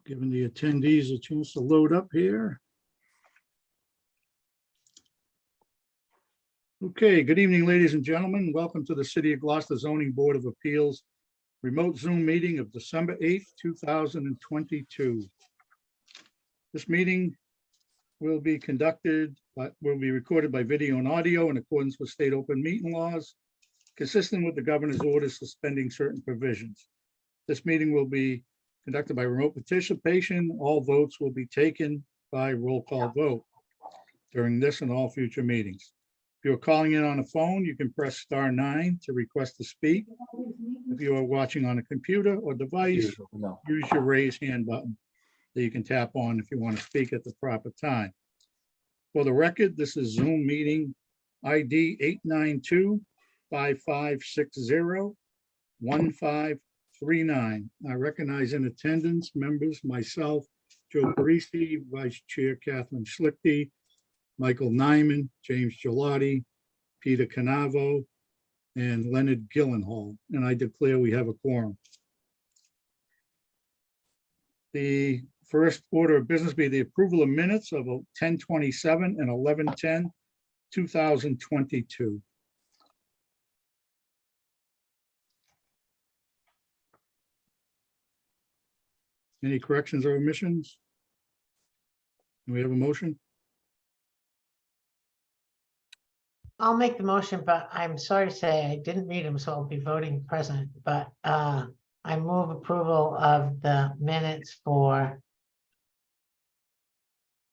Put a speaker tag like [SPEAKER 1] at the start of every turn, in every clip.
[SPEAKER 1] Giving the attendees a chance to load up here. Okay, good evening, ladies and gentlemen. Welcome to the City of Gloucester Zoning Board of Appeals remote Zoom meeting of December 8th, 2022. This meeting will be recorded by video and audio in accordance with state open meeting laws, consistent with the governor's orders suspending certain provisions. This meeting will be conducted by remote participation. All votes will be taken by roll call vote during this and all future meetings. If you're calling in on a phone, you can press *9 to request to speak. If you are watching on a computer or device, use your raise hand button that you can tap on if you want to speak at the proper time. For the record, this is Zoom meeting ID 892-5560-1539. I recognize in attendance members, myself, Joe Parisi, Vice Chair Catherine Schlichty, Michael Nyman, James Gelati, Peter Canavo, and Leonard Gillenhall, and I declare we have a quorum. The first order of business be the approval of minutes of 10/27 and 11/10/2022. Any corrections or omissions? Do we have a motion?
[SPEAKER 2] I'll make the motion, but I'm sorry to say I didn't read them, so I'll be voting present, but I move approval of the minutes for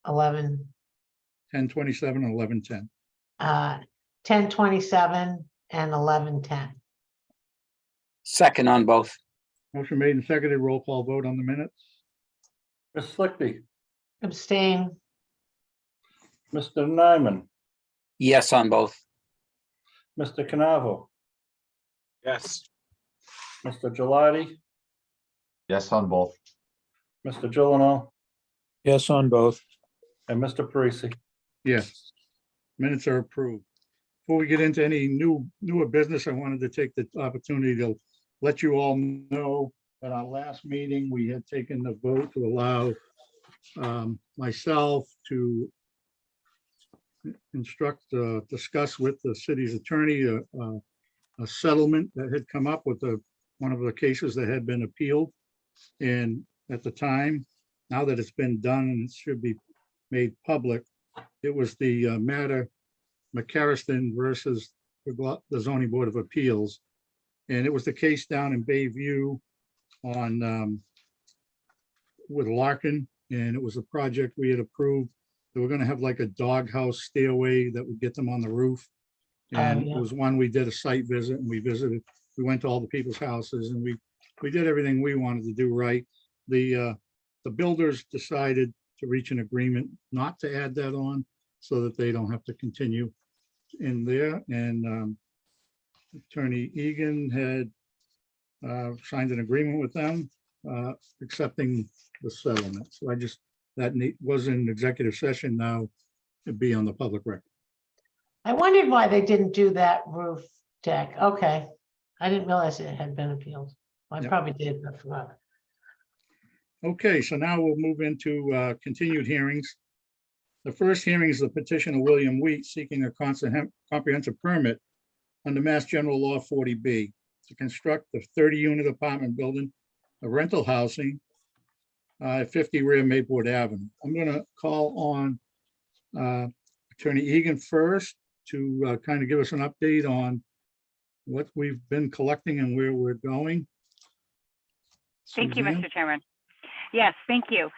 [SPEAKER 1] 10/27 and 11/10.
[SPEAKER 2] 10/27 and 11/10.
[SPEAKER 3] Second on both.
[SPEAKER 1] Motion made and seconded. Roll call vote on the minutes.
[SPEAKER 4] Ms. Slickby,
[SPEAKER 2] Abstain.
[SPEAKER 4] Mr. Nyman,
[SPEAKER 3] Yes on both.
[SPEAKER 4] Mr. Canavo,
[SPEAKER 3] Yes.
[SPEAKER 4] Mr. Gelati,
[SPEAKER 5] Yes on both.
[SPEAKER 4] Mr. Gyllenhaal,
[SPEAKER 6] Yes on both.
[SPEAKER 4] and Mr. Parisi.
[SPEAKER 1] Yes, minutes are approved. Before we get into any newer business, I wanted to take the opportunity to let you all know at our last meeting, we had taken the vote to allow myself to discuss with the city's attorney a settlement that had come up with one of the cases that had been appealed. And at the time, now that it's been done and it should be made public, it was the matter McCarriston versus the Zoning Board of Appeals. And it was the case down in Bayview on with Larkin, and it was a project we had approved. They were going to have like a doghouse stairway that would get them on the roof. And
[SPEAKER 2] yeah.
[SPEAKER 1] it was one we did a site visit, and we went to all the people's houses, and we did everything we wanted to do right. The builders decided to reach an agreement not to add that on so that they don't have to continue in there. And Attorney Egan had signed an agreement with them accepting the settlement. So that was in executive session, now it'd be on the public record.
[SPEAKER 2] I wondered why they didn't do that roof deck. Okay. I didn't realize it had been appealed. I
[SPEAKER 1] Yep.
[SPEAKER 2] probably did, but forgot.
[SPEAKER 1] Okay, so now we'll move into continued hearings. The first hearing is the petition of William Wheat seeking a comprehensive permit under Mass General Law 40B to construct a 30-unit apartment building, a rental housing at 50 Rear Maplewood Avenue. I'm going to call on Attorney Egan first to kind of give us an update on what we've been collecting and where we're going.
[SPEAKER 7] Thank you,
[SPEAKER 1] Suzanne?
[SPEAKER 7] Mr. Chairman. Yes, thank you,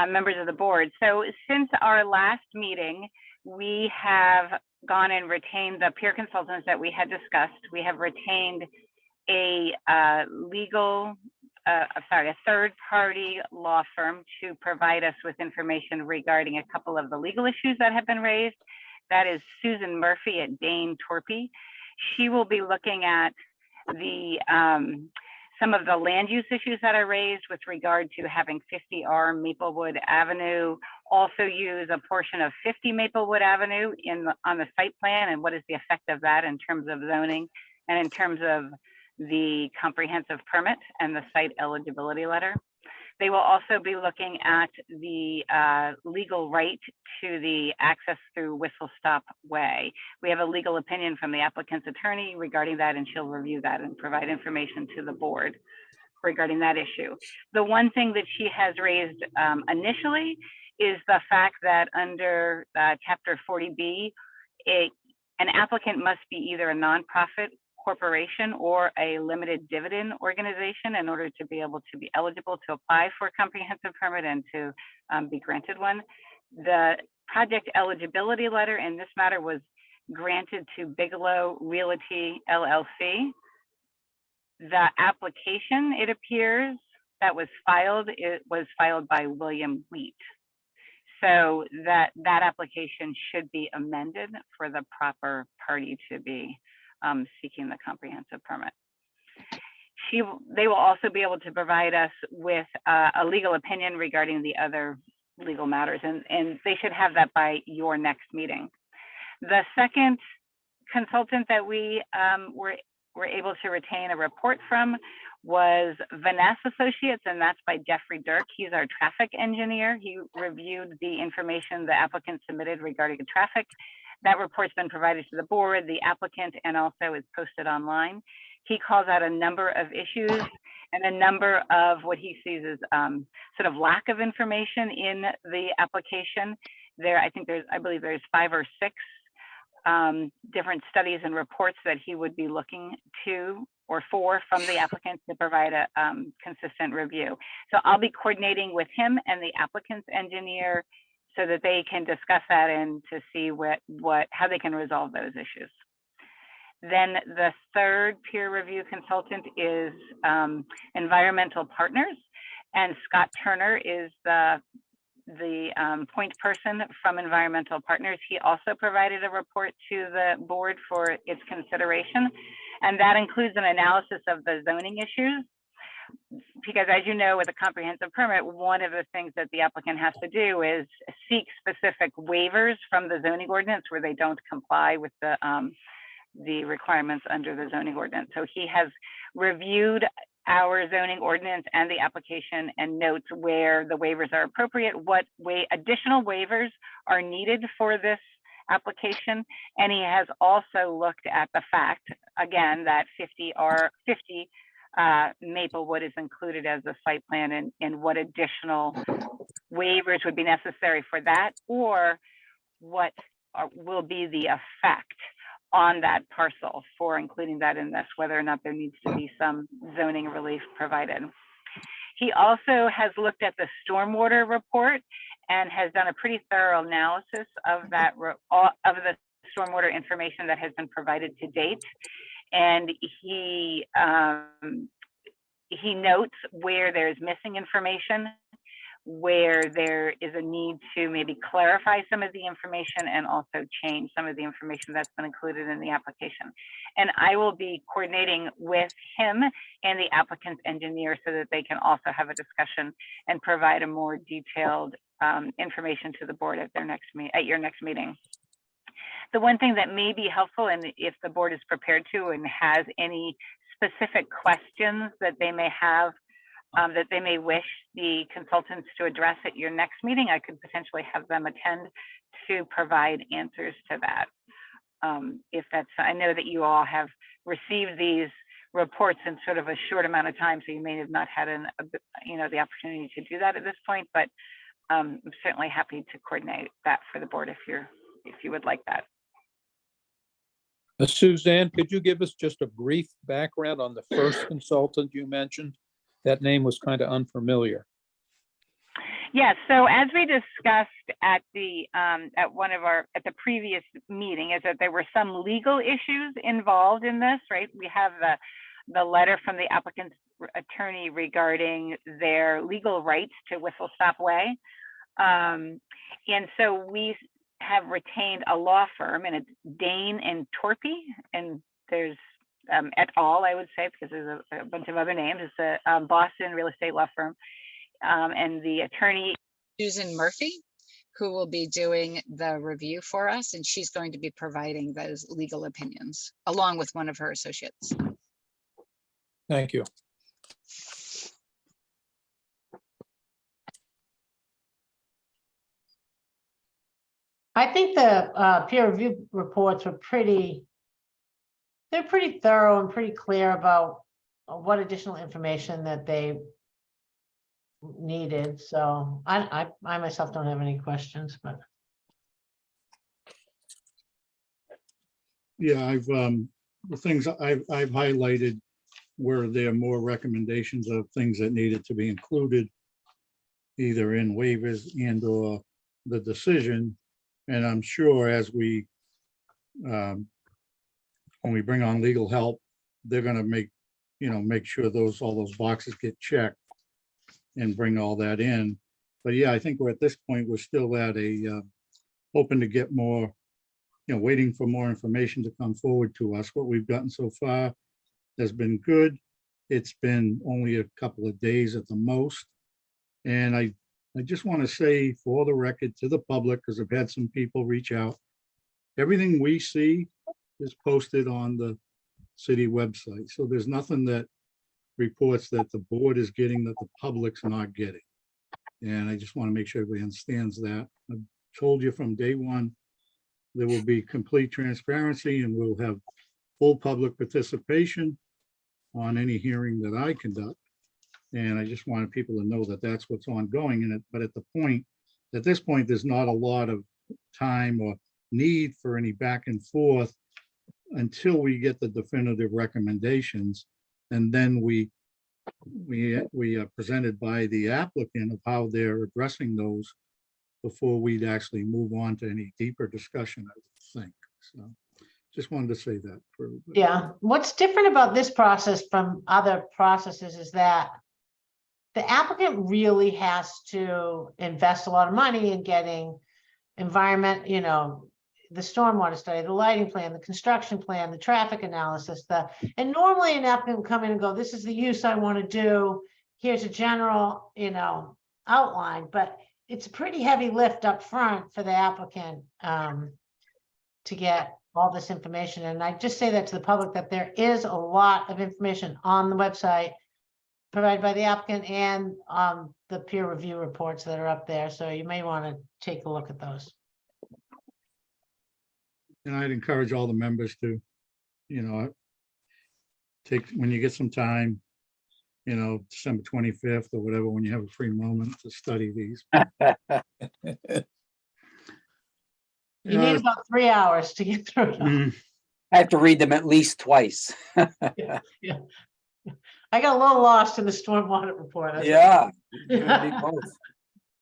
[SPEAKER 7] members of the board. So since our last meeting, we have gone and retained the peer consultants that we had discussed. We have retained a third-party law firm to provide us with information regarding a couple of the legal issues that have been raised. That is Susan Murphy at Dane Torpy. She will be looking at the some of the land use issues that are raised with regard to having 50R Maplewood Avenue, also use a portion of 50 Maplewood Avenue on the site plan, and what is the effect of that in terms of zoning and in terms of the comprehensive permit and the site eligibility letter. They will also be looking at the legal right to the access through Whistle Stop Way. We have a legal opinion from the applicant's attorney regarding that, and she'll review that and provide information to the board regarding that issue. The one thing that she has raised initially is the fact that under Chapter 40B, an applicant must be either a nonprofit corporation or a limited dividend organization in order to be able to be eligible to apply for a comprehensive permit and to be granted one. The project eligibility letter in this matter was granted to Bigelow Realty LLC. The application, it appears, that was filed, it was filed by William Wheat. So that application should be amended for the proper party to be seeking the comprehensive permit. They will also be able to provide us with a legal opinion regarding the other legal matters, and they should have that by your next meeting. The second consultant that we were able to retain a report from was Vanessa Associates, and that's by Jeffrey Dirk. He's our traffic engineer. He reviewed the information the applicant submitted regarding the traffic. That report's been provided to the board, the applicant, and also is posted online. He calls out a number of issues and a number of what he sees as sort of lack of information in the application. I believe there's 5 or 6 different studies and reports that he would be looking to or for from the applicant to provide a consistent review. So I'll be coordinating with him and the applicant's engineer so that they can discuss that and to see how they can resolve those issues. Then the third peer review consultant is Environmental Partners, and Scott Turner is the point person from Environmental Partners. He also provided a report to the board for its consideration, and that includes an analysis of the zoning issues. Because as you know, with a comprehensive permit, one of the things that the applicant has to do is seek specific waivers from the zoning ordinance where they don't comply with the requirements under the zoning ordinance. So he has reviewed our zoning ordinance and the application and notes where the waivers are appropriate, what additional waivers are needed for this application. And he has also looked at the fact, again, that 50 Maplewood is included as a site plan, and what additional waivers would be necessary for that, or what will be the effect on that parcel for including that in this, whether or not there needs to be some zoning relief provided. He also has looked at the stormwater report and has done a pretty thorough analysis of that of the stormwater information that has been provided to date. And he notes where there's missing information, where there is a need to maybe clarify some of the information and also change some of the information that's been included in the application. And I will be coordinating with him and the applicant's engineer so that they can also have a discussion and provide a more detailed information to the board at your next meeting. The one thing that may be helpful, and if the board is prepared to and has any specific questions that they may have, that they may wish the consultants to address at your next meeting, I could potentially have them attend to provide answers to that. I know that you all have received these reports in sort of a short amount of time, so you may have not had the opportunity to do that at this point, but I'm certainly happy to coordinate that for the board if you would like that.
[SPEAKER 6] Suzanne, could you give us just a brief background on the first consultant you mentioned? That name was kind of unfamiliar.
[SPEAKER 7] Yes, so as we discussed at the previous meeting, is that there were some legal issues involved in this, right? We have the letter from the applicant's attorney regarding their legal rights to Whistle Stop Way. And so we have retained a law firm, and it's Dane and Torpy, and there's et al, I would say, because there's a bunch of other names. It's a Boston real estate law firm, and the attorney
[SPEAKER 8] Susan Murphy, who will be doing the review for us, and she's going to be providing those legal opinions along with one of her associates.
[SPEAKER 6] Thank you.
[SPEAKER 2] I think the peer review reports were they're pretty thorough and pretty clear about what additional information that they needed. So I myself don't have any questions, but
[SPEAKER 1] Yeah, the things I've highlighted were there more recommendations of things that needed to be included either in waivers and or the decision. And I'm sure as we, when we bring on legal help, they're gonna make sure all those boxes get checked and bring all that in. But yeah, I think we're at this point, we're still at hoping to get more, waiting for more information to come forward to us. What we've gotten so far has been good. It's been only a couple of days at the most. And I just want to say for the record to the public, because I've had some people reach out, everything we see is posted on the city website. So there's nothing that reports that the board is getting that the public's not getting. And I just want to make sure everybody understands that. I've told you from day one, there will be complete transparency and we'll have full public participation on any hearing that I conduct. And I just wanted people to know that that's what's ongoing in it. But at this point, there's not a lot of time or need for any back and forth until we get the definitive recommendations. And then we are presented by the applicant of how they're addressing those before we'd actually move on to any deeper discussion, I would think. So just wanted to say that for everybody.
[SPEAKER 2] yeah, what's different about this process from other processes is that the applicant really has to invest a lot of money in getting environment, the stormwater study, the lighting plan, the construction plan, the traffic analysis, and normally an applicant will come in and go, this is the use I want to do. Here's a general, outline, but it's a pretty heavy lift up front for the applicant to get all this information. And I just say that to the public that there is a lot of information on the website provided by the applicant and the peer review reports that are up there. So you may want to take a look at those.
[SPEAKER 1] And I'd encourage all the members to, take, when you get some time, December 25th or whatever, when you have a free moment to study these.
[SPEAKER 2] You need about 3 hours to get through them.
[SPEAKER 3] I have to read them at least twice.
[SPEAKER 2] Yeah. I got a little lost in the stormwater report. That's
[SPEAKER 3] Yeah. You and me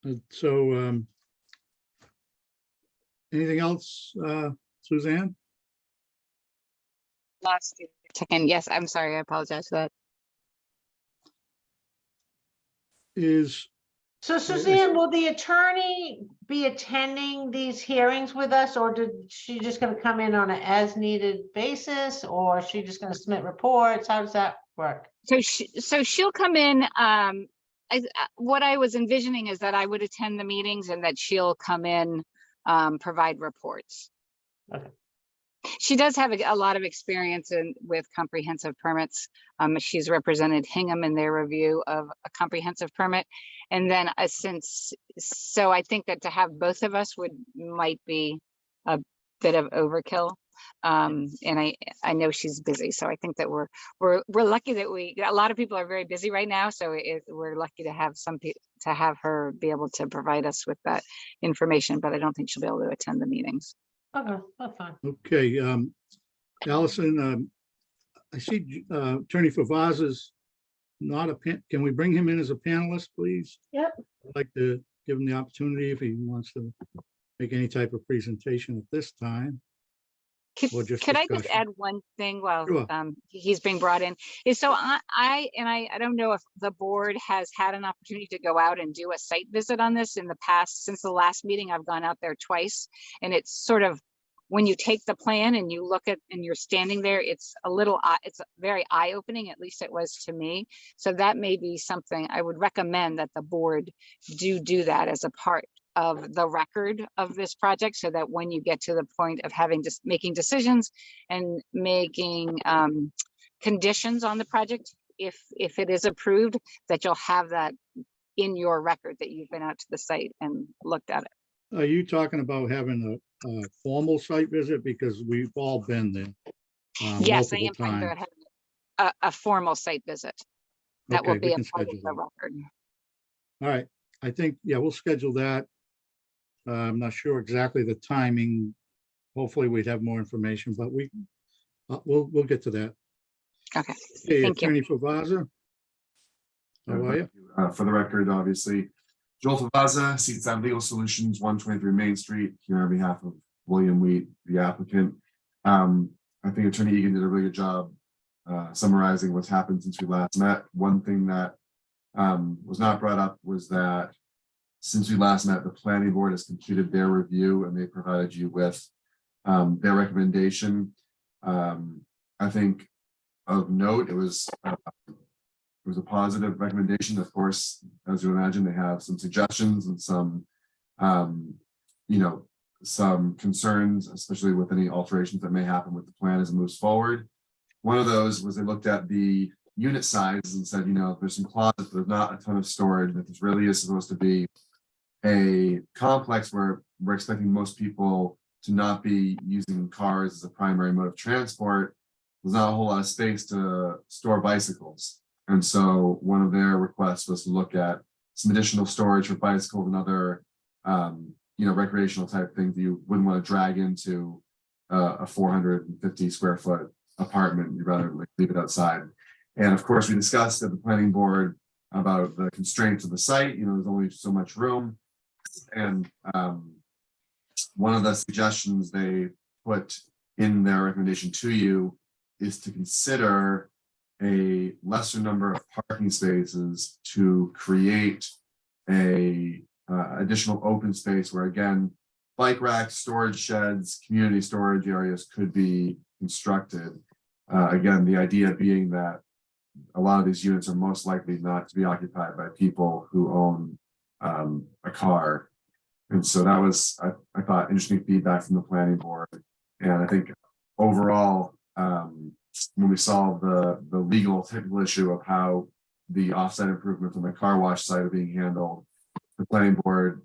[SPEAKER 3] both.
[SPEAKER 1] So, anything else, Suzanne?
[SPEAKER 8] Lost you. Second, yes, I'm sorry, I apologize for that.
[SPEAKER 2] So Suzanne, will the attorney be attending these hearings with us, or did she just gonna come in on an as-needed basis, or is she just gonna submit reports? How does that work?
[SPEAKER 8] So she'll come in, what I was envisioning is that I would attend the meetings and that she'll come in, provide reports.
[SPEAKER 2] Okay.
[SPEAKER 8] She does have a lot of experience with comprehensive permits. She's represented Hingham in their review of a comprehensive permit. And then so I think that to have both of us might be a bit of overkill. And I know she's busy, so I think that we're lucky that a lot of people are very busy right now. So we're lucky to have to have her be able to provide us with that information, but I don't think she'll be able to attend the meetings.
[SPEAKER 2] Okay, that's fine.
[SPEAKER 1] Okay, Allison, I see Attorney Favaz is not can we bring him in as a panelist, please?
[SPEAKER 2] Yep.
[SPEAKER 1] I'd like to give him the opportunity if he wants to make any type of presentation at this time. Or just
[SPEAKER 8] Could I just
[SPEAKER 1] discussion.
[SPEAKER 8] add one thing while
[SPEAKER 1] Sure.
[SPEAKER 8] He's being brought in? Is so I don't know if the board has had an opportunity to go out and do a site visit on this in the past. Since the last meeting, I've gone out there twice, and it's sort of, when you take the plan and you look at and you're standing there, it's very eye-opening, at least it was to me. So that may be something I would recommend that the board do that as a part of the record of this project, so that when you get to the point of making decisions and making conditions on the project, if it is approved, that you'll have that in your record, that you've been out to the site and looked at it.
[SPEAKER 1] Are you talking about having a formal site visit? Because we've all been there.
[SPEAKER 8] Yes, I
[SPEAKER 1] multiple
[SPEAKER 8] am talking about
[SPEAKER 1] times.
[SPEAKER 8] having a formal site visit. That will
[SPEAKER 1] Okay, we
[SPEAKER 8] be a
[SPEAKER 1] can
[SPEAKER 8] part of
[SPEAKER 1] schedule
[SPEAKER 8] the
[SPEAKER 1] that.
[SPEAKER 8] record.
[SPEAKER 1] All right, I think, yeah, we'll schedule that. I'm not sure exactly the timing. Hopefully we'd have more information, but we'll get to that.
[SPEAKER 8] Okay,
[SPEAKER 1] Okay,
[SPEAKER 8] thank you.
[SPEAKER 1] Attorney Favazza. How are you?
[SPEAKER 9] For the record, obviously, Joel Favazza, Seaside Legal Solutions, 123 Main Street, here on behalf of William Wheat, the applicant. I think Attorney Egan did a really good job summarizing what's happened since we last met. One thing that was not brought up was that since we last met, the planning board has completed their review and they provided you with their recommendation. I think of note, it was a positive recommendation. Of course, as you imagine, they have some suggestions and some, some concerns, especially with any alterations that may happen with the plan as it moves forward. One of those was they looked at the unit size and said, there's some closets, there's not a ton of storage, that this really is supposed to be a complex where we're expecting most people to not be using cars as a primary mode of transport. There's not a whole lot of space to store bicycles. And so one of their requests was to look at some additional storage for bicycles and other, recreational type things that you wouldn't want to drag into a 450 square foot apartment. You'd rather leave it outside. And of course, we discussed at the planning board about the constraints of the site. There's only so much room. And one of the suggestions they put in their recommendation to you is to consider a lesser number of parking spaces to create a additional open space where, again, bike racks, storage sheds, community storage areas could be constructed. Again, the idea being that a lot of these units are most likely not to be occupied by people who own a car. And so that was, I thought, interesting feedback from the planning board. And I think overall, when we solve the legal technical issue of how the offsite improvements on the car wash site are being handled, the planning board,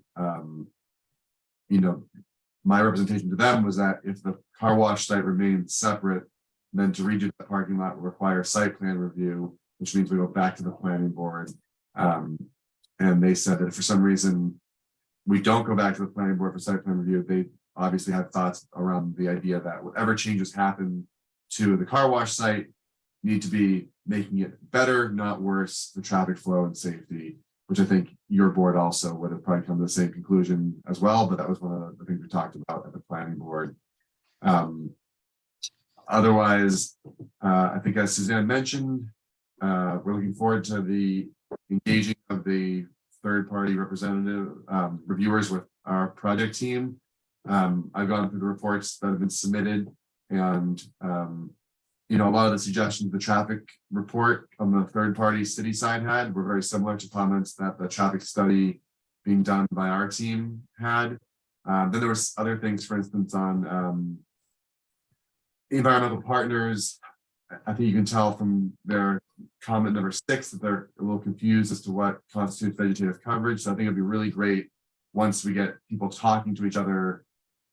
[SPEAKER 9] my representation to them was that if the car wash site remains separate, then to redo the parking lot will require site plan review, which means we go back to the planning board. And they said that if for some reason we don't go back to the planning board for site plan review, they obviously had thoughts around the idea that whatever changes happen to the car wash site need to be making it better, not worse, for traffic flow and safety, which I think your board also would have probably come to the same conclusion as well, but that was one of the things we talked about at the planning board. Otherwise, I think as Suzanne mentioned, we're looking forward to the engaging of the third-party representative reviewers with our project team. I've gone through the reports that have been submitted, and a lot of the suggestions the traffic report on the third-party city side had were very similar to comments that the traffic study being done by our team had. Then there was other things, for instance, on environmental partners. I think you can tell from their comment number 6 that they're a little confused as to what constitutes vegetative coverage. So I think it'd be really great once we get people talking to each other,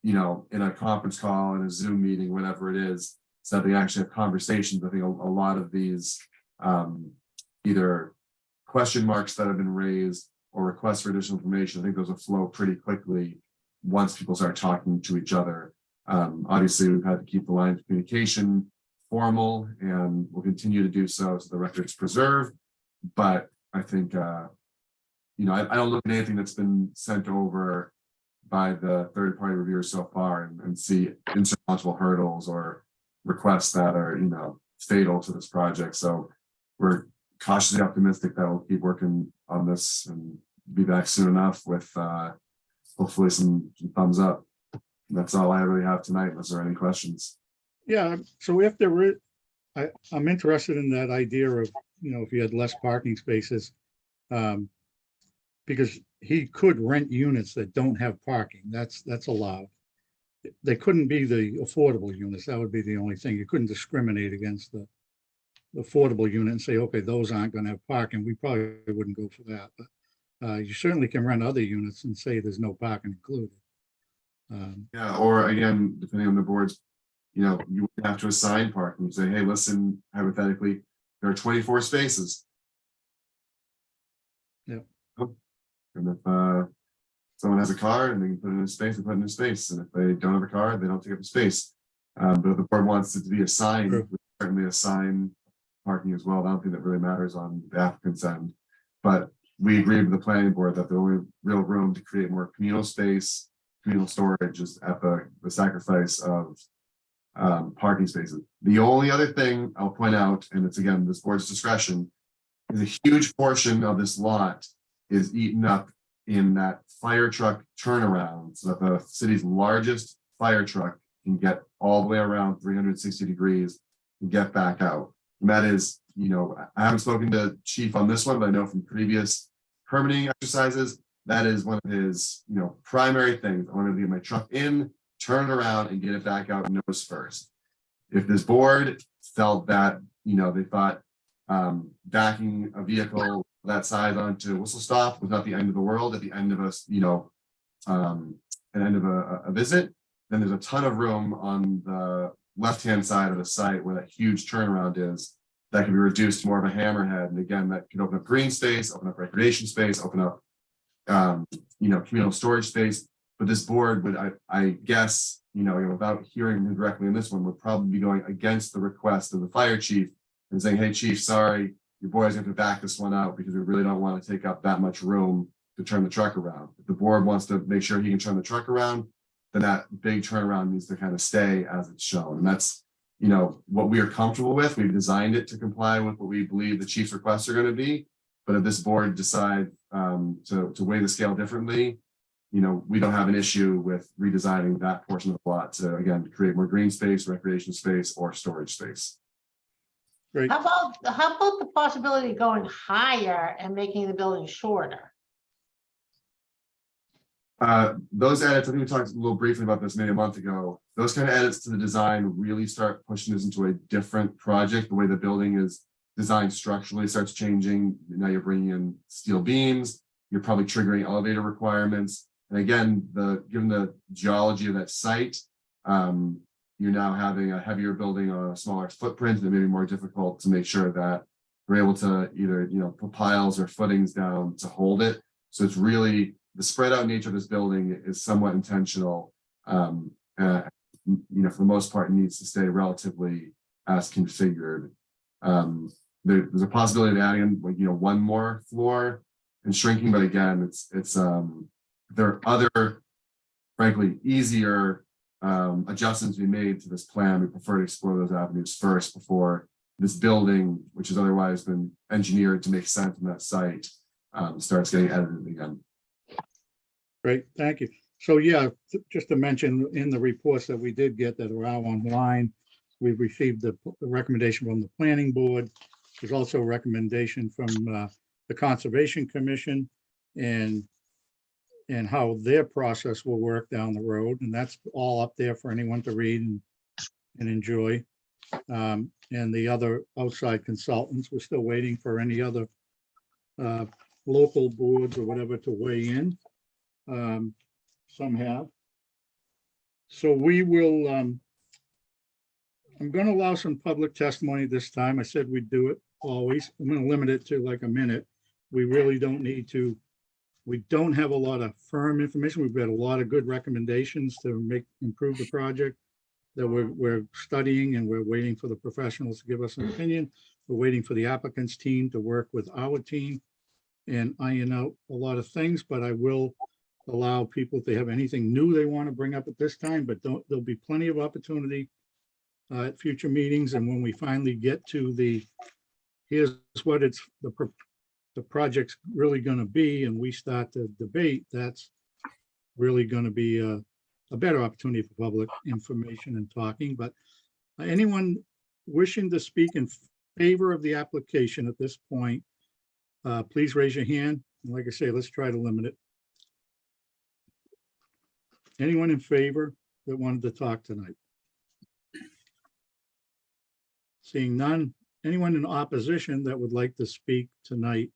[SPEAKER 9] in a conference call, in a Zoom meeting, whatever it is, so that they actually have conversations. I think a lot of these either question marks that have been raised or requests for additional information, I think those will flow pretty quickly once people start talking to each other. Obviously, we've had to keep the line of communication formal, and we'll continue to do so the record's preserved. But I think, I don't look at anything that's been sent over by the third-party reviewers so far and see insurmountable hurdles or requests that are, fatal to this project. So we're cautiously optimistic that we'll keep working on this and be back soon enough with hopefully some thumbs up. That's all I really have tonight, unless there are any questions.
[SPEAKER 1] Yeah, so if I'm interested in that idea of, if you had less parking spaces, because he could rent units that don't have parking. That's allowed. They couldn't be the affordable units. That would be the only thing. You couldn't discriminate against the affordable unit and say, okay, those aren't going to have parking. We probably wouldn't go for that. But you certainly can rent other units and say there's no parking included.
[SPEAKER 9] Yeah, or again, depending on the boards, you know, you would have to assign parking, say, hey, listen, hypothetically, there are 24 spaces.
[SPEAKER 1] Yep.
[SPEAKER 9] And if someone has a car and they can put it in a space, they put it in a space, and if they don't have a car, they don't take up a space. But if the board wants it to be assigned,
[SPEAKER 1] Sure.
[SPEAKER 9] we certainly assign parking as well. I don't think that really matters on the applicant's end. But we agreed with the planning board that the only real room to create more communal space, communal storage is at the sacrifice of parking spaces. The only other thing I'll point out, and it's again, this board's discretion, is a huge portion of this lot is eaten up in that fire truck turnaround, so that the city's largest fire truck can get all the way around 360 degrees and get back out. And that is, you know, I haven't spoken to Chief on this one, but I know from previous permitting exercises, that is one of his, you know, primary things. I want to get my truck in, turn it around and get it back out nose first. If this board felt that, you know, they thought backing a vehicle that size onto Whistle Stop was not the end of the world at the end of a, you know, an end of a visit, then there's a ton of room on the left-hand side of the site where that huge turnaround is that can be reduced to more of a hammerhead. And again, that can open up green space, open up recreation space, open up, you know, communal storage space. But this board would, I guess, you know, without hearing him directly in this one, would probably be going against the request of the fire chief and saying, hey, chief, sorry, your boys have to back this one out because we really don't want to take up that much room to turn the truck around. If the board wants to make sure he can turn the truck around, then that big turnaround needs to kind of stay as it's shown. And that's, you know, what we are comfortable with. We've designed it to comply with what we believe the chief's requests are going to be. But if this board decide to weigh the scale differently, you know, we don't have an issue with redesigning that portion of the lot to, again, create more green space, recreation space, or storage space.
[SPEAKER 1] Great.
[SPEAKER 2] How about the possibility of going higher and making the building shorter?
[SPEAKER 9] Those edits, I think we talked a little briefly about this maybe a month ago. Those kind of edits to the design really start pushing this into a different project. The way the building is designed structurally starts changing. Now you're bringing in steel beams. You're probably triggering elevator requirements. And again, given the geology of that site, you're now having a heavier building on a smaller footprint, and it may be more difficult to make sure that we're able to either, you know, put piles or footings down to hold it. So it's really the spread out nature of this building is somewhat intentional. You know, for the most part, it needs to stay relatively as configured. There's a possibility of adding, like, you know, one more floor and shrinking, but again, there are other, frankly, easier adjustments to be made to this plan. We prefer to explore those avenues first before this building, which has otherwise been engineered to make sense in that site, starts getting edited again.
[SPEAKER 1] Great, thank you. So yeah, just to mention in the reports that we did get that are out online, we've received the recommendation from the planning board. There's also a recommendation from the Conservation Commission and how their process will work down the road. And that's all up there for anyone to read and enjoy. And the other outside consultants, we're still waiting for any other local boards or whatever to weigh in. Some have. So we will, I'm going to allow some public testimony this time. I said we'd do it always. I'm going to limit it to like a minute. We really don't need to. We don't have a lot of firm information. We've got a lot of good recommendations to improve the project that we're studying, and we're waiting for the professionals to give us an opinion. We're waiting for the applicant's team to work with our team and iron out a lot of things, but I will allow people, if they have anything new they want to bring up at this time, but there'll be plenty of opportunity at future meetings. And when we finally get to here's what the project's really going to be, and we start the debate, that's really going to be a better opportunity for public information and talking. But anyone wishing to speak in favor of the application at this point, please raise your hand. And like I say, let's try to limit it. Anyone in favor that wanted to talk tonight? Seeing none. Anyone in opposition that would like to speak tonight,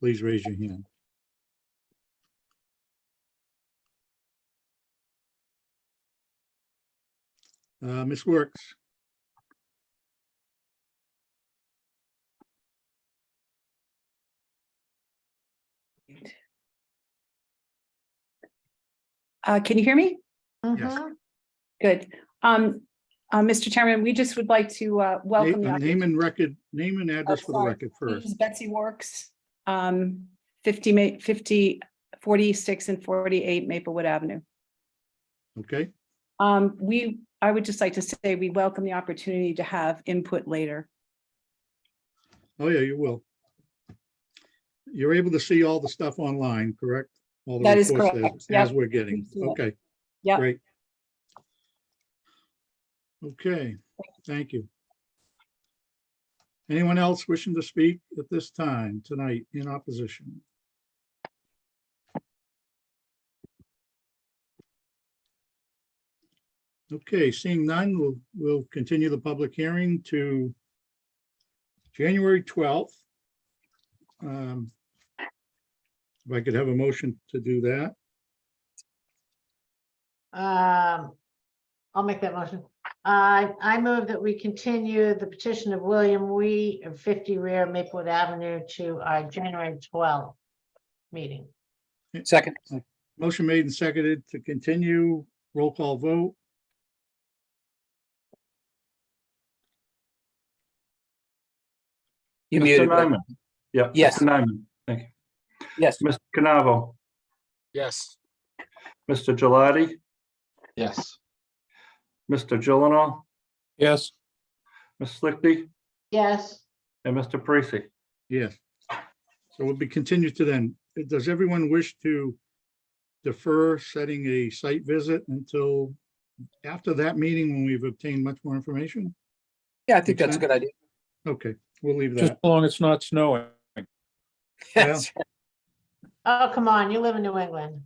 [SPEAKER 1] please raise your hand. Ms. Wertz,
[SPEAKER 10] Can you hear me?
[SPEAKER 2] Mhm.
[SPEAKER 10] Good. Mr. Chairman, we just would like to welcome the.
[SPEAKER 1] name and address for the
[SPEAKER 10] sorry.
[SPEAKER 1] record
[SPEAKER 10] This
[SPEAKER 1] first.
[SPEAKER 10] is Betsy Works, 46 and 48 Maplewood Avenue.
[SPEAKER 1] Okay,
[SPEAKER 10] I would just like to say we welcome the opportunity to have input later.
[SPEAKER 1] oh yeah, you will. You're able to see all the stuff online, correct? All the
[SPEAKER 10] That is
[SPEAKER 1] reports
[SPEAKER 10] correct.
[SPEAKER 1] As
[SPEAKER 10] Yep.
[SPEAKER 1] we're getting,
[SPEAKER 10] See it.
[SPEAKER 1] okay.
[SPEAKER 10] Yep.
[SPEAKER 1] Great. Okay, thank you. Anyone else wishing to speak at this time tonight in opposition? Okay, seeing none, we'll continue the public hearing to January 12th. If I could have a motion to do that.
[SPEAKER 2] I'll make that motion. I move that we continue the petition of William Wee of 50 Rear Maplewood Avenue to our January 12th meeting.
[SPEAKER 3] Second,
[SPEAKER 1] Motion made and seconded to continue. Roll call vote.
[SPEAKER 3] you
[SPEAKER 4] Mr.
[SPEAKER 3] muted. Rick.
[SPEAKER 4] Nyman. Yeah.
[SPEAKER 3] Yes.
[SPEAKER 4] Mr. Nyman, thank you.
[SPEAKER 3] Yes,
[SPEAKER 4] Mr. Canavo,
[SPEAKER 3] yes,
[SPEAKER 4] Mr. Gelati,
[SPEAKER 5] Yes.
[SPEAKER 4] Mr. Gilliland,
[SPEAKER 6] yes,
[SPEAKER 4] Ms. Slickby,
[SPEAKER 2] Yes,
[SPEAKER 4] and Mr. Parisi.
[SPEAKER 1] Yes. So we'll be continued to then. Does everyone wish to defer setting a site visit until after that meeting when we've obtained much more information?
[SPEAKER 3] yeah, I think that's a good idea.
[SPEAKER 1] Okay, we'll leave
[SPEAKER 6] just
[SPEAKER 1] that.
[SPEAKER 6] as long as it's not snowing.
[SPEAKER 3] Yes.
[SPEAKER 2] oh, come on, you live in New England.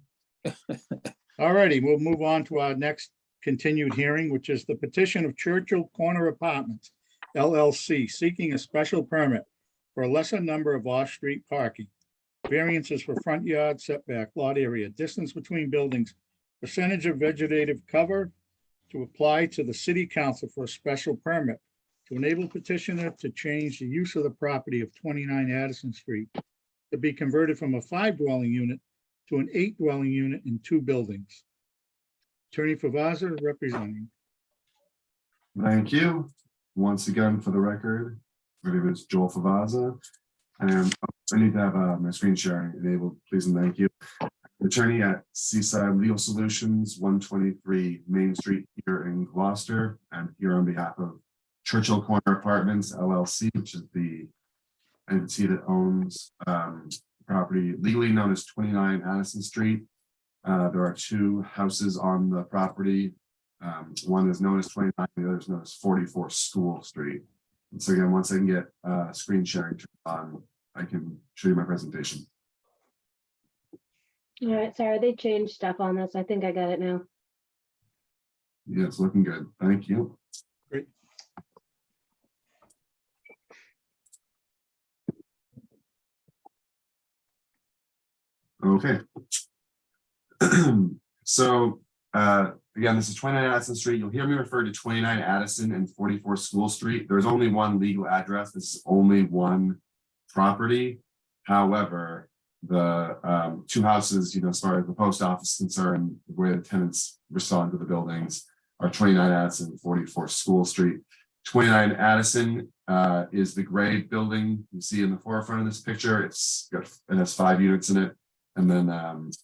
[SPEAKER 1] All righty, we'll move on to our next continued hearing, which is the petition of Churchill Corner Apartments LLC seeking a special permit for a lesser number of off-street parking. Variances for front yard setback, lot area, distance between buildings, percentage of vegetative cover to apply to the city council for a special permit to enable petitioner to change the use of the property of 29 Addison Street to be converted from a 5-dwelling unit to an 8-dwelling unit in 2 buildings. Attorney Favazza representing.
[SPEAKER 9] Thank you. Once again, for the record, my name is Joel Favazza. And I need to have my screen sharing enabled, please and thank you. Attorney at Seaside Legal Solutions, 123 Main Street here in Gloucester. I'm here on behalf of Churchill Corner Apartments LLC, which is the entity that owns property legally known as 29 Addison Street. There are 2 houses on the property. One is known as 29, the other is known as 44 School Street. And so again, once I can get screen sharing turned on, I can show you my presentation.
[SPEAKER 11] All right, sorry, they changed stuff on this. I think I got it now.
[SPEAKER 9] Yeah, it's looking good. Thank you.
[SPEAKER 1] Great.
[SPEAKER 9] Okay. So again, this is 29 Addison Street. You'll hear me refer to 29 Addison and 44 School Street. There's only one legal address. This is only one property. However, the 2 houses, as far as the post office is concerned, the way the tenants respond to the buildings are 29 Addison and 44 School Street. 29 Addison is the gray building you see in the forefront of this picture. It has 5 units in it. And then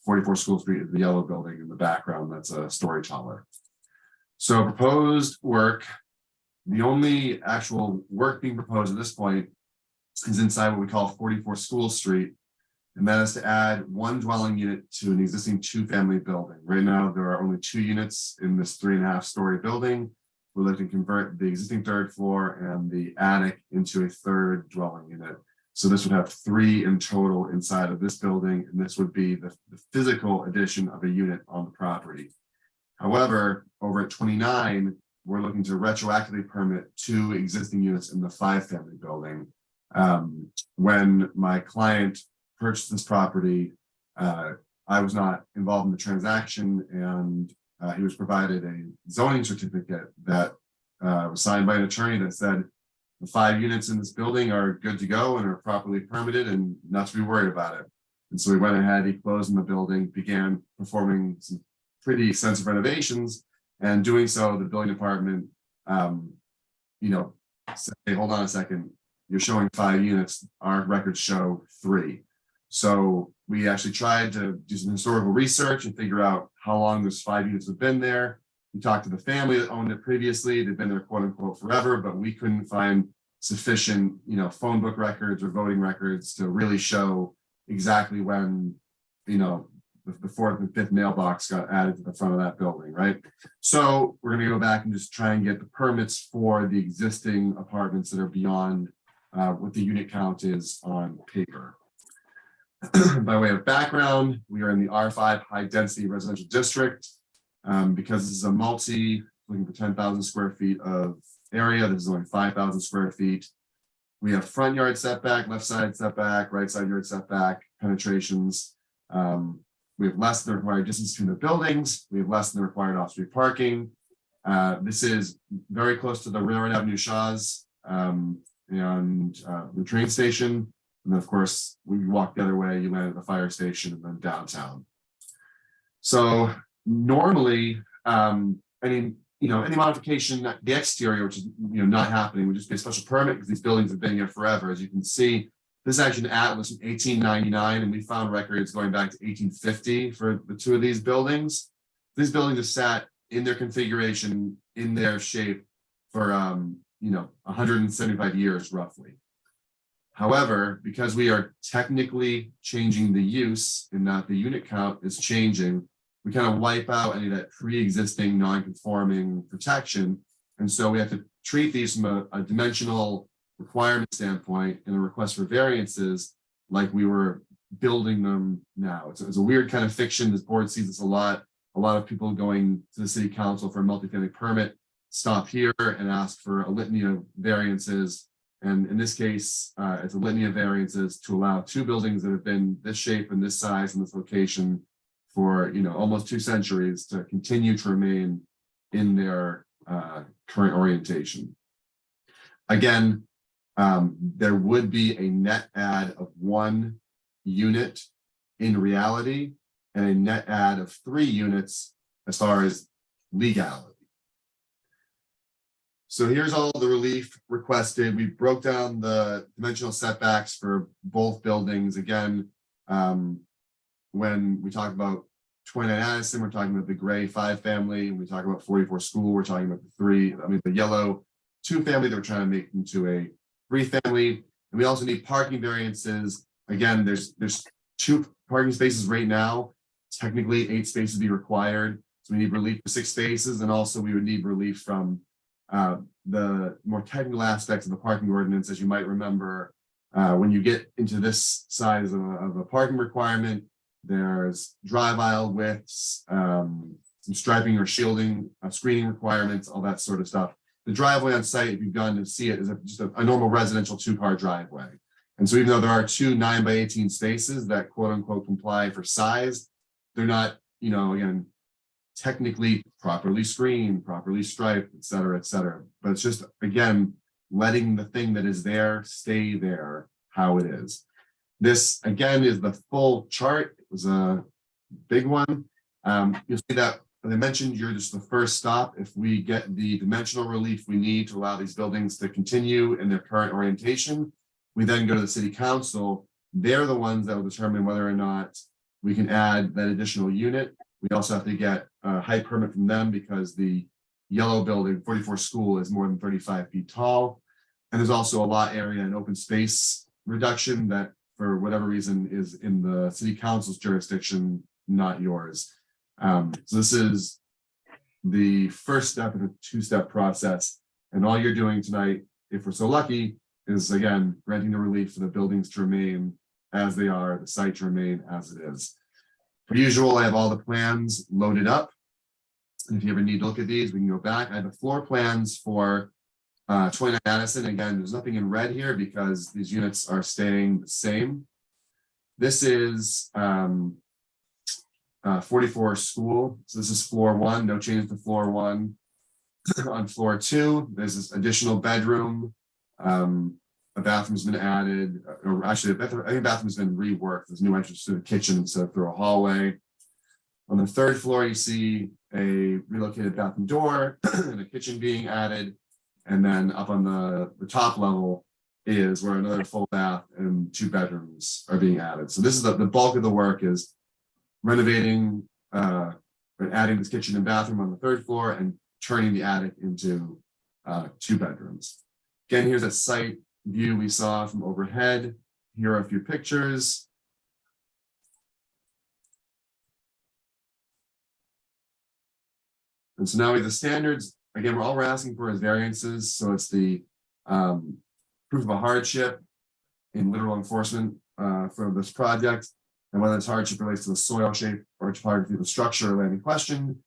[SPEAKER 9] 44 School Street is the yellow building in the background. That's a story taller. So proposed work, the only actual work being proposed at this point is inside what we call 44 School Street. And that is to add 1 dwelling unit to an existing 2-family building. Right now, there are only 2 units in this 3.5-story building. We're looking to convert the existing 3rd floor and the attic into a 3rd dwelling unit. So this would have 3 in total inside of this building, and this would be the physical addition of a unit on the property. However, over at 29, we're looking to retroactively permit 2 existing units in the 5-family building. When my client purchased this property, I was not involved in the transaction, and he was provided a zoning certificate that was signed by an attorney that said the 5 units in this building are good to go and are properly permitted and not to be worried about it. And so we went ahead, he closed in the building, began performing some pretty extensive renovations, and doing so, the building department, said, hey, hold on a second, you're showing 5 units, our records show 3. So we actually tried to do some historical research and figure out how long those 5 units have been there. We talked to the family that owned it previously, they've been there quote unquote forever, but we couldn't find sufficient, phone book records or voting records to really show exactly when, the 4th and 5th mailbox got added to the front of that building, right? So we're gonna go back and just try and get the permits for the existing apartments that are beyond what the unit count is on paper. By way of background, we are in the R5 high density residential district. Because this is a looking for 10,000 square feet of area, this is only 5,000 square feet. We have front yard setback, left side setback, right side yard setback, penetrations. We have less than the required distance between the buildings. We have less than the required off-street parking. This is very close to the Railroad Avenue Shaw's and the train station. And then, of course, when you walk the other way, you land at the fire station and then downtown. So normally, any modification at the exterior, which is not happening, would just be a special permit because these buildings have been here forever. As you can see, this is actually an atlas from 1899, and we found records going back to 1850 for the 2 of these buildings. These buildings have sat in their configuration, in their shape for 175 years roughly. However, because we are technically changing the use and not the unit count is changing, we kind of wipe out any of that pre-existing non-conforming protection. And so we have to treat these from a dimensional requirement standpoint and a request for variances like we were building them now. It's a weird kind of fiction. This board sees this a lot. A lot of people going to the city council for a multifamily permit stop here and ask for a litany of variances. And in this case, it's a litany of variances to allow 2 buildings that have been this shape and this size and this location for almost 2 centuries to continue to remain in their current orientation. Again, there would be a net add of 1 unit in reality and a net add of 3 units as far as legality. So here's all the relief requested. We broke down the dimensional setbacks for both buildings. Again, when we talk about 29 Addison, we're talking about the gray 5 family. When we talk about 44 School, we're talking about the yellow 2 family that we're trying to make into a 3 family. And we also need parking variances. Again, there's 2 parking spaces right now. Technically 8 spaces be required. So we need relief for 6 spaces. And also we would need relief from the more technical aspects of the parking ordinance. As you might remember, when you get into this size of a parking requirement, there's drive aisle widths, some striping or shielding, screening requirements, all that sort of stuff. The driveway on site, if you've gone to see it, is just a normal residential 2-car driveway. And so even though there are 2 9x18 spaces that quote unquote comply for size, they're not, again, technically properly screened, properly striped, et cetera, but it's just, again, letting the thing that is there stay there how it is. This, again, is the full chart. It was a big one. You'll see that, as I mentioned, you're just the first stop. If we get the dimensional relief we need to allow these buildings to continue in their current orientation, we then go to the city council. They're the ones that will determine whether or not we can add that additional unit. We also have to get a height permit from them because the yellow building, 44 School, is more than 35 feet tall. And there's also a lot area and open space reduction that, for whatever reason, is in the city council's jurisdiction, not yours. So this is the first step in a 2-step process. And all you're doing tonight, if we're so lucky, is again, granting the relief for the buildings to remain as they are, the site to remain as it is. Per usual, I have all the plans loaded up. And if you ever need to look at these, we can go back. I have the floor plans for 29 Addison. Again, there's nothing in red here because these units are staying the same. This is 44 school. So this is floor one, no change to floor one. On floor two, there's this additional bedroom. A bathroom's been added, or actually, I think the bathroom's been reworked. There's new entrance to the kitchen instead of through a hallway. On the third floor, you see a relocated bathroom door and a kitchen being added. And then up on the top level is where another full bath and 2 bedrooms are being added. So this is the bulk of the work is renovating, and adding this kitchen and bathroom on the 3rd floor and turning the attic into 2 bedrooms. Again, here's a site view we saw from overhead. Here are a few pictures. And so now we have the standards. Again, all we're asking for is variances. So it's the proof of a hardship in literal enforcement for this project. And whether this hardship relates to the soil shape or topography of the structure or land in question,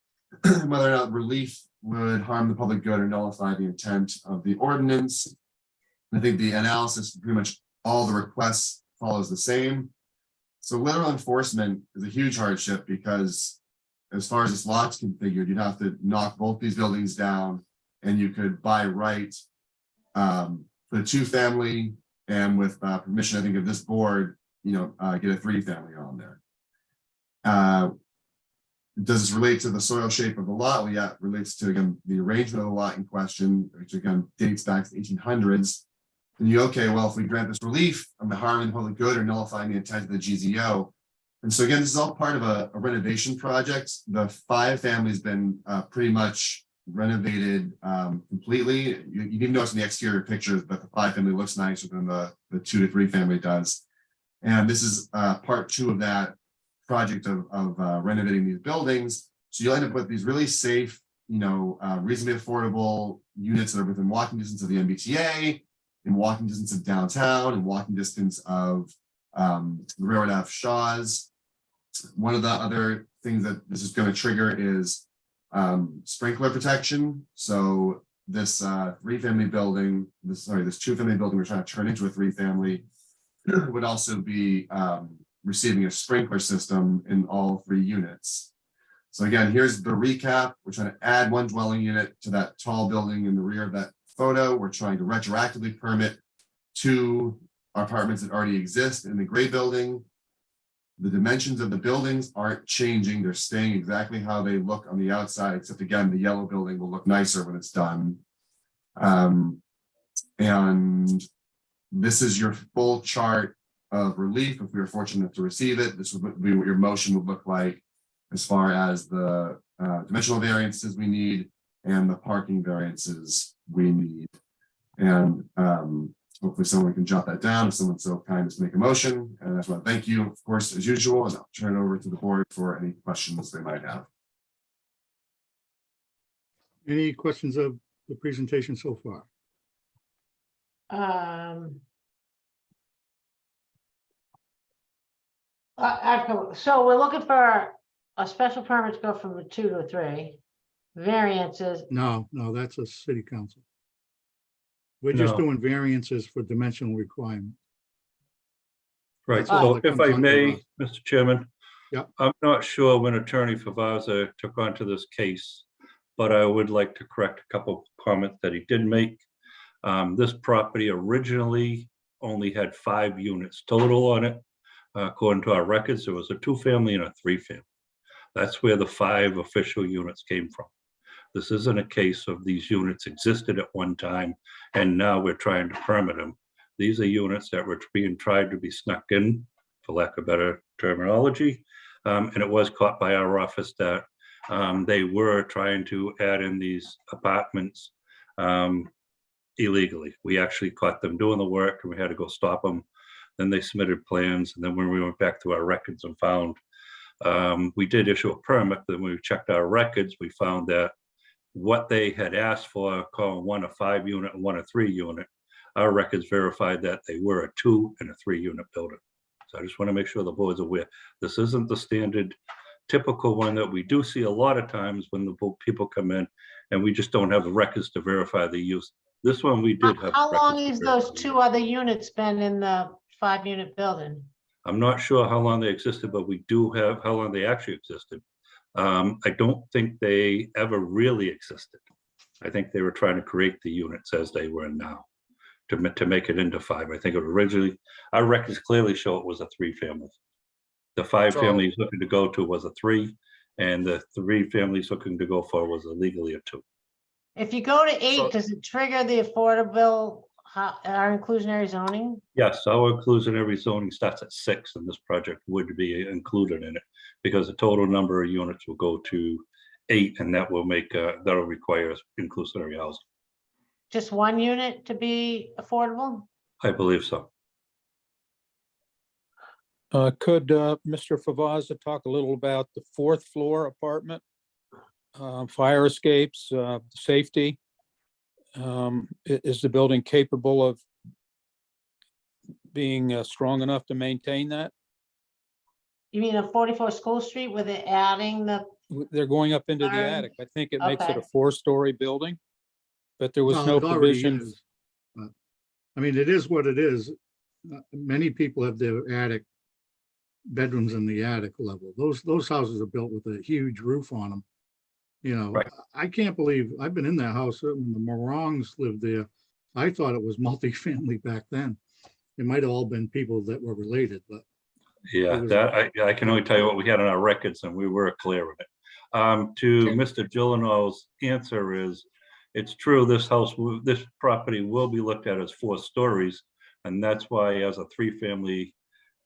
[SPEAKER 9] whether or not relief would harm the public good or nullify the intent of the ordinance. I think the analysis, pretty much all the requests follows the same. So literal enforcement is a huge hardship because as far as this lot's configured, you'd have to knock both these buildings down and you could by right for the 2-family and with permission, I think of this board, get a 3-family on there. Does this relate to the soil shape of the lot? Well, yeah, it relates to, again, the arrangement of the lot in question, which again dates back to the 1800s. And well, if we grant this relief on the harm and public good or nullifying the intent of the GZO. And so again, this is all part of a renovation project. The 5-family's been pretty much renovated completely. You can notice in the exterior pictures, but the 5-family looks nicer than the 2 to 3-family does. And this is part 2 of that project of renovating these buildings. So you'll end up with these really safe, reasonably affordable units that are within walking distance of the MBTA, in walking distance of downtown, and walking distance of the Railroad Ave Shaw's. One of the other things that this is going to trigger is sprinkler protection. So this 3-family building, this 2-family building we're trying to turn into a 3-family would also be receiving a sprinkler system in all 3 units. So again, here's the recap. We're trying to add 1 dwelling unit to that tall building in the rear of that photo. We're trying to retroactively permit 2 apartments that already exist in the gray building. The dimensions of the buildings aren't changing. They're staying exactly how they look on the outside, except again, the yellow building will look nicer when it's done. And this is your full chart of relief. If we were fortunate to receive it, this would be what your motion would look like as far as the dimensional variances we need and the parking variances we need. And hopefully someone can jot that down if someone's so kind as to make a motion. And I just want to thank you, of course, as usual, and I'll turn it over to the board for any questions they might have.
[SPEAKER 1] Any questions of the presentation so far?
[SPEAKER 2] So we're looking for a special permit to go from a 2 to a 3. Variances.
[SPEAKER 1] No, that's a city council. We're just
[SPEAKER 4] No.
[SPEAKER 1] doing variances for dimensional requirement.
[SPEAKER 4] Right,
[SPEAKER 1] That's all
[SPEAKER 4] so
[SPEAKER 1] that
[SPEAKER 4] if
[SPEAKER 1] comes
[SPEAKER 4] I
[SPEAKER 1] under
[SPEAKER 4] may,
[SPEAKER 1] us.
[SPEAKER 4] Mr. Chairman.
[SPEAKER 1] Yep.
[SPEAKER 4] I'm not sure when Attorney Favazza took on to this case, but I would like to correct a couple of comments that he did make. This property originally only had 5 units total on it. According to our records, there was a 2-family and a 3-family. That's where the 5 official units came from. This isn't a case of these units existed at one time and now we're trying to permit them. These are units that were being tried to be snuck in, for lack of better terminology. And it was caught by our office that they were trying to add in these apartments illegally. We actually caught them doing the work and we had to go stop them. Then they submitted plans. And then when we went back to our records and found we did issue a permit, then we checked our records, we found that what they had asked for, calling one a 5-unit and one a 3-unit, our records verified that they were a 2 and a 3-unit building. So I just want to make sure the board's aware. This isn't the standard typical one that we do see a lot of times when the people come in and we just don't have the records to verify the use. This one we did have.
[SPEAKER 2] How long
[SPEAKER 4] records
[SPEAKER 2] has
[SPEAKER 4] to
[SPEAKER 2] those
[SPEAKER 4] verify.
[SPEAKER 2] 2 other units been in the 5-unit building?
[SPEAKER 4] I'm not sure how long they existed, but we do have how long they actually existed. I don't think they ever really existed. I think they were trying to create the units as they were now to make it into 5. I think it originally, our records clearly show it was a 3-family. The 5
[SPEAKER 3] So-
[SPEAKER 4] families looking to go to was a 3, and the 3 families looking to go for was illegally a 2.
[SPEAKER 2] If you go to 8,
[SPEAKER 3] So-
[SPEAKER 2] does it trigger the affordable, our inclusionary zoning?
[SPEAKER 4] Yes, our inclusionary zoning starts at 6, and this project would be included in it because the total number of units will go to 8, and that will make, that'll require inclusionary housing.
[SPEAKER 2] Just 1 unit to be affordable?
[SPEAKER 4] I believe so.
[SPEAKER 6] Could Mr. Favazza talk a little about the 4th floor apartment? Fire escapes, safety? Is the building capable of being strong enough to maintain that?
[SPEAKER 2] You mean a 44 School Street where they're adding the,
[SPEAKER 6] They're going up into the
[SPEAKER 2] Fire-
[SPEAKER 6] attic. I think it makes it
[SPEAKER 2] Okay.
[SPEAKER 6] a 4-story building, but there was
[SPEAKER 1] Well,
[SPEAKER 6] no
[SPEAKER 1] it already
[SPEAKER 6] provision.
[SPEAKER 1] is, but, I mean, it is what it is. Many people have their attic, bedrooms in the attic level. Those houses are built with a huge roof on them. You know,
[SPEAKER 4] Right.
[SPEAKER 1] I can't believe, I've been in that house when the Morongs lived there. I thought it was multifamily back then. It might have all been people that were related, but
[SPEAKER 4] Yeah,
[SPEAKER 1] It was-
[SPEAKER 4] that, I can only tell you what we had on our records, and we were clear of it. To Mr. Gyllenhaal's answer is, it's true, this house, this property will be looked at as 4 stories, and that's why as a 3-family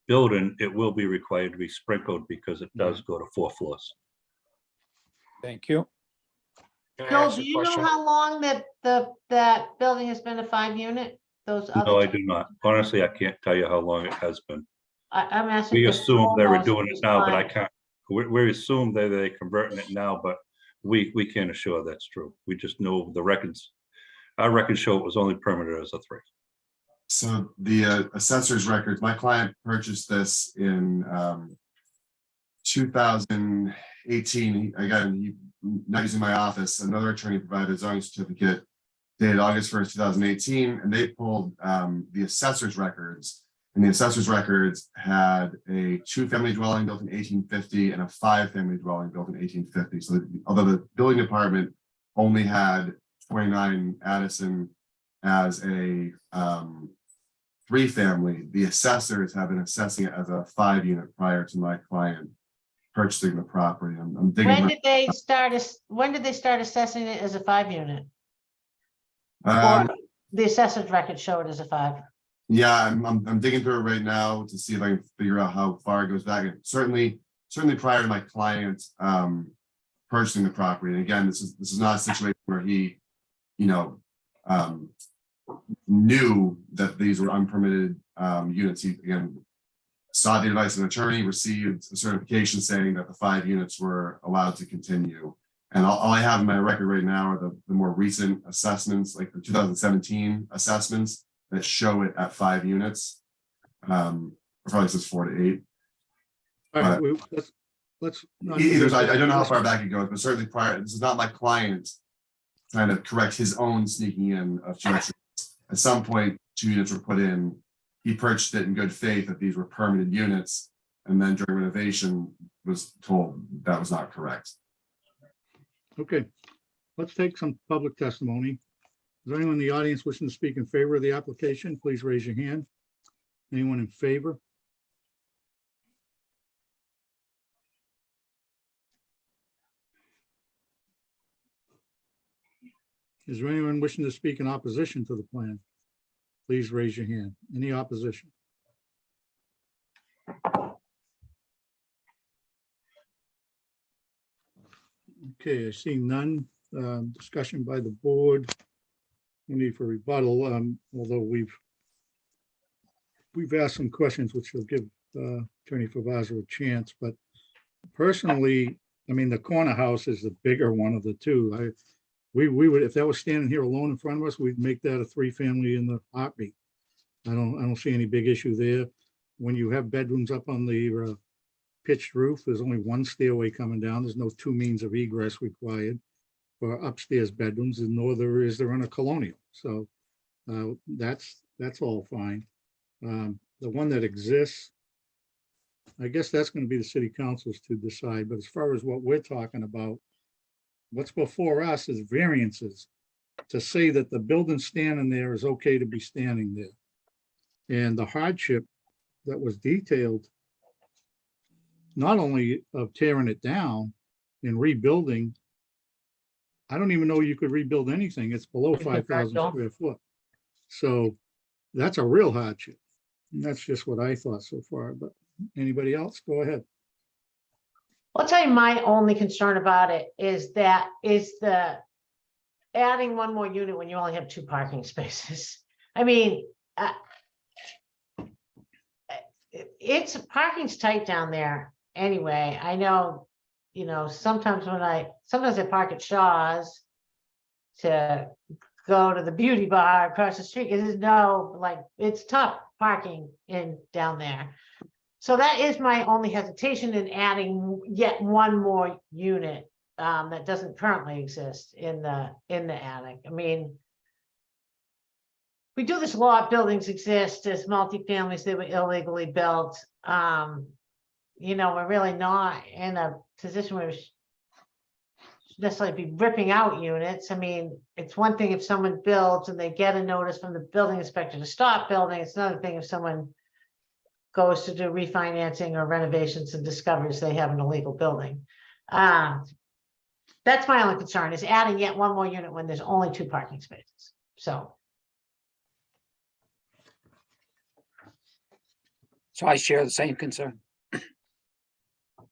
[SPEAKER 4] building, it will be required to be sprinkled because it does go to 4 floors.
[SPEAKER 6] Thank you.
[SPEAKER 3] Can I
[SPEAKER 2] Joel,
[SPEAKER 3] ask
[SPEAKER 2] do
[SPEAKER 3] a
[SPEAKER 2] you know
[SPEAKER 3] question?
[SPEAKER 2] how long that building has been a 5-unit? Those
[SPEAKER 4] No,
[SPEAKER 2] other,
[SPEAKER 4] I do not. Honestly, I can't tell you how long it has been.
[SPEAKER 2] I'm asking.
[SPEAKER 4] We
[SPEAKER 2] for
[SPEAKER 4] assume they were
[SPEAKER 2] almost
[SPEAKER 4] doing it now, but I
[SPEAKER 2] five.
[SPEAKER 4] can't, we assume that they're converting it now, but we can't assure that's true. We just know the records, our records show it was only permitted as a 3.
[SPEAKER 9] So the assessor's records, my client purchased this in 2018. Again, not using my office, another attorney provided a zoning certificate dated August 1st, 2018, and they pulled the assessor's records. And the assessor's records had a 2-family dwelling built in 1850 and a 5-family dwelling built in 1850. So although the building department only had 29 Addison as a 3-family, the assessors have been assessing it as a 5-unit prior to my client purchasing the property. I'm digging.
[SPEAKER 2] When did they start assessing it as a 5-unit?
[SPEAKER 9] Um,
[SPEAKER 2] Or the assessor's record show it as a 5?
[SPEAKER 9] Yeah, I'm digging through it right now to see if I can figure out how far it goes back. And certainly prior to my client purchasing the property. And again, this is not a situation where he, knew that these were unpermitted units. He again sought the advice of an attorney, received a certification saying that the 5 units were allowed to continue. And all I have in my record right now are the more recent assessments, like the 2017 assessments that show it at 5 units. Probably says 4 to 8.
[SPEAKER 1] all right, let's. not-
[SPEAKER 9] Either, I don't know how far back it goes, but certainly prior, this is not my client trying to correct his own sneaking in of 2 extra. At some point, 2 units were put in. He purchased it in good faith that these were permanent units. And then during renovation was told that was not correct.
[SPEAKER 1] Okay, let's take some public testimony. Is there anyone in the audience wishing to speak in favor of the application? Please raise your hand. Anyone in favor? Is there anyone wishing to speak in opposition to the plan? Please raise your hand. Any opposition? Okay, I see none. Discussion by the board. No need for rebuttal, although we've asked some questions which will give Attorney Favazza a chance, but personally, I mean, the corner house is the bigger one of the two. We would, if that was standing here alone in front of us, we'd make that a 3-family in the heartbeat. I don't see any big issue there. When you have bedrooms up on the pitched roof, there's only 1 stairway coming down. There's no 2 means of egress required for upstairs bedrooms, and nor is there in a colonial. So that's all fine. The one that exists, I guess that's gonna be the city councils to decide, but as far as what we're talking about, what's before us is variances to say that the building standing there is okay to be standing there. And the hardship that was detailed, not only of tearing it down and rebuilding, I don't even know you could rebuild anything. It's below
[SPEAKER 2] You could
[SPEAKER 1] 5,000
[SPEAKER 2] build.
[SPEAKER 1] square foot. So that's a real hardship. And that's just what I thought so far, but anybody else? Go ahead.
[SPEAKER 2] I'll tell you, my only concern about it is the adding one more unit when you only have 2 parking spaces. I mean, parking's tight down there anyway. I know, sometimes I park at Shaw's to go to the beauty bar across the street, because it's tough parking down there. So that is my only hesitation in adding yet one more unit that doesn't currently exist in the attic. I mean, we do this a lot. Buildings exist as multifamilies. They were illegally built. We're really not in a position where we should necessarily be ripping out units. I mean, it's one thing if someone builds and they get a notice from the building inspector to stop building. It's another thing if someone goes to do refinancing or renovations and discovers they have an illegal building. That's my only concern, is adding yet one more unit when there's only 2 parking spaces. So.
[SPEAKER 3] So I share the same concern.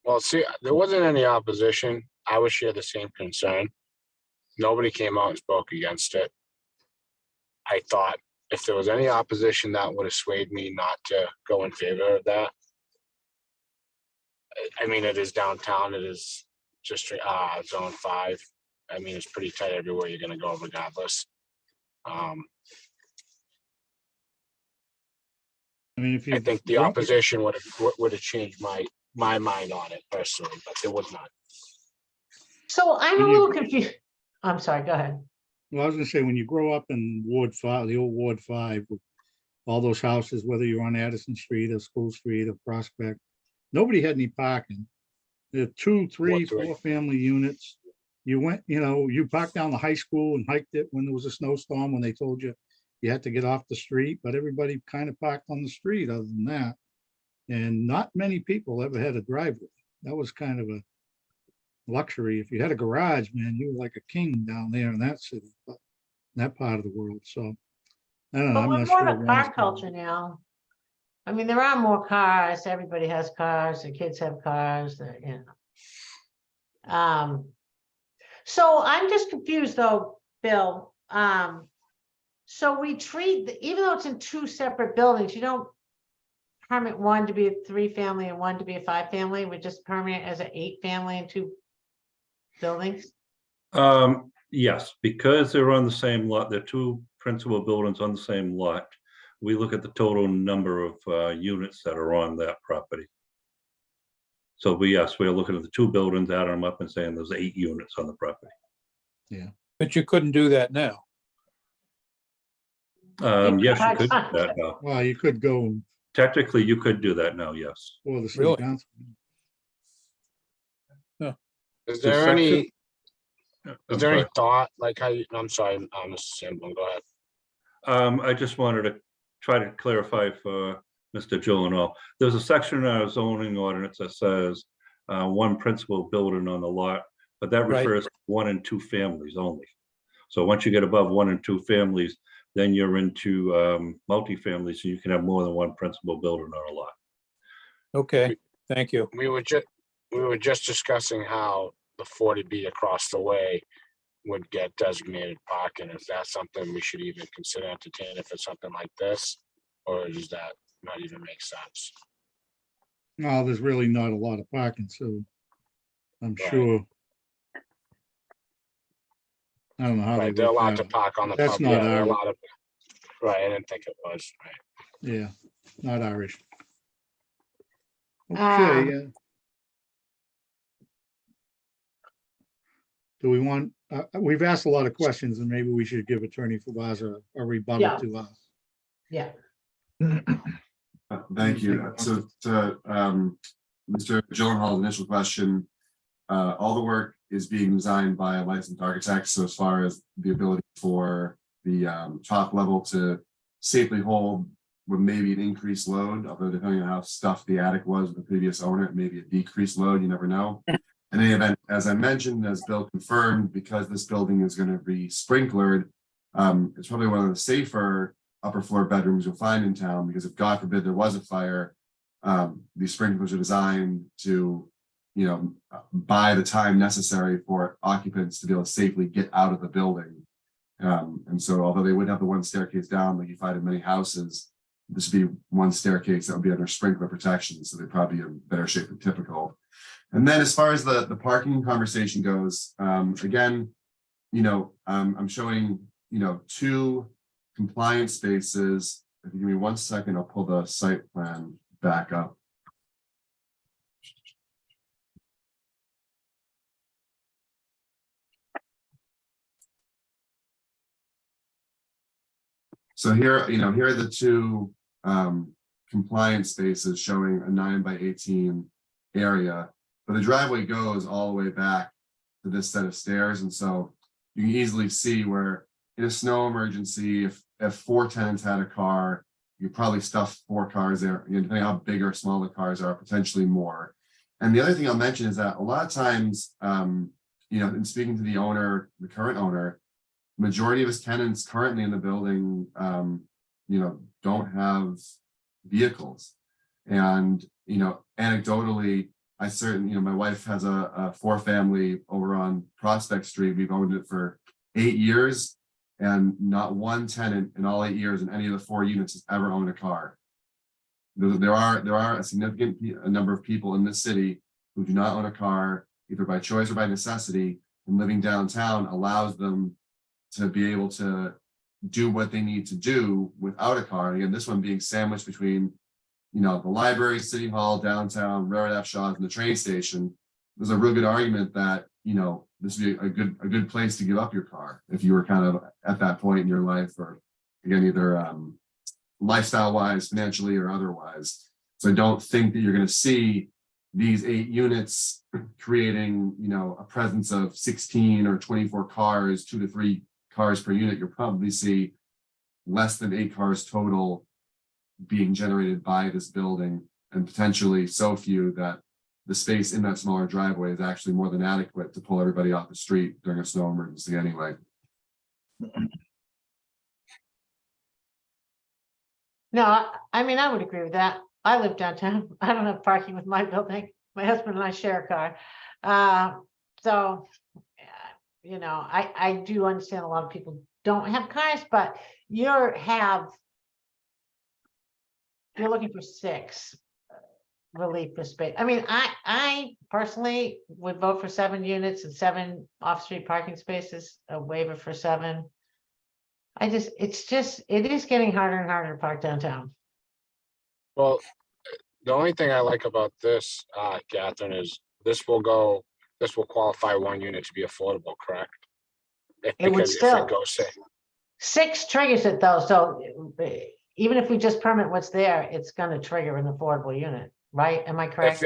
[SPEAKER 12] Well, see, there wasn't any opposition. I would share the same concern. Nobody came out and spoke against it. I thought if there was any opposition, that would have swayed me not to go in favor of that. I mean, it is downtown. It is just zone 5. I mean, it's pretty tight everywhere you're gonna go regardless.
[SPEAKER 1] I mean, if you.
[SPEAKER 12] I think the opposition would have changed my mind on it personally, but there was not.
[SPEAKER 2] So I'm a little confused. I'm sorry, go ahead.
[SPEAKER 1] Well, I was gonna say, when you grow up in Ward 5, the old Ward 5, with all those houses, whether you're on Addison Street or School Street or Prospect, nobody had any parking. There are 2, 3,
[SPEAKER 12] Ward 3.
[SPEAKER 1] 4 family units. You went, you parked down the high school and hiked it when there was a snowstorm, when they told you you had to get off the street, but everybody kind of parked on the street other than that. And not many people ever had a driveway. That was kind of a luxury. If you had a garage, man, you were like a king down there in that city, but in that part of the world. So I don't know.
[SPEAKER 2] But
[SPEAKER 1] I'm
[SPEAKER 2] we're
[SPEAKER 1] not
[SPEAKER 2] more
[SPEAKER 1] sure.
[SPEAKER 2] of a car culture now. I mean, there are more cars. Everybody has cars. The kids have cars. So I'm just confused though, Bill. So we treat, even though it's in 2 separate buildings, you don't permit one to be a 3-family and one to be a 5-family. We just permit it as an 8-family and 2 buildings.
[SPEAKER 4] Yes, because they're on the same lot, they're 2 principal buildings on the same lot. We look at the total number of units that are on that property. So yes, we're looking at the 2 buildings, adding them up and saying there's 8 units on the property.
[SPEAKER 6] But you couldn't do that now.
[SPEAKER 4] Yes, you could do that now.
[SPEAKER 1] Well, you could go
[SPEAKER 4] Technically, you could do that now, yes.
[SPEAKER 1] for the city
[SPEAKER 6] Really?
[SPEAKER 1] council.
[SPEAKER 12] Is
[SPEAKER 4] The
[SPEAKER 12] there any?
[SPEAKER 4] section-
[SPEAKER 12] Is
[SPEAKER 4] I'm
[SPEAKER 12] there any
[SPEAKER 4] sorry.
[SPEAKER 12] thought, like how you, I'm sorry, Mr. Sanborn, go ahead.
[SPEAKER 4] I just wanted to try to clarify for Mr. Gyllenhaal. There's a section in our zoning ordinance that says 1 principal building on the lot, but that
[SPEAKER 6] Right.
[SPEAKER 4] refers to 1 and 2 families only. So once you get above 1 and 2 families, then you're into multifamily, so you can have more than 1 principal building on a lot.
[SPEAKER 6] Okay, thank you.
[SPEAKER 12] We were just discussing how the 40B across the way would get designated parking. Is that something we should even consider entertaining if it's something like this? Or does that not even make sense?
[SPEAKER 1] No, there's really not a lot of parking, so I'm
[SPEAKER 12] Right.
[SPEAKER 1] sure. I don't know how they
[SPEAKER 12] Right, they're
[SPEAKER 1] work
[SPEAKER 12] allowed
[SPEAKER 1] that
[SPEAKER 12] to
[SPEAKER 1] out.
[SPEAKER 12] park on the
[SPEAKER 1] That's
[SPEAKER 12] public.
[SPEAKER 1] not
[SPEAKER 12] Yeah, they're
[SPEAKER 1] our-
[SPEAKER 12] allowed to. Right, I didn't think it was, right.
[SPEAKER 1] Yeah, not Irish.
[SPEAKER 2] Ah.
[SPEAKER 1] Okay. Do we want, we've asked a lot of questions and maybe we should give Attorney Favazza a rebuttal
[SPEAKER 2] Yeah.
[SPEAKER 1] to us.
[SPEAKER 2] Yeah.
[SPEAKER 9] Thank you. So to Mr. Gyllenhaal's initial question, all the work is being designed by a licensed architect. So as far as the ability for the top level to safely hold with maybe an increased load, although depending on how stuffed the attic was with the previous owner, it may be a decreased load, you never know. In any event, as I mentioned, as Bill confirmed, because this building is going to be sprinklered, it's probably one of the safer upper floor bedrooms you'll find in town, because if God forbid there was a fire, these sprinklers are designed to, you know, buy the time necessary for occupants to be able to safely get out of the building. And so although they would have the one staircase down, like you find in many houses, this would be one staircase that would be under sprinkler protection, so they're probably in better shape than typical. And then as far as the parking conversation goes, again, you know, I'm showing, you know, 2 compliance spaces. If you give me 1 second, I'll pull the site plan back up. So here, you know, here are the 2 compliance spaces showing a 9 by 18 area, but the driveway goes all the way back to this set of stairs. And so you can easily see where in a snow emergency, if 4 tenants had a car, you probably stuff 4 cars there, and depending on how big or small the cars are, potentially more. And the other thing I'll mention is that a lot of times, you know, in speaking to the owner, the current owner, majority of his tenants currently in the building, you know, don't have vehicles. And, you know, anecdotally, I certainly, you know, my wife has a 4-family over on Prospect Street. We've owned it for 8 years, and not one tenant in all 8 years in any of the 4 units has ever owned a car. There are a significant number of people in this city who do not own a car, either by choice or by necessity, and living downtown allows them to be able to do what they need to do without a car. And again, this one being sandwiched between, you know, the library, city hall, downtown, railroad F. Shaw's, and the train station. There's a real good argument that, you know, this would be a good place to give up your car if you were kind of at that point in your life, or again, either lifestyle wise, financially, or otherwise. So I don't think that you're going to see these 8 units creating, you know, a presence of 16 or 24 cars, 2 to 3 cars per unit. You'll probably see less than 8 cars total being generated by this building, and potentially so few that the space in that smaller driveway is actually more than adequate to pull everybody off the street during a snow emergency anyway.
[SPEAKER 2] No, I mean, I would agree with that. I live downtown. I don't have parking with my building. My husband and I share a car. So, you know, I do understand a lot of people don't have cars, but you're looking for 6 relief for space. I mean, I personally would vote for 7 units and 7 off-street parking spaces, a waiver for 7. It is getting harder and harder to park downtown.
[SPEAKER 12] Well, the only thing I like about this, Catherine, is this will qualify 1 unit to be affordable, correct?
[SPEAKER 2] It would still.
[SPEAKER 12] If it goes, say,
[SPEAKER 2] 6 triggers it though, so even if we just permit what's there, it's gonna trigger an affordable unit, right? Am I correct?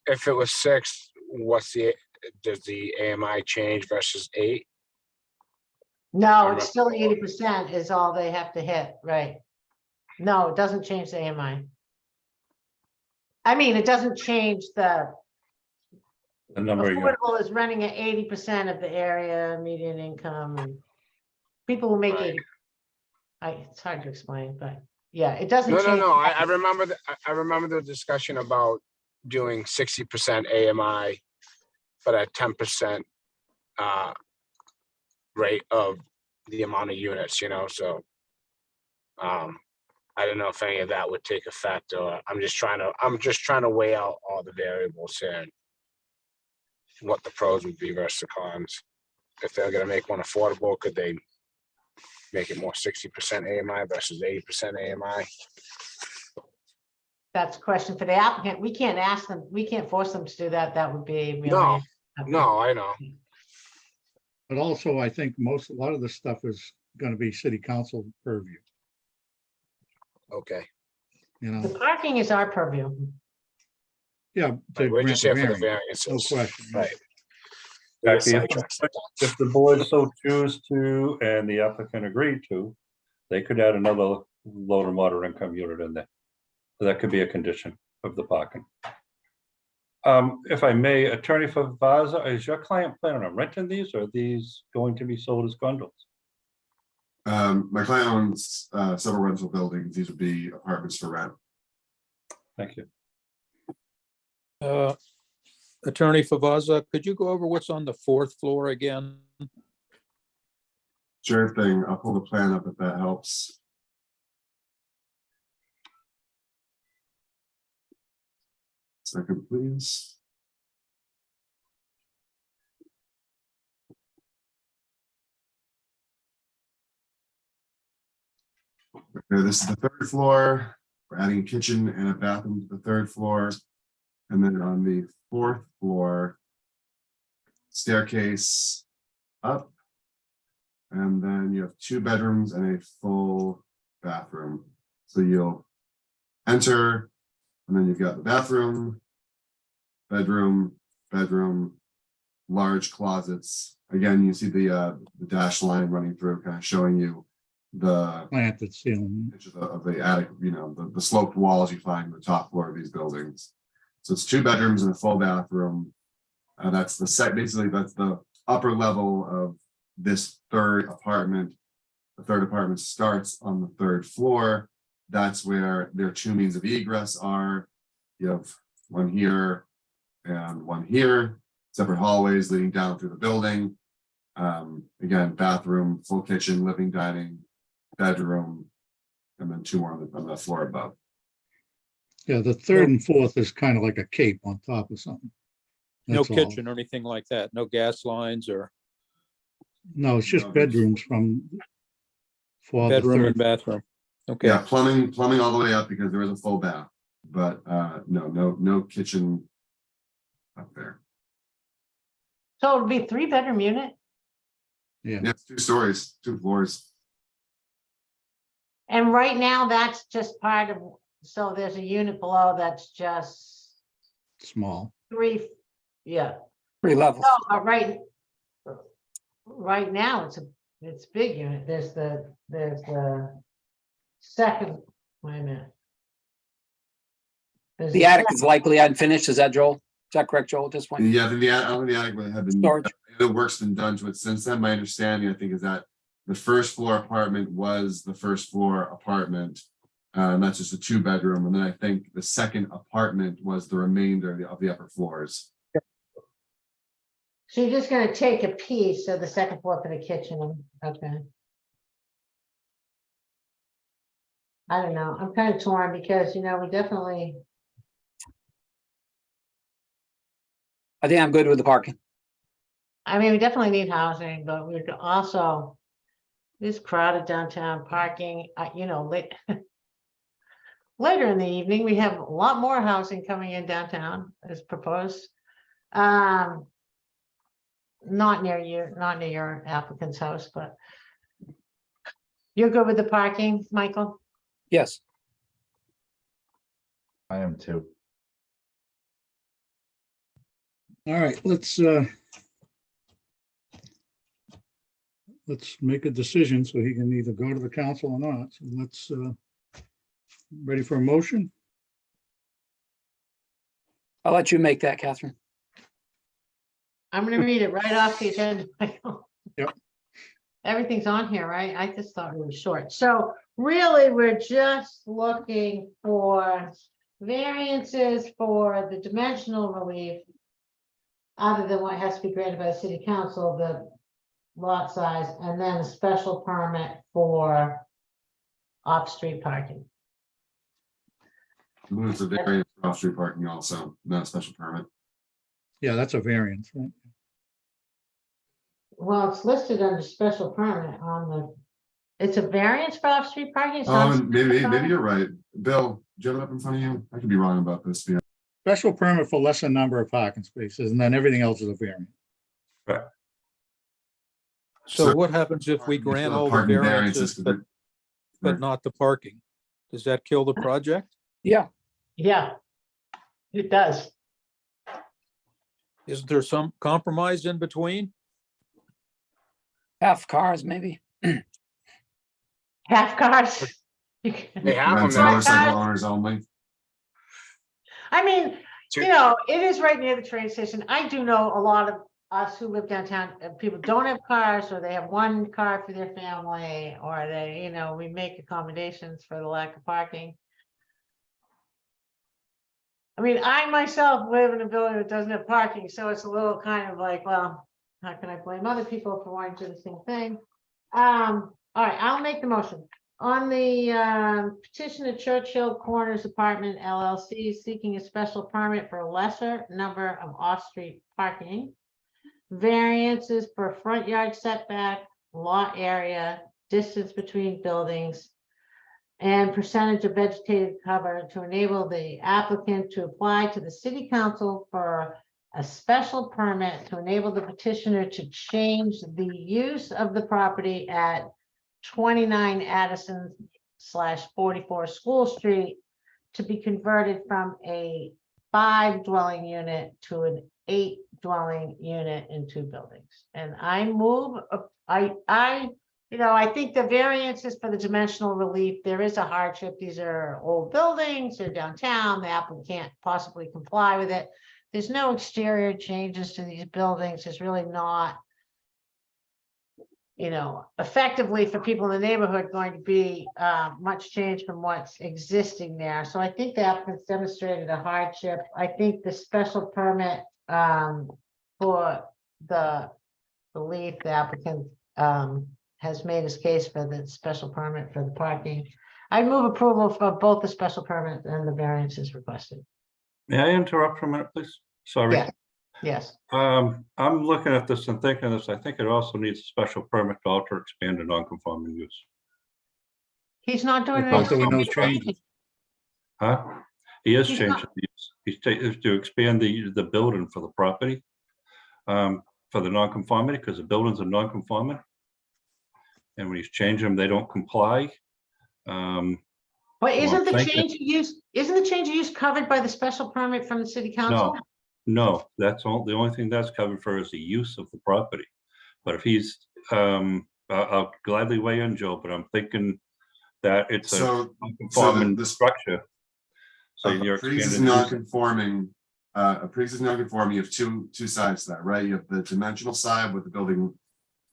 [SPEAKER 12] if it was 6, does the AMI change versus 8?
[SPEAKER 2] No, it's still 80% is all they have to hit, right? No, it doesn't change the AMI. I mean, it doesn't change the
[SPEAKER 4] number of units.
[SPEAKER 2] affordable is running at 80% of the area median income, and people who make
[SPEAKER 12] Right.
[SPEAKER 2] 80. It's hard to explain, but yeah, it doesn't
[SPEAKER 12] No.
[SPEAKER 2] change.
[SPEAKER 12] I remember the discussion about doing 60% AMI for that 10% rate of the amount of units, you know, so I don't know if any of that would take effect, or I'm just trying to weigh out all the variables here and what the pros would be versus the cons. If they're gonna make one affordable, could they make it more 60% AMI versus 80% AMI?
[SPEAKER 2] That's a question for the applicant. We can't ask them, we can't force them to do that. That would be really.
[SPEAKER 12] No, I know.
[SPEAKER 1] But also, I think a lot of the stuff is going to be city council purview.
[SPEAKER 12] Okay.
[SPEAKER 1] you
[SPEAKER 2] The
[SPEAKER 1] know,
[SPEAKER 2] parking is our purview.
[SPEAKER 1] yeah. to
[SPEAKER 12] We're
[SPEAKER 1] grant
[SPEAKER 12] just
[SPEAKER 1] the
[SPEAKER 12] here for the
[SPEAKER 1] variance, No
[SPEAKER 12] variances.
[SPEAKER 1] question.
[SPEAKER 12] Right.
[SPEAKER 4] Jackie,
[SPEAKER 12] Yes,
[SPEAKER 4] if the board so choose to, and the applicant agreed to, they could add another low to moderate income unit in there. That could be a condition of the parking. If I may, Attorney Favaza, is your client planning on renting these, or are these going to be sold as condos?
[SPEAKER 9] My client owns several rental buildings. These would be apartments for rent.
[SPEAKER 4] Thank you.
[SPEAKER 6] Attorney Favaza, could you go over what's on the fourth floor again?
[SPEAKER 9] Sure thing. I'll pull the plan up if that helps. Second, please. Okay, this is the third floor. We're adding a kitchen and a bathroom to the third floor. And then on the fourth floor, staircase up. And then you have 2 bedrooms and a full bathroom. So you'll enter, and then you've got the bathroom, bedroom, large closets. Again, you see the dash line running through, kind of showing you the
[SPEAKER 1] Planted ceiling.
[SPEAKER 9] picture of the attic, you know, the sloped walls you find on the top floor of these buildings. So it's 2 bedrooms and a full bathroom. That's the basically that's the upper level of this third apartment. The third apartment starts on the third floor. That's where their 2 means of egress are. You have one here and one here, separate hallways leading down through the building. Again, bathroom, full kitchen, living, dining, bedroom, and then 2 more on the floor above.
[SPEAKER 1] Yeah, the third and fourth is kind of like a cape on top of something.
[SPEAKER 6] No
[SPEAKER 1] That's all.
[SPEAKER 6] kitchen or anything like that? No gas lines or
[SPEAKER 1] No, it's just
[SPEAKER 9] No, there's-
[SPEAKER 1] bedrooms for the
[SPEAKER 6] bedroom and
[SPEAKER 1] third.
[SPEAKER 6] bathroom? Okay,
[SPEAKER 9] Yeah, plumbing all the way up because there is a full bath, but no kitchen up there.
[SPEAKER 2] So it'll be 3-bedroom unit,
[SPEAKER 1] Yeah,
[SPEAKER 9] Yeah, it's 2 stories, 2 floors.
[SPEAKER 2] and right now that's just part of, so there's a unit below that's just
[SPEAKER 1] small.
[SPEAKER 2] 3, yeah.
[SPEAKER 3] 3 levels.
[SPEAKER 2] No, but right now, it's a big unit. There's the second, wait a minute. There's
[SPEAKER 3] The attic is likely unfinished. Is that Joel? Is that correct, Joel, at this point?
[SPEAKER 9] Yeah, I think the attic would have been,
[SPEAKER 3] Storage.
[SPEAKER 9] the work's been done to it since then. My understanding, I think, is that the first floor apartment was the first floor apartment. And that's just a 2-bedroom. And then I think the second apartment was the remainder of the upper floors.
[SPEAKER 2] So you're just gonna take a piece of the second floor for the kitchen, okay? I don't know, I'm kind of torn because, you know, we definitely,
[SPEAKER 3] I think I'm good with the parking.
[SPEAKER 2] I mean, we definitely need housing, but we also, this crowded downtown parking, you know, late. Later in the evening, we have a lot more housing coming in downtown as proposed. Not near your applicant's house, but you're good with the parking, Michael?
[SPEAKER 3] Yes.
[SPEAKER 5] I am too.
[SPEAKER 1] All right, let's make a decision so he can either go to the council or not. So let's, ready for a motion?
[SPEAKER 3] I'll let you make that, Catherine.
[SPEAKER 2] I'm gonna read it right off the agenda. Michael.
[SPEAKER 1] Yep.
[SPEAKER 2] Everything's on here, right? I just thought it was short. So really, we're just looking for variances for the dimensional relief. Other than what has to be granted by the city council, the lot size, and then a special permit for off-street parking.
[SPEAKER 9] It's a variance for off-street parking also, not a special permit.
[SPEAKER 1] Yeah, that's a variance, right?
[SPEAKER 2] Well, it's listed under special permit on the, it's a variance for off-street parking? It's
[SPEAKER 9] Oh,
[SPEAKER 2] not
[SPEAKER 9] and maybe
[SPEAKER 2] special permit?
[SPEAKER 9] you're right. Bill, do you have it up in front of you? I could be wrong about this. Yeah.
[SPEAKER 1] Special permit for lesser number of parking spaces, and then everything else is a variance.
[SPEAKER 6] so what happens if we grant all the
[SPEAKER 9] Parking
[SPEAKER 6] variances,
[SPEAKER 9] variances,
[SPEAKER 6] but not the parking? Does that kill the project?
[SPEAKER 3] Yeah,
[SPEAKER 2] Yeah, it does.
[SPEAKER 6] Isn't there some compromise in between?
[SPEAKER 3] half cars maybe.
[SPEAKER 2] Half cars.
[SPEAKER 12] They have
[SPEAKER 9] Rent
[SPEAKER 12] them.
[SPEAKER 9] motorcycle owners only.
[SPEAKER 2] I mean, you know, it is right near the train station. I do know a lot of us who live downtown, people don't have cars, or they have one car for their family, or they, you know, we make accommodations for the lack of parking. I mean, I myself live in a building that doesn't have parking, so it's a little kind of like, well, how can I blame other people for wanting to do the same thing? All right, I'll make the motion. On the petition of Churchill Corners Apartment LLC seeking a special permit for a lesser number of off-street parking. Variances for front yard setback, lot area, distance between buildings, and percentage of vegetated cover to enable the applicant to apply to the city council for a special permit to enable the petitioner to change the use of the property at 29 Addison / 44 School Street to be converted from a 5 dwelling unit to an 8 dwelling unit in 2 buildings. And I move, you know, I think the variances for the dimensional relief, there is a hardship. These are old buildings, they're downtown, the applicant can't possibly comply with it. There's no exterior changes to these buildings. There's really not, you know, effectively for people in the neighborhood going to be much change from what's existing there. So I think the applicant's demonstrated a hardship. I think the special permit for the relief, the applicant has made his case for the special permit for the parking. I move approval for both the special permit and the variances requested.
[SPEAKER 4] May I interrupt for a minute, please? Sorry.
[SPEAKER 2] Yeah. Yes.
[SPEAKER 4] I'm looking at this and thinking this, I think it also needs a special permit to alter, expand a non-conforming use.
[SPEAKER 2] He's not doing
[SPEAKER 1] I thought there were no
[SPEAKER 2] it.
[SPEAKER 1] changes.
[SPEAKER 4] Huh? He is
[SPEAKER 2] He's
[SPEAKER 4] changing
[SPEAKER 2] not-
[SPEAKER 4] the use. He's to expand the building for the property. For the non-conformity, because the buildings are non-conforming. And when he's changing them, they don't comply.
[SPEAKER 2] But isn't the
[SPEAKER 4] thank you.
[SPEAKER 2] change of use, isn't the change of use covered by the special permit from the city council?
[SPEAKER 4] No, that's all, the only thing that's covered for is the use of the property. But if he's, I'll gladly weigh in, Joe, but I'm thinking that it's a
[SPEAKER 9] So
[SPEAKER 4] non-conforming
[SPEAKER 9] the
[SPEAKER 4] structure. So you're
[SPEAKER 9] pre-existing
[SPEAKER 4] expanding.
[SPEAKER 9] non-conforming, a pre-existing non-conforming, you have two sides to that, right? You have the dimensional side, what the building,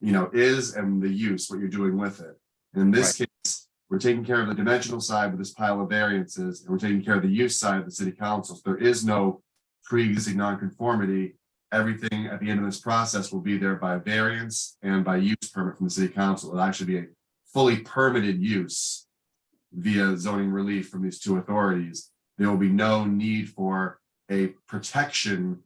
[SPEAKER 9] you know, is, and the use, what you're doing with it. In this case, we're taking care of the dimensional side with this pile of variances, and we're taking care of the use side of the city council. So there is no pre-existing non-conformity. Everything at the end of this process will be there by variance and by use permit from the city council. It'll actually be a fully permitted use via zoning relief from these two authorities. There will be no need for a protection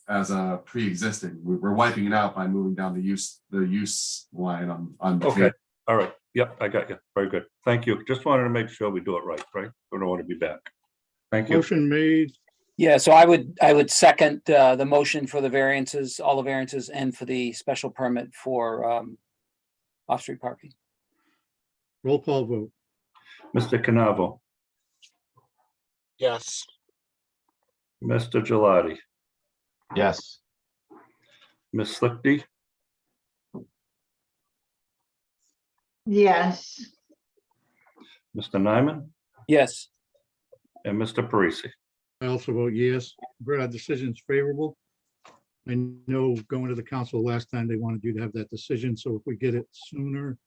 [SPEAKER 9] as a pre-existing. We're wiping it out by moving down the use line on.
[SPEAKER 4] Okay, all right. Yep, I got you. Very good. Thank you. Just wanted to make sure we do it right? We don't want to be back. Thank you.
[SPEAKER 1] Motion made,
[SPEAKER 3] Yeah, so I would second the motion for the variances, all the variances, and for the special permit for off-street parking.
[SPEAKER 1] roll call vote.
[SPEAKER 4] Mr. Canavo,
[SPEAKER 12] Yes.
[SPEAKER 4] Mr. Gelati,
[SPEAKER 5] Yes.
[SPEAKER 4] Ms. Slickty,
[SPEAKER 2] Yes.
[SPEAKER 4] Mr. Nyman,
[SPEAKER 3] Yes,
[SPEAKER 4] and Mr. Parisi.
[SPEAKER 1] I also vote yes. Brett, our decision's favorable. I know going to the council last time, they wanted you to have that decision, so if we get it sooner,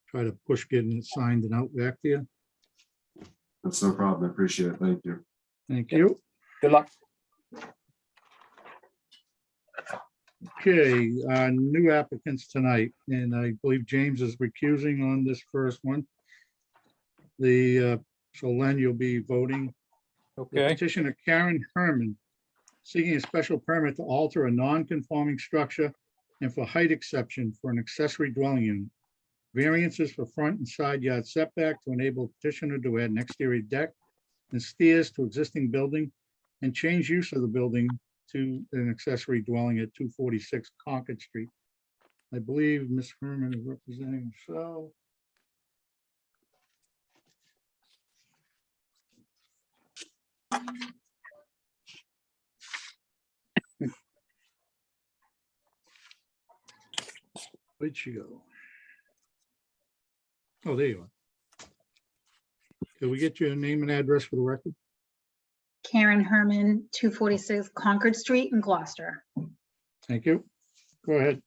[SPEAKER 1] try to push getting it signed and out back to you.
[SPEAKER 9] That's no problem. I appreciate it. Thank you.
[SPEAKER 1] Thank you.
[SPEAKER 3] good luck.
[SPEAKER 1] Okay, new applicants tonight, and I believe James is recusing on this first one. So Len, you'll be voting. The
[SPEAKER 6] Okay,
[SPEAKER 1] petitioner Karen Herman seeking a special permit to alter a non-conforming structure and for height exception for an accessory dwelling unit. Variances for front and side yard setback to enable petitioner to add an exterior deck and stairs to existing building and change use of the building to an accessory dwelling at 246 Concord Street. I believe Ms. Herman is representing herself. Where'd she go? Oh, there you are. Can we get your name and address for the record?
[SPEAKER 13] Karen Herman, 246 Concord Street in Gloucester.
[SPEAKER 1] Thank you. Go ahead.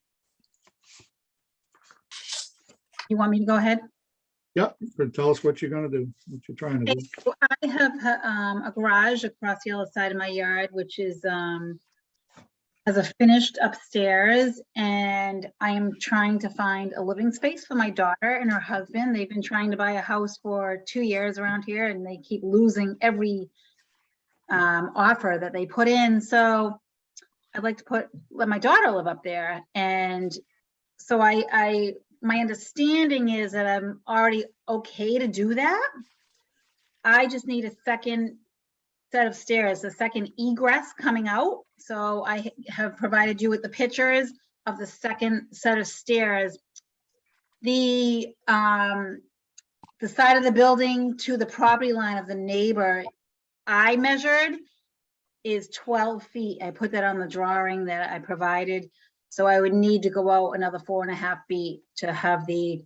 [SPEAKER 13] You want me to go ahead?
[SPEAKER 1] Yep, tell us what you're gonna do, what you're trying to do.
[SPEAKER 13] So I have a garage across the other side of my yard, which is has a finished upstairs, and I am trying to find a living space for my daughter and her husband. They've been trying to buy a house for 2 years around here, and they keep losing every offer that they put in. So I'd like to let my daughter live up there, and so my understanding is that I'm already okay to do that. I just need a second set of stairs, a second egress coming out. So I have provided you with the pictures of the second set of stairs. The side of the building to the property line of the neighbor, I measured is 12 feet. I put that on the drawing that I provided. So I would need to go out another 4.5 feet to have the,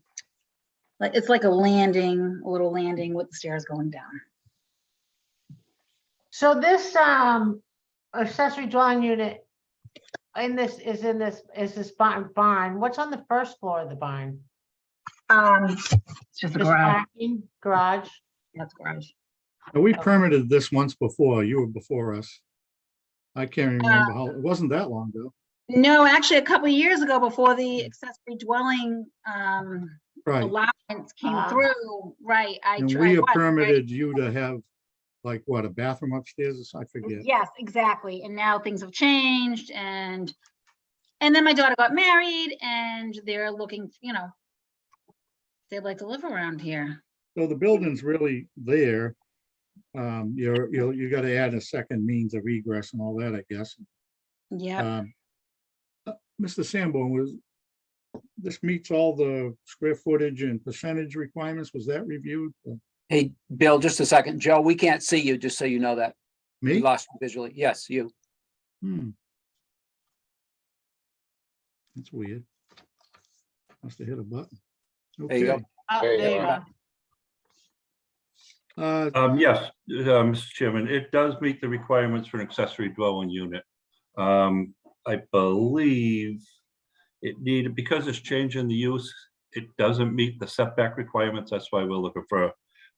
[SPEAKER 13] like, it's like a landing, a little landing with the stairs going down.
[SPEAKER 2] So this accessory dwelling unit is this barn. What's on the first floor of the barn?
[SPEAKER 13] It's just a
[SPEAKER 2] Just
[SPEAKER 13] garage.
[SPEAKER 2] parking, garage.
[SPEAKER 13] That's garage.
[SPEAKER 1] Now, we permitted this once before, you were before us. I can't remember how, it wasn't that long ago.
[SPEAKER 13] No, actually, a couple of years ago, before the accessory dwelling
[SPEAKER 1] Right,
[SPEAKER 13] allowance came through, right?
[SPEAKER 1] and we have permitted you to have, like, what, a bathroom upstairs, I forget.
[SPEAKER 13] Yes, exactly. And now things have changed, and then my daughter got married, and they're looking, you know, they'd like to live around here.
[SPEAKER 1] So the building's really there. You gotta add a second means of egress and all that, I guess.
[SPEAKER 13] Yeah.
[SPEAKER 1] Mr. Sanborn, this meets all the square footage and percentage requirements? Was that reviewed?
[SPEAKER 3] Hey, Bill, just a second. Joe, we can't see you, just so you know that. We
[SPEAKER 1] Me?
[SPEAKER 3] lost you visually. Yes, you.
[SPEAKER 1] That's weird. Must have hit a button.
[SPEAKER 3] There you go.
[SPEAKER 1] Okay.
[SPEAKER 2] There you go.
[SPEAKER 4] Yes, Mr. Chairman, it does meet the requirements for an accessory dwelling unit. I believe it needed, because it's changing the use, it doesn't meet the setback requirements. That's why we're looking for,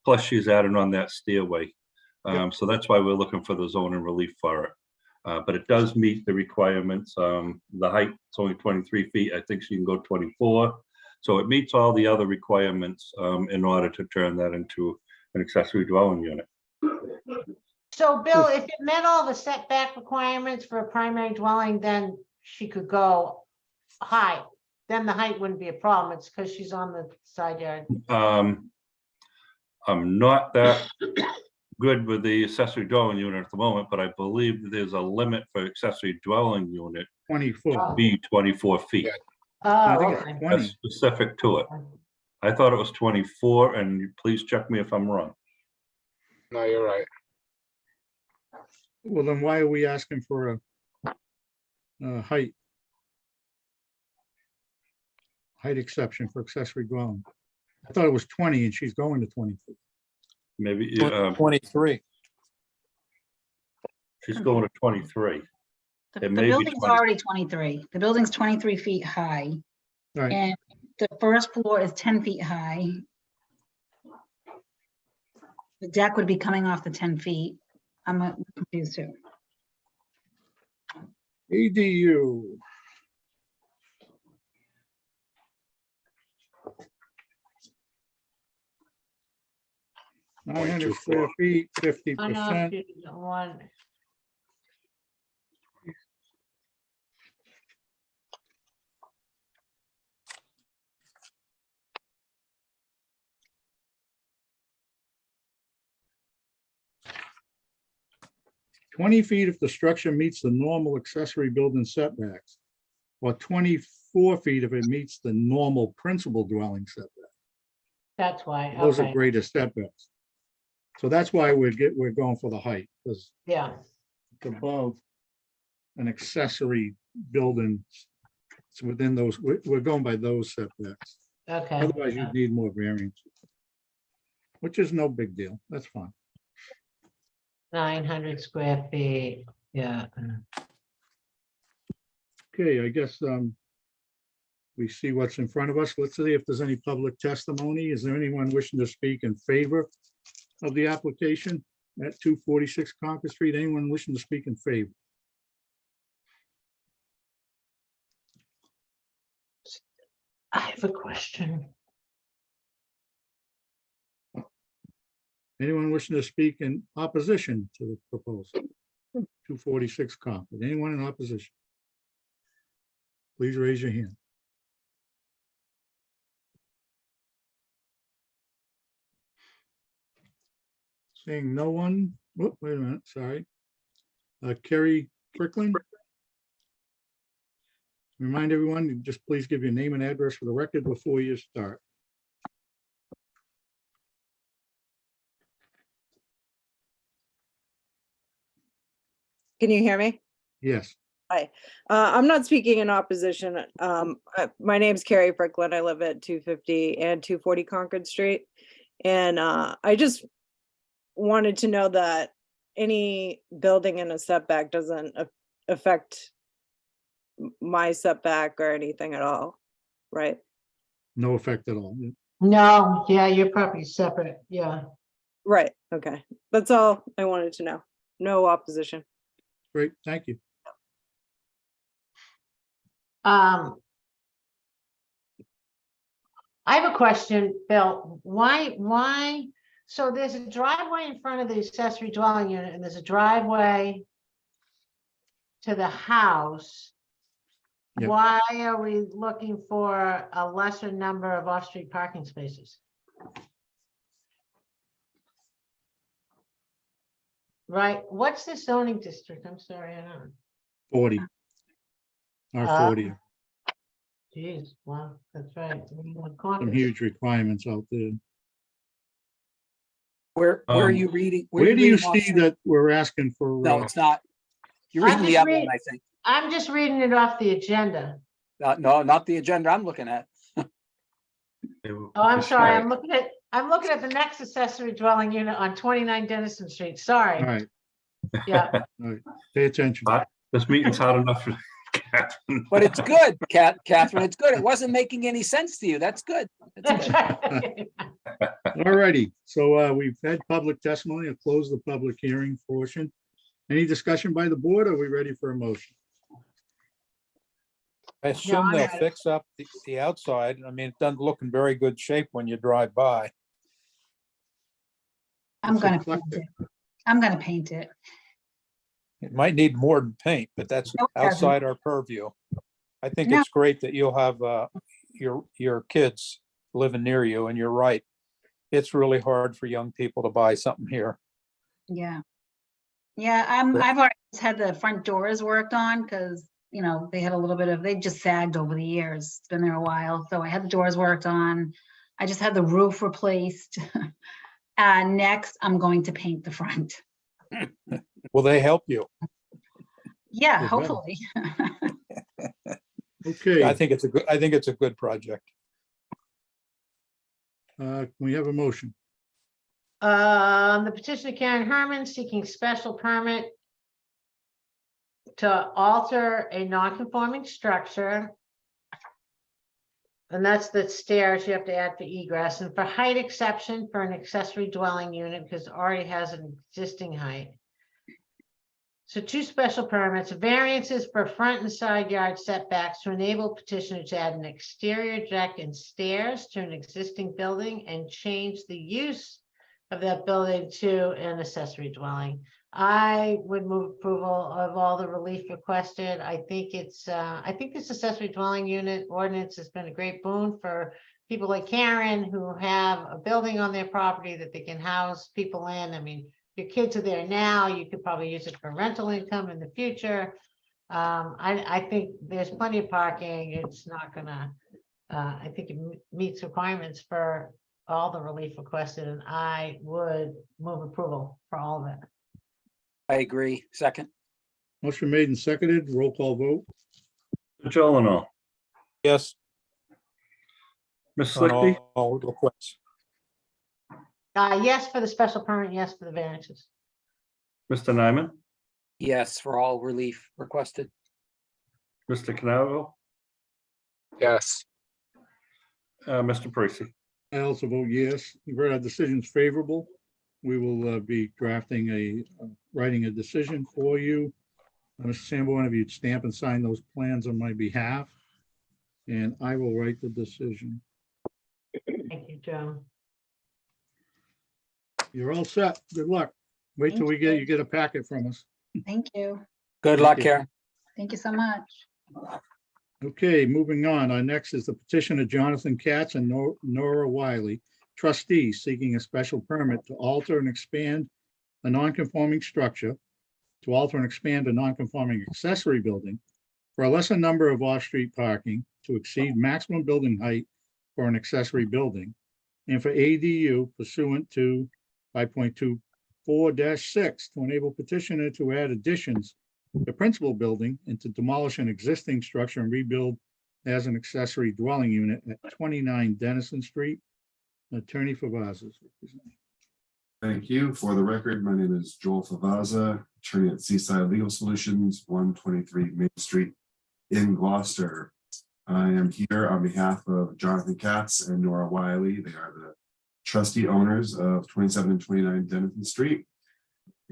[SPEAKER 4] plus she's adding on that stairway. So that's why we're looking for the zoning relief for it. But it does meet the requirements. The height is only 23 feet. I think she can go 24. So it meets all the other requirements in order to turn that into an accessory dwelling unit.
[SPEAKER 2] So Bill, if it met all the setback requirements for a primary dwelling, then she could go high. Then the height wouldn't be a problem. It's because she's on the side yard.
[SPEAKER 4] I'm not that good with the accessory dwelling unit at the moment, but I believe there's a limit for accessory dwelling unit
[SPEAKER 1] 24.
[SPEAKER 4] be 24 feet.
[SPEAKER 1] I
[SPEAKER 2] Oh,
[SPEAKER 1] think
[SPEAKER 2] okay.
[SPEAKER 1] it's
[SPEAKER 4] That's
[SPEAKER 1] 20.
[SPEAKER 4] specific to it. I thought it was 24, and please check me if I'm wrong.
[SPEAKER 12] No, you're right.
[SPEAKER 1] Well, then why are we asking for a height exception for accessory dwelling? I thought it was 20 and she's going to 24.
[SPEAKER 4] Maybe
[SPEAKER 6] 23.
[SPEAKER 4] she's going to 23.
[SPEAKER 13] The
[SPEAKER 4] It may be
[SPEAKER 13] building's
[SPEAKER 4] 20.
[SPEAKER 13] already 23. The building's 23 feet high,
[SPEAKER 1] Right.
[SPEAKER 13] and the first floor is 10 feet high. The deck would be coming off the 10 feet. I'm confused too.
[SPEAKER 1] ADU. 900 square feet,
[SPEAKER 2] I know
[SPEAKER 1] 50%.
[SPEAKER 2] she doesn't want.
[SPEAKER 1] Twenty feet if the structure meets the normal accessory building setbacks, or 24 feet if it meets the normal principal dwelling setback.
[SPEAKER 2] That's why,
[SPEAKER 1] Those are
[SPEAKER 2] okay.
[SPEAKER 1] greater setbacks. So that's why we're going for the height, because
[SPEAKER 2] Yeah,
[SPEAKER 1] it's above an accessory building. It's within those, we're going by those setbacks.
[SPEAKER 2] okay.
[SPEAKER 1] Otherwise, you'd need more variance. Which is no big deal. That's fine.
[SPEAKER 2] 900 square feet, yeah.
[SPEAKER 1] Okay, I guess we see what's in front of us. Let's see if there's any public testimony. Is there anyone wishing to speak in favor of the application at 246 Concord Street? Anyone wishing to speak in favor?
[SPEAKER 2] I have a question.
[SPEAKER 1] Anyone wishing to speak in opposition to the proposal? 246 Concord. Anyone in opposition? Please raise your hand. Seeing no one, whoop, wait a minute, sorry. Kerry Frickland. Remind everyone, to just please give your name and address for the record before you start.
[SPEAKER 14] Can you hear me?
[SPEAKER 1] Yes,
[SPEAKER 14] I'm not speaking in opposition. My name's Carrie Frickland. I live at 250 and 240 Concord Street. And I just wanted to know that any building in a setback doesn't affect my setback or anything at all, right?
[SPEAKER 1] no effect at all.
[SPEAKER 2] No, yeah, your property's separate, yeah.
[SPEAKER 14] Right, okay. That's all I wanted to know. No opposition.
[SPEAKER 1] Great, thank you.
[SPEAKER 2] I have a question, Bill. Why? So there's a driveway in front of the accessory dwelling unit and there's a driveway to the house.
[SPEAKER 1] Yep.
[SPEAKER 2] Why are we looking for a lesser number of off-street parking spaces? Right, what's the zoning district? I'm sorry, I don't know.
[SPEAKER 1] 40. R40,
[SPEAKER 2] Geez, wow, that's right.
[SPEAKER 1] some huge requirements out there.
[SPEAKER 3] Where are you reading?
[SPEAKER 1] Where do you
[SPEAKER 3] reading
[SPEAKER 1] see
[SPEAKER 3] off?
[SPEAKER 1] that we're asking for?
[SPEAKER 3] No, it's not. You're
[SPEAKER 2] I'm
[SPEAKER 3] reading the
[SPEAKER 2] just
[SPEAKER 3] other one,
[SPEAKER 2] reading-
[SPEAKER 3] I think.
[SPEAKER 2] I'm just reading it off the agenda.
[SPEAKER 3] No, not the agenda I'm looking at.
[SPEAKER 2] Oh, I'm sorry, I'm looking at the next accessory dwelling unit on 29 Dennison Street,
[SPEAKER 1] All
[SPEAKER 2] sorry,
[SPEAKER 1] right,
[SPEAKER 2] yeah.
[SPEAKER 1] all right, pay attention.
[SPEAKER 4] This meeting's hard enough for Catherine.
[SPEAKER 3] But it's good, Catherine, it's good. It wasn't making any sense to you. That's good. That's good.
[SPEAKER 1] All righty, so we've had public testimony. I'll close the public hearing portion. Any discussion by the board? Are we ready for a motion?
[SPEAKER 6] I assume
[SPEAKER 2] I'm
[SPEAKER 6] they'll
[SPEAKER 2] ready.
[SPEAKER 6] fix up the outside. I mean, it doesn't look in very good shape when you drive by.
[SPEAKER 13] I'm
[SPEAKER 1] It's
[SPEAKER 13] gonna paint
[SPEAKER 1] eclectic.
[SPEAKER 13] it. I'm gonna paint it.
[SPEAKER 6] It might need more than paint, but that's
[SPEAKER 13] No, it doesn't.
[SPEAKER 6] outside our purview. I think
[SPEAKER 13] No.
[SPEAKER 6] it's great that you'll have your kids living near you, and you're right. It's really hard for young people to buy something here.
[SPEAKER 13] Yeah. Yeah,
[SPEAKER 6] But-
[SPEAKER 13] I've already had the front doors worked on because, you know, they had a little bit of, they just sagged over the years. It's been there a while. So I had the doors worked on. I just had the roof replaced. Next, I'm going to paint the front.
[SPEAKER 6] Will they help you?
[SPEAKER 13] Yeah,
[SPEAKER 1] Good.
[SPEAKER 13] hopefully.
[SPEAKER 1] Okay,
[SPEAKER 6] I think it's a good project.
[SPEAKER 1] can we have a motion?
[SPEAKER 2] The petition of Karen Herman seeking special permit to alter a non-conforming structure. And that's the stairs you have to add for egress and for height exception for an accessory dwelling unit because it already has an existing height. So 2 special permits, variances for front and side yard setbacks to enable petitioner to add an exterior deck and stairs to an existing building and change the use of that building to an accessory dwelling. I would move approval of all the relief requested. I think this accessory dwelling unit ordinance has been a great boon for people like Karen who have a building on their property that they can house people in. I mean, your kids are there now, you could probably use it for rental income in the future. I think there's plenty of parking. It's not gonna, I think it meets requirements for all the relief requested, and I would move approval for all of it.
[SPEAKER 3] I agree. Second.
[SPEAKER 1] Motion made and seconded, roll call vote.
[SPEAKER 4] Mr. Gyllenhaal,
[SPEAKER 6] Yes.
[SPEAKER 4] Ms.
[SPEAKER 6] On
[SPEAKER 4] Slickby,
[SPEAKER 6] all requests.
[SPEAKER 2] Yes for the special permit, yes for the variances.
[SPEAKER 4] Mr. Nyman,
[SPEAKER 3] Yes, for all relief requested.
[SPEAKER 4] Mr. Canavo,
[SPEAKER 12] Yes.
[SPEAKER 4] Mr. Parisi.
[SPEAKER 1] I also vote yes. You've heard our decision's favorable. We will be drafting writing a decision for you. Mr. Sanborn, if you'd stamp and sign those plans on my behalf, and I will write the decision.
[SPEAKER 2] Thank you, Joe.
[SPEAKER 1] You're all set. Good luck. Wait till you get a packet from us.
[SPEAKER 13] Thank you.
[SPEAKER 3] Good luck, Karen.
[SPEAKER 13] Thank you so much.
[SPEAKER 1] Okay, moving on. Our next is the petition of Jonathan Katz and Nora Wiley, trustees seeking a special permit to alter and expand a non-conforming structure, to alter and expand a non-conforming accessory building for a lesser number of off-street parking to exceed maximum building height for an accessory building, and for ADU pursuant to 5.24-6 to enable petitioner to add additions to the principal building and to demolish an existing structure and rebuild as an accessory dwelling unit at 29 Dennison Street. Attorney Favazza is representing.
[SPEAKER 9] Thank you. For the record, my name is Joel Favazza, attorney at Seaside Legal Solutions, 123 Main Street in Gloucester. I am here on behalf of Jonathan Katz and Nora Wiley. They are the trustee owners of 27 and 29 Dennison Street.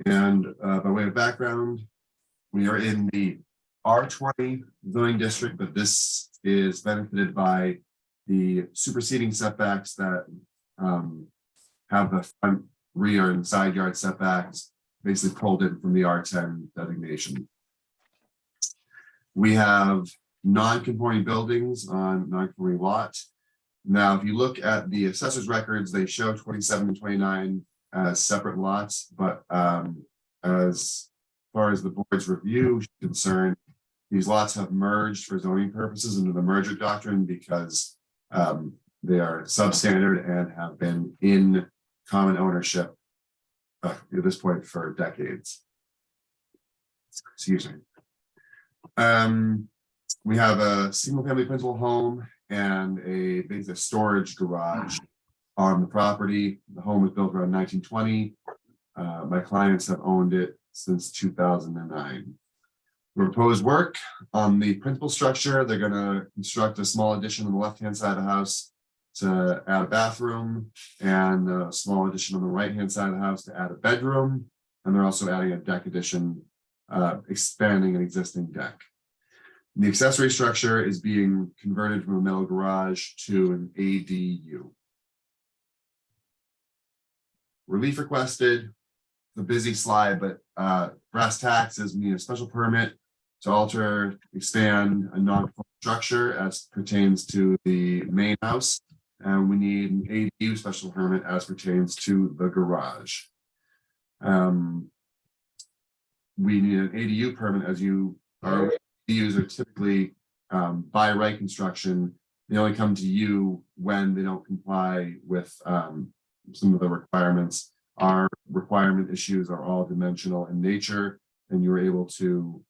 [SPEAKER 9] And by way of background, we are in the R20 zoning district, but this is benefited by the superseding setbacks that have the front, rear, and side yard setbacks basically pulled in from the R10 designation. We have non-conforming buildings on non-conforming lot. Now, if you look at the assessor's records, they show 27 and 29 as separate lots, but as far as the board's review is concerned, these lots have merged for zoning purposes under the merger doctrine because they are substandard and have been in common ownership at this point for decades. Excuse me. We have a single family principal home and a basic storage garage on the property. The home was built around 1920. My clients have owned it since 2009. Proposed work on the principal structure. They're going to construct a small addition on the left-hand side of the house to add a bathroom, and a small addition on the right-hand side of the house to add a bedroom. And they're also adding a deck addition, expanding an existing deck. The accessory structure is being converted from a metal garage to an ADU. Relief requested, the busy slide, but brass tacks is we need a special permit to alter, expand a non-conforming structure as pertains to the main house. And we need an ADU special permit as pertains to the garage. We need an ADU permit as you are. ADUs are typically by right construction. They only come to you when they don't comply with some of the requirements. Our requirement issues are all dimensional in nature, and you're able to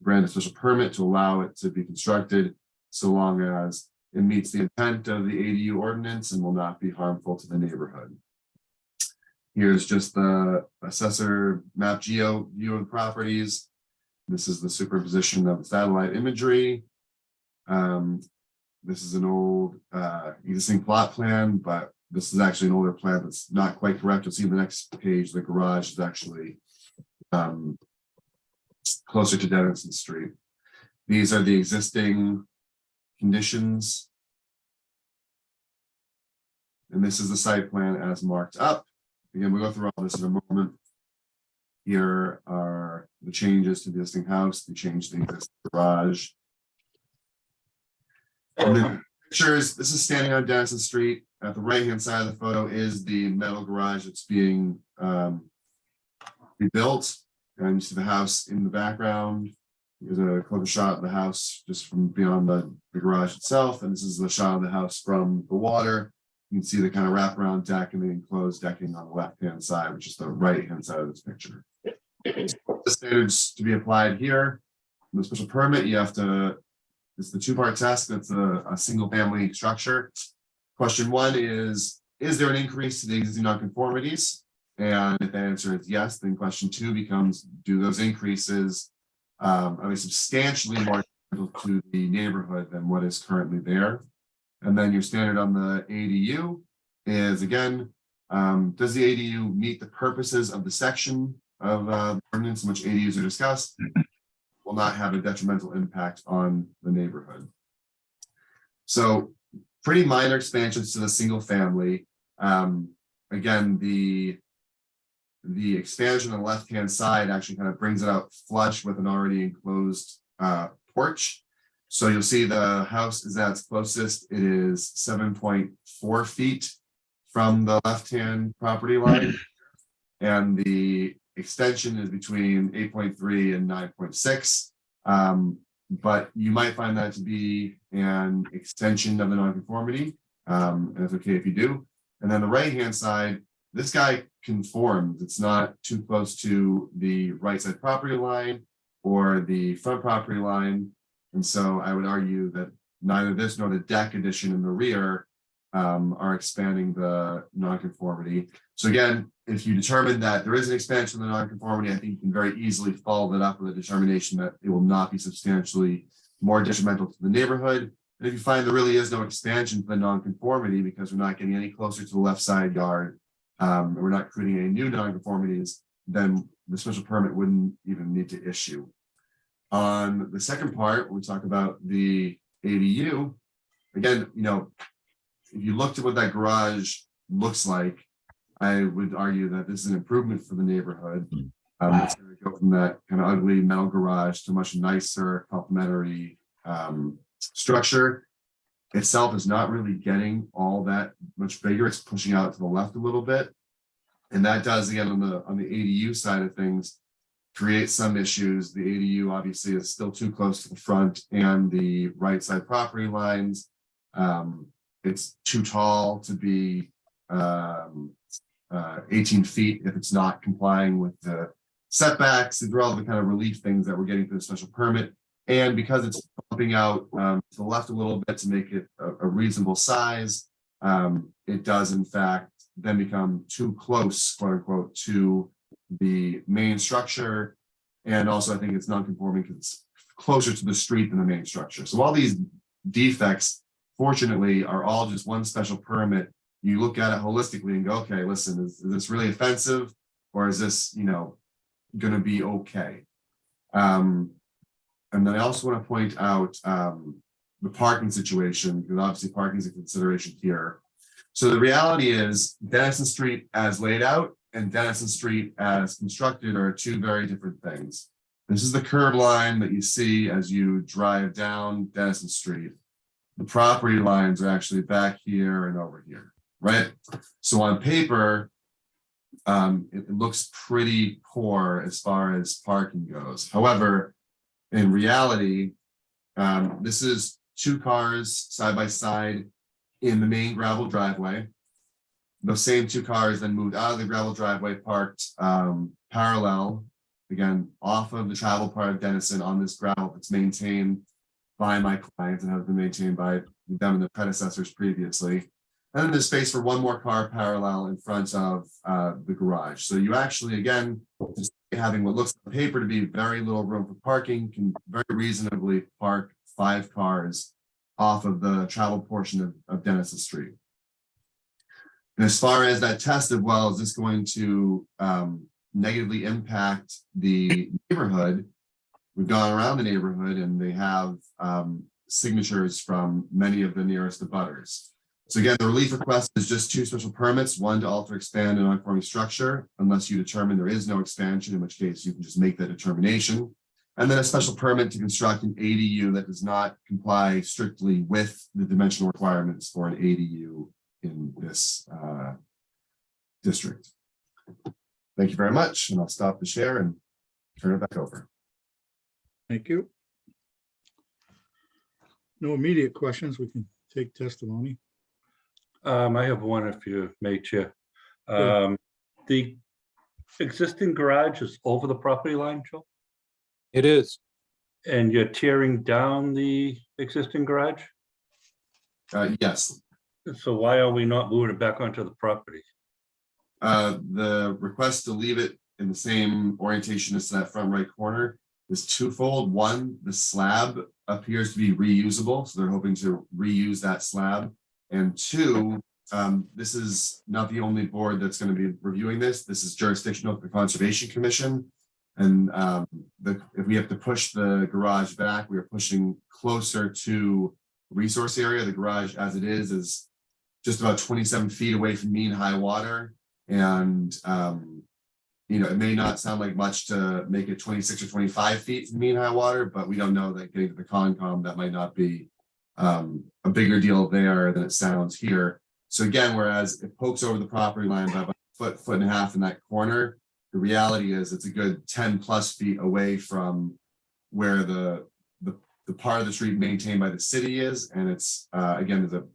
[SPEAKER 9] grant a special permit to allow it to be constructed so long as it meets the intent of the ADU ordinance and will not be harmful to the neighborhood. Here's just the assessor map geo view of the properties. This is the superposition of the satellite imagery. This is an old existing plot plan, but this is actually an older plan that's not quite correct. You'll see in the next page, the garage is actually closer to Dennison Street. These are the existing conditions. And this is the site plan as marked up. Again, we'll go through all this in a moment. Here are the changes to the existing house, the change to the existing garage. And then pictures, this is standing on Dennison Street. At the right-hand side of the photo is the metal garage that's being rebuilt. And you see the house in the background. Here's a closer shot of the house just from beyond the garage itself. And this is the shot of the house from the water. you can see the kind of wraparound deck and the enclosed decking on the left-hand side, which is the right-hand side of this picture. The standards to be applied here, the special permit, you have to, it's the two-part test, that's a single-family structure. Question one is there an increase to the existing nonconformities? And if the answer is yes, then question two becomes, do those increases are they substantially more to the neighborhood than what is currently there? And then your standard on the ADU is, again, does the ADU meet the purposes of the section of ordinance in which ADUs are discussed? Will not have a detrimental impact on the neighborhood. So pretty minor expansions to the single family. Again, the expansion on the left-hand side actually kind of brings it out flush with an already enclosed porch. So you'll see the house is at its closest. It is 7.4 feet from the left-hand property line. And the extension is between 8.3 and 9.6. But you might find that to be an extension of the nonconformity. And it's okay if you do. And then the right-hand side, this guy conforms. It's not too close to the right side property line or the front property line. And so I would argue that neither this nor the deck addition in the rear are expanding the nonconformity. So again, if you determine that there is an expansion of the nonconformity, I think you can very easily follow that up with a determination that it will not be substantially more detrimental to the neighborhood. And if you find there really is no expansion to the nonconformity because we're not getting any closer to the left side yard, and we're not creating any new nonconformities, then the special permit wouldn't even need to issue. On the second part, we talk about the ADU. Again, you know, if you looked at what that garage looks like, I would argue that this is an improvement for the neighborhood. It's going to go from that kind of ugly metal garage to a much nicer complementary structure. Itself is not really getting all that much bigger. It's pushing out to the left a little bit. And that does, again, on the ADU side of things, create some issues. The ADU obviously is still too close to the front and the right side property lines. It's too tall to be 18 feet if it's not complying with the setbacks. These are all the kind of relief things that we're getting for the special permit. And because it's bumping out to the left a little bit to make it a reasonable size, it does in fact then become too close, quote unquote, to the main structure. And also I think it's non-conforming because it's closer to the street than the main structure. So all these defects, fortunately, are all just one special permit. You look at it holistically and go, okay, listen, is this really offensive or is this, you know, going to be okay? And then I also want to point out the parking situation, because obviously parking is a consideration here. So the reality is Denison Street as laid out and Denison Street as constructed are two very different things. This is the curb line that you see as you drive down Denison Street. The property lines are actually back here and over here, right? So on paper, it looks pretty poor as far as parking goes. However, in reality, this is two cars side by side in the main gravel driveway. Those same two cars then moved out of the gravel driveway, parked parallel, again, off of the travel part of Denison on this gravel that's maintained by my clients and has been maintained by them and the predecessors previously. And then there's space for one more car parallel in front of the garage. So you actually, again, just having what looks on paper to be very little room for parking can very reasonably park 5 cars off of the travel portion of Denison Street. And as far as that test of, well, is this going to negatively impact the neighborhood? We've gone around the neighborhood and they have signatures from many of the nearest abutters. So again, the relief request is just 2 special permits, one to alter, expand a non-conforming structure, unless you determine there is no expansion, in which case you can just make that determination. And then a special permit to construct an ADU that does not comply strictly with the dimensional requirements for an ADU in this district. Thank you very much, and I'll stop the share and turn it back over.
[SPEAKER 1] Thank you. No immediate questions. We can take testimony.
[SPEAKER 4] I have one if you may, Chair.
[SPEAKER 6] Sure.
[SPEAKER 4] The existing garage is over the property line, Joe?
[SPEAKER 6] It is.
[SPEAKER 4] And you're tearing down the existing garage?
[SPEAKER 9] Yes,
[SPEAKER 4] So why are we not moving it back onto the property?
[SPEAKER 9] the request to leave it in the same orientation as that front right corner is twofold. One, the slab appears to be reusable, so they're hoping to reuse that slab. And two, this is not the only board that's going to be reviewing this. This is jurisdictional to the Conservation Commission. And if we have to push the garage back, we are pushing closer to resource area. The garage as it is just about 27 feet away from mean high water. And it may not sound like much to make it 26 or 25 feet from mean high water, but we don't know that getting to the Concom, that might not be a bigger deal there than it sounds here. So again, whereas it pokes over the property line by about a foot and a half in that corner, the reality is it's a good 10 plus feet away from where the part of the street maintained by the city is. And it's again, there's a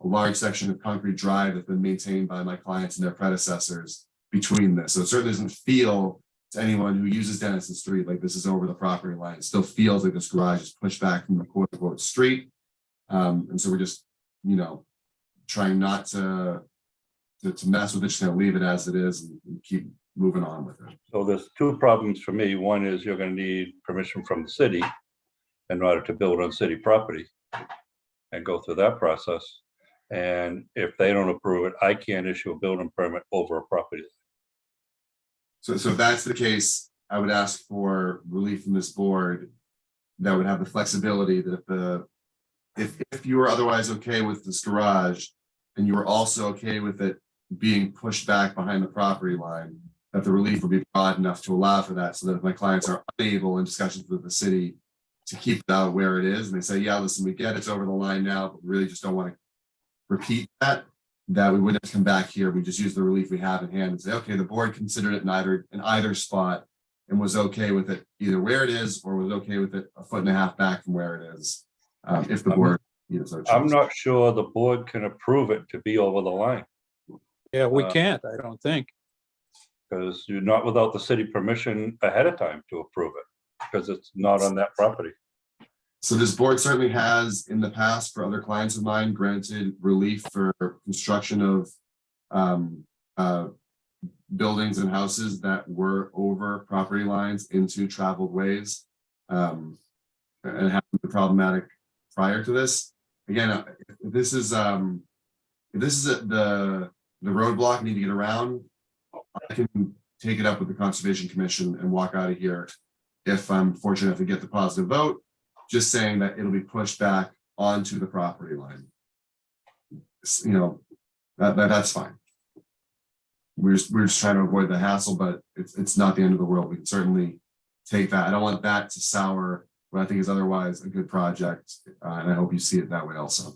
[SPEAKER 9] large section of concrete drive that's been maintained by my clients and their predecessors between this. So it certainly doesn't feel to anyone who uses Dennison Street like this is over the property line. It still feels like this garage is pushed back from the quote unquote street. And so we're just, trying not to mess with it, just gonna leave it as it is and keep moving on with it.
[SPEAKER 4] So there's two problems for me. One is you're going to need permission from the city in order to build on city property and go through that process. And if they don't approve it, I can't issue a building permit over a property.
[SPEAKER 9] So if that's the case, I would ask for relief from this board that would have the flexibility that if you were otherwise okay with this garage and you were also okay with it being pushed back behind the property line, that the relief would be broad enough to allow for that, so that if my clients are unable in discussions with the city to keep it out where it is, and they say, yeah, listen, we get it's over the line now, but we really just don't want to repeat that we wouldn't have to come back here. We just use the relief we have in hand and say, okay, the board considered it in either spot and was okay with it either where it is or was okay with it a foot and a half back from where it is. If the board,
[SPEAKER 4] I'm not sure the board can approve it to be over the line.
[SPEAKER 6] Yeah, we can't, I don't think.
[SPEAKER 4] Because you're not without the city permission ahead of time to approve it, because it's not on that property.
[SPEAKER 9] So this board certainly has in the past for other clients of mine granted relief for construction of buildings and houses that were over property lines into traveled ways and have been problematic prior to this. Again, if this is the roadblock I need to get around, I can take it up with the Conservation Commission and walk out of here if I'm fortunate enough to get the positive vote, just saying that it'll be pushed back onto the property line. That's fine. We're just trying to avoid the hassle, but it's not the end of the world. We can certainly take that. I don't want that to sour what I think is otherwise a good project, and I hope you see it that way also.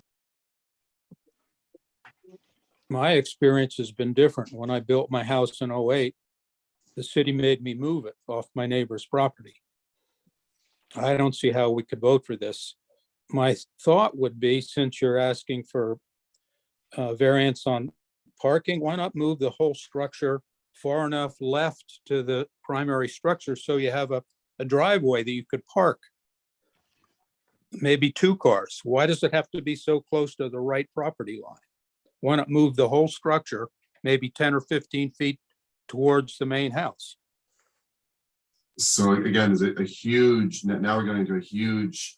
[SPEAKER 6] My experience has been different. When I built my house in '08, the city made me move it off my neighbor's property. I don't see how we could vote for this. My thought would be, since you're asking for variance on parking, why not move the whole structure far enough left to the primary structure so you have a driveway that you could park? Maybe 2 cars. Why does it have to be so close to the right property line? Why not move the whole structure, maybe 10 or 15 feet towards the main house?
[SPEAKER 9] So again, there's a huge, now we're going into a huge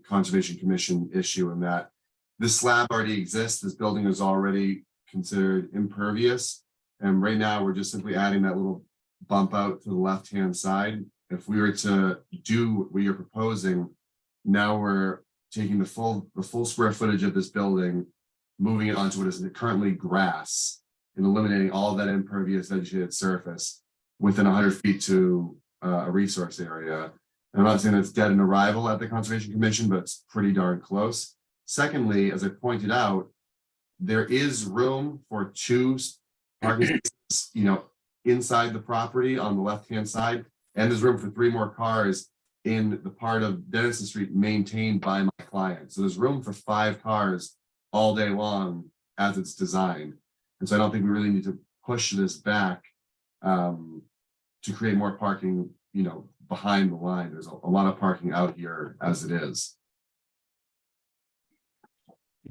[SPEAKER 9] Conservation Commission issue in that this slab already exists. This building is already considered impervious. And right now we're just simply adding that little bump out to the left-hand side. If we were to do what you're proposing, now we're taking the full square footage of this building, moving it onto what is currently grass and eliminating all of that impervious vegetated surface within 100 feet to a resource area. And I'm not saying it's dead in arrival at the Conservation Commission, but it's pretty darn close. Secondly, as I pointed out, there is room for 2 parking spaces, inside the property on the left-hand side, and there's room for 3 more cars in the part of Dennison Street maintained by my client. So there's room for 5 cars all day long as it's designed. And so I don't think we really need to push this back to create more parking, you know, behind the line. There's a lot of parking out here as it is.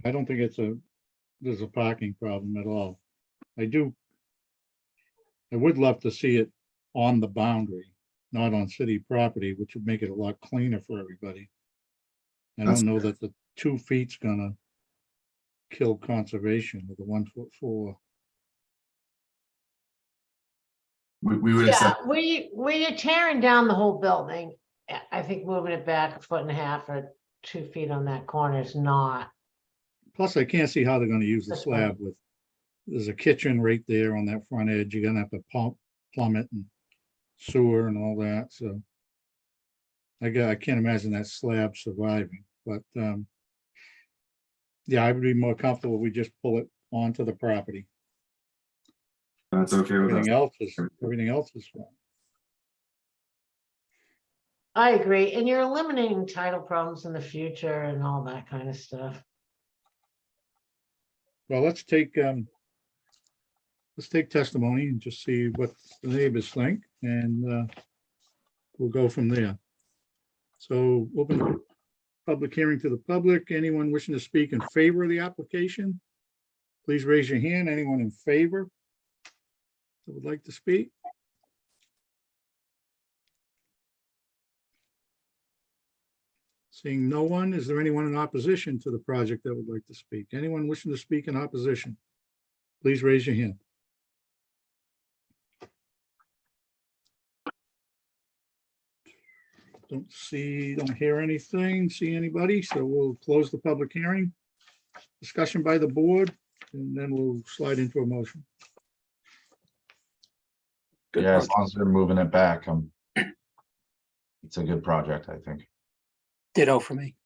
[SPEAKER 1] I don't think there's a parking problem at all. I would love to see it on the boundary, not on city property, which would make it a lot cleaner for everybody. I
[SPEAKER 9] That's
[SPEAKER 1] don't know that the 2 feet's gonna kill conservation with the 1'4".
[SPEAKER 9] We would
[SPEAKER 2] Yeah,
[SPEAKER 9] accept,
[SPEAKER 2] where you're tearing down the whole building, I think moving it back 1.5 feet or 2 feet on that corner is not.
[SPEAKER 1] Plus, I can't see how they're gonna use the
[SPEAKER 2] That's fine.
[SPEAKER 1] slab with, there's a kitchen right there on that front edge. You're gonna have to plumb it and sewer and all that, so. I can't imagine that slab surviving, but, yeah, I would be more comfortable if we just pull it onto the property.
[SPEAKER 9] that's okay with us.
[SPEAKER 1] Everything else is fine.
[SPEAKER 2] I agree, and you're eliminating title problems in the future and all that kind of stuff.
[SPEAKER 1] Well, let's take testimony and just see what the neighbors think, and we'll go from there. So open the public hearing to the public. Anyone wishing to speak in favor of the application? Please raise your hand. Anyone in favor that would like to speak? Seeing no one, is there anyone in opposition to the project that would like to speak? Anyone wishing to speak in opposition? Please raise your hand. Don't hear anything, see anybody, so we'll close the public hearing. Discussion by the board, and then we'll slide into a motion.
[SPEAKER 3] Good
[SPEAKER 5] Yeah, as
[SPEAKER 3] project.
[SPEAKER 5] long as they're moving it back, it's a good project, I think.
[SPEAKER 3] Ditto for me.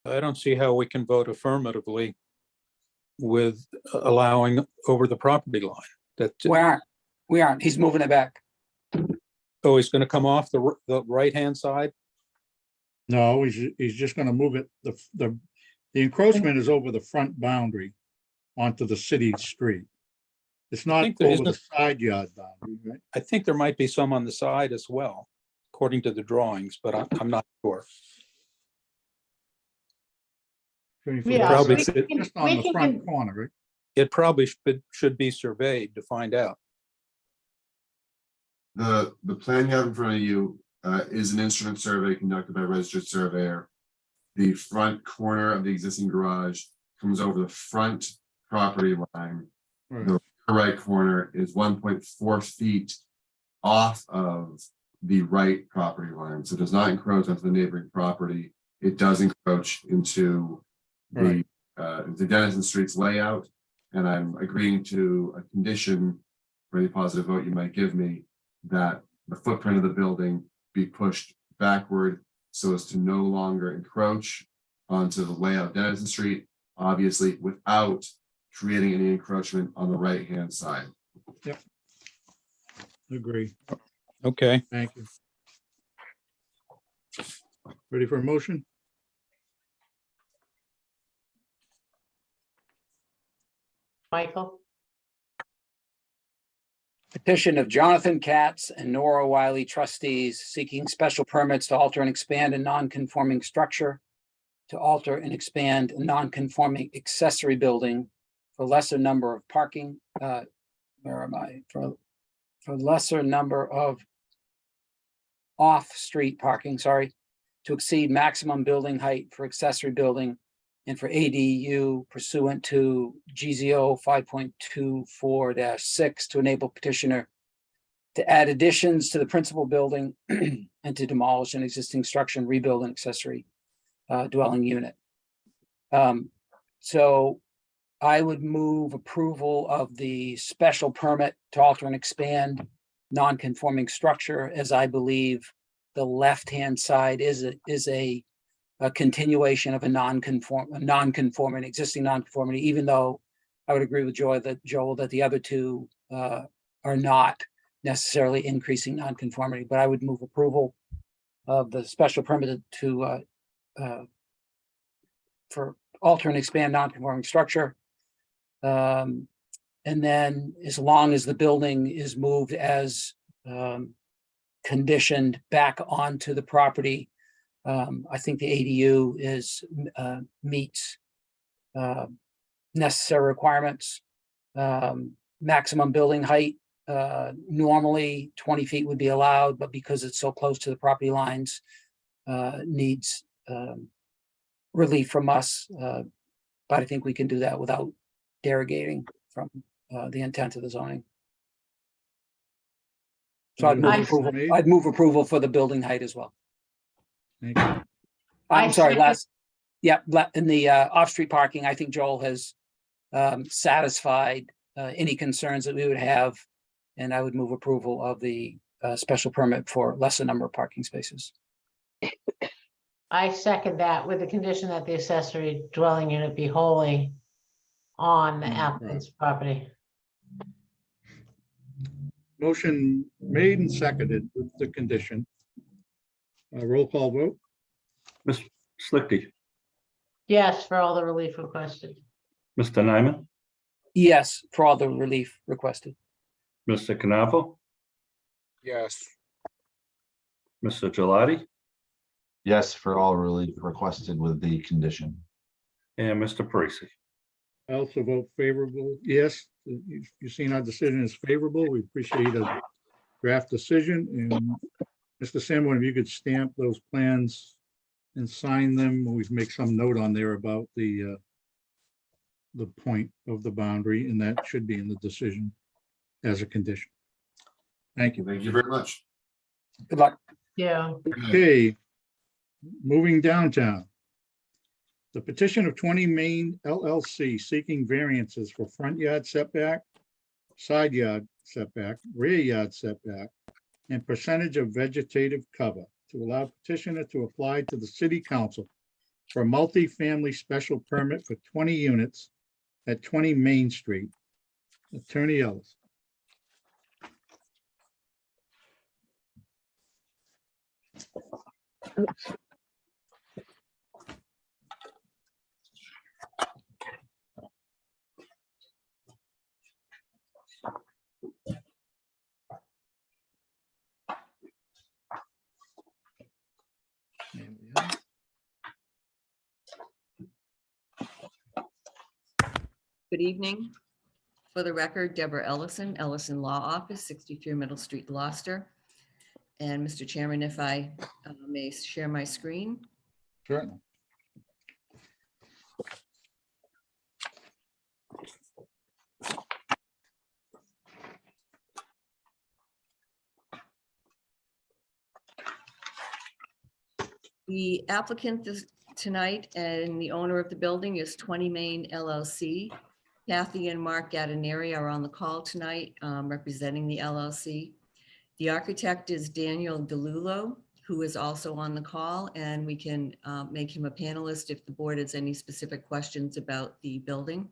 [SPEAKER 6] I don't see how we can vote affirmatively with allowing over the property line. That,
[SPEAKER 3] We aren't. He's moving it back.
[SPEAKER 6] oh, he's gonna come off the right-hand side?
[SPEAKER 1] No, he's just gonna move it, the encroachment is over the front boundary onto the city street. It's not
[SPEAKER 6] think there
[SPEAKER 1] over the
[SPEAKER 6] isn't-
[SPEAKER 1] side yard boundary, right?
[SPEAKER 6] I think there might be some on the side as well, according to the drawings, but I'm not sure.
[SPEAKER 2] Yeah,
[SPEAKER 6] Probably
[SPEAKER 2] we
[SPEAKER 6] should-
[SPEAKER 2] can-
[SPEAKER 1] Just on
[SPEAKER 2] we
[SPEAKER 1] the
[SPEAKER 2] can-
[SPEAKER 1] front corner, right?
[SPEAKER 6] It probably should be surveyed to find out.
[SPEAKER 9] The plan you have in front of you is an instrument survey conducted by a registered surveyor. The front corner of the existing garage comes over the front property line.
[SPEAKER 1] Right.
[SPEAKER 9] The right corner is 1.4 feet off of the right property line, so it does not encroach onto the neighboring property. It does encroach into the Dennison Street's layout, and I'm agreeing to a condition for any positive vote you might give me, that the footprint of the building be pushed backward so as to no longer encroach onto the layout of Dennison Street, obviously without creating any encroachment on the right-hand side.
[SPEAKER 1] Agree,
[SPEAKER 6] Okay,
[SPEAKER 1] thank you. Ready for a motion?
[SPEAKER 2] Michael,
[SPEAKER 3] Petition of Jonathan Katz and Nora Wiley trustees seeking special permits to alter and expand a non-conforming structure, to alter and expand a non-conforming accessory building for lesser number of parking, where am I? For lesser number of off-street parking, sorry, to exceed maximum building height for accessory building and for ADU pursuant to GZO 5.24-6 to enable petitioner to add additions to the principal building and to demolish an existing structure and rebuild an accessory dwelling unit. So I would move approval of the special permit to alter and expand non-conforming structure, as I believe the left-hand side is a continuation of an existing non-conformity, even though I would agree with Joel that the other two are not necessarily increasing non-conformity, but I would move approval of the special permit to for alter and expand non-conforming structure. And then as long as the building is moved as conditioned back onto the property, I think the ADU meets necessary requirements. Maximum building height, normally 20 feet would be allowed, but because it's so close to the property lines, needs relief from us. But I think we can do that without derogating from the intent of the zoning. So I'd move
[SPEAKER 2] Motion
[SPEAKER 3] approval,
[SPEAKER 1] made.
[SPEAKER 3] I'd move approval for the building height as well.
[SPEAKER 1] Thank you.
[SPEAKER 2] I
[SPEAKER 3] I'm sorry,
[SPEAKER 2] second-
[SPEAKER 3] in the off-street parking, I think Joel has satisfied any concerns that we would have. And I would move approval of the special permit for lesser number of parking spaces.
[SPEAKER 2] I second that with the condition that the accessory dwelling unit be wholly on the
[SPEAKER 1] Mm, right.
[SPEAKER 2] applicant's property.
[SPEAKER 1] Motion made and seconded with the condition. Roll call vote.
[SPEAKER 4] Ms. Slickty,
[SPEAKER 2] Yes, for all the relief requested.
[SPEAKER 4] Mr. Nyman,
[SPEAKER 3] Yes, for all the relief requested.
[SPEAKER 4] Mr. Canavo,
[SPEAKER 12] Yes.
[SPEAKER 4] Mr. Gelati,
[SPEAKER 5] Yes, for all relief requested with the condition.
[SPEAKER 4] and Mr. Parisi.
[SPEAKER 1] I also vote favorable. Yes, you've seen our decision is favorable. We appreciate a draft decision. And Mr. Sanborn, if you could stamp those plans and sign them, we make some note on there about the point of the boundary, and that should be in the decision as a condition. Thank you.
[SPEAKER 9] Thank you very much.
[SPEAKER 3] Good luck.
[SPEAKER 2] Yeah,
[SPEAKER 1] Okay, moving downtown. The petition of 20 Main LLC seeking variances for front yard setback, side yard setback, rear yard setback, and percentage of vegetative cover to allow petitioner to apply to the city council for a multifamily special permit for 20 units at 20 Main Street. Attorney Ellis. There we are.
[SPEAKER 15] Good evening. For the record, Deborah Ellison, Ellison Law Office, 63 Middle Street, Gloucester. And Mr. Chairman, if I may share my screen.
[SPEAKER 1] Certainly.
[SPEAKER 15] The applicant tonight and the owner of the building is 20 Main LLC. Kathy and Mark Gadaneri are on the call tonight representing the LLC. The architect is Daniel DeLulo, who is also on the call, and we can make him a panelist if the board has any specific questions about the building.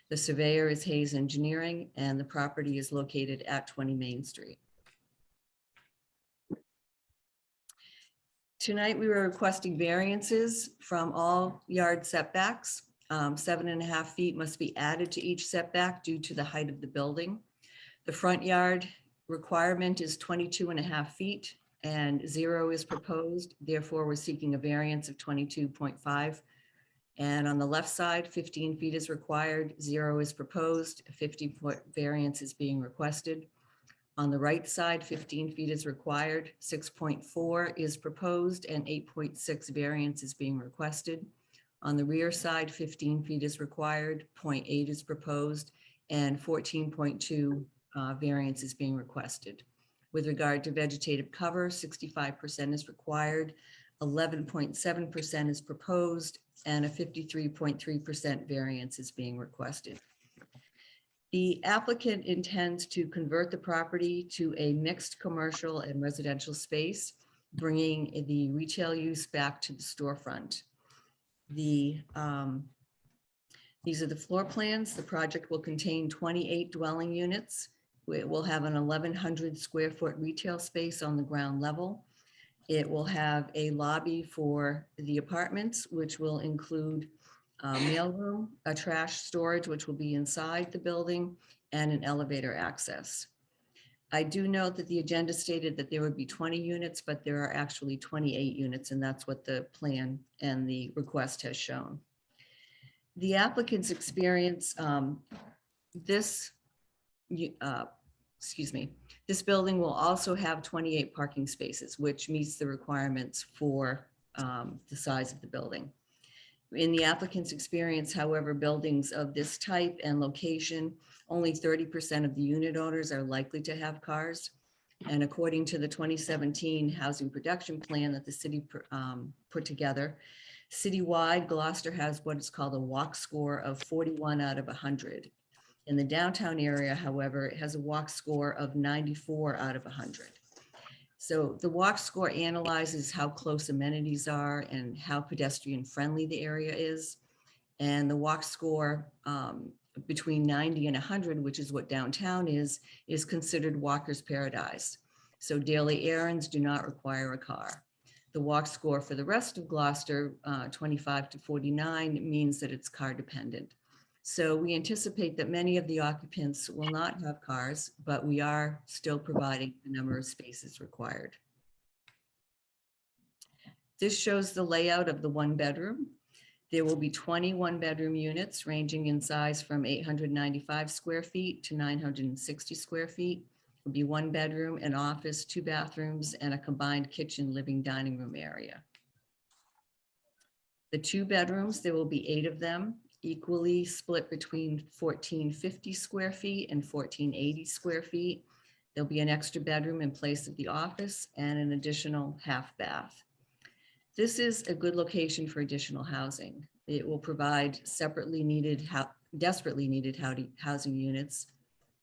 [SPEAKER 15] The surveyor is Hayes Engineering, and the property is located at 20 Main Street. Tonight, we were requesting variances from all yard setbacks. 7.5 feet must be added to each setback due to the height of the building. The front yard requirement is 22.5 feet and 0 is proposed. Therefore, we're seeking a variance of 22.5. And on the left side, 15 feet is required, 0 is proposed, a 50-foot variance is being requested. On the right side, 15 feet is required, 6.4 is proposed, and 8.6 variance is being requested. On the rear side, 15 feet is required, 0.8 is proposed, and 14.2 variance is being requested. With regard to vegetative cover, 65% is required, 11.7% is proposed, and a 53.3% variance is being requested. The applicant intends to convert the property to a mixed commercial and residential space, bringing the retail use back to the storefront. These are the floor plans. The project will contain 28 dwelling units. It will have an 1,100 square foot retail space on the ground level. It will have a lobby for the apartments, which will include mailroom, a trash storage, which will be inside the building, and an elevator access. I do note that the agenda stated that there would be 20 units, but there are actually 28 units, and that's what the plan and the request has shown. The applicant's experience, this building will also have 28 parking spaces, which meets the requirements for the size of the building. In the applicant's experience, however, buildings of this type and location, only 30% of the unit owners are likely to have cars. And according to the 2017 housing production plan that the city put together, citywide, Gloucester has what is called a walk score of 41 out of 100. In the downtown area, however, it has a walk score of 94 out of 100. So the walk score analyzes how close amenities are and how pedestrian friendly the area is. And the walk score between 90 and 100, which is what downtown is considered walker's paradise. So daily errands do not require a car. The walk score for the rest of Gloucester, 25 to 49, means that it's car dependent. So we anticipate that many of the occupants will not have cars, but we are still providing the number of spaces required. This shows the layout of the one bedroom. There will be 20 one-bedroom units ranging in size from 895 square feet to 960 square feet. It will be one bedroom, an office, 2 bathrooms, and a combined kitchen, living, dining room area. The 2 bedrooms, there will be 8 of them, equally split between 1450 square feet and 1480 square feet. There'll be an extra bedroom in place of the office and an additional half bath. This is a good location for additional housing. It will provide desperately needed housing units.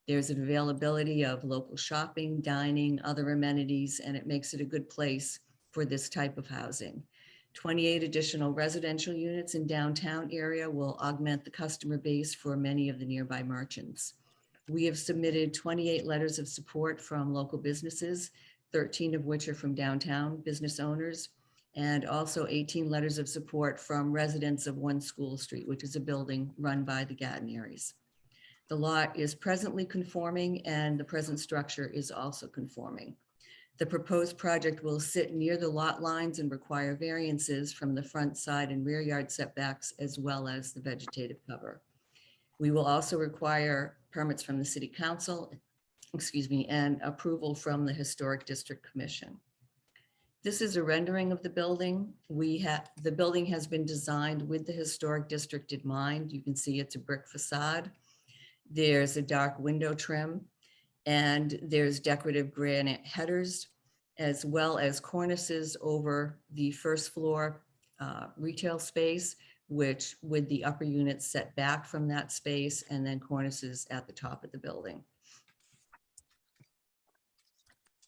[SPEAKER 15] There's an availability of local shopping, dining, other amenities, and it makes it a good place for this type of housing. 28 additional residential units in downtown area will augment the customer base for many of the nearby merchants. We have submitted 28 letters of support from local businesses, 13 of which are from downtown business owners, and also 18 letters of support from residents of One School Street, which is a building run by the Gattineris. The lot is presently conforming and the present structure is also conforming. The proposed project will sit near the lot lines and require variances from the front, side, and rear yard setbacks, as well as the vegetative cover. We will also require permits from the City Council, and approval from the Historic District Commission. This is a rendering of the building. The building has been designed with the Historic District in mind. You can see it's a brick facade. There's a dark window trim, and there's decorative granite headers, as well as cornices over the first floor retail space, which with the upper units set back from that space, and then cornices at the top of the building.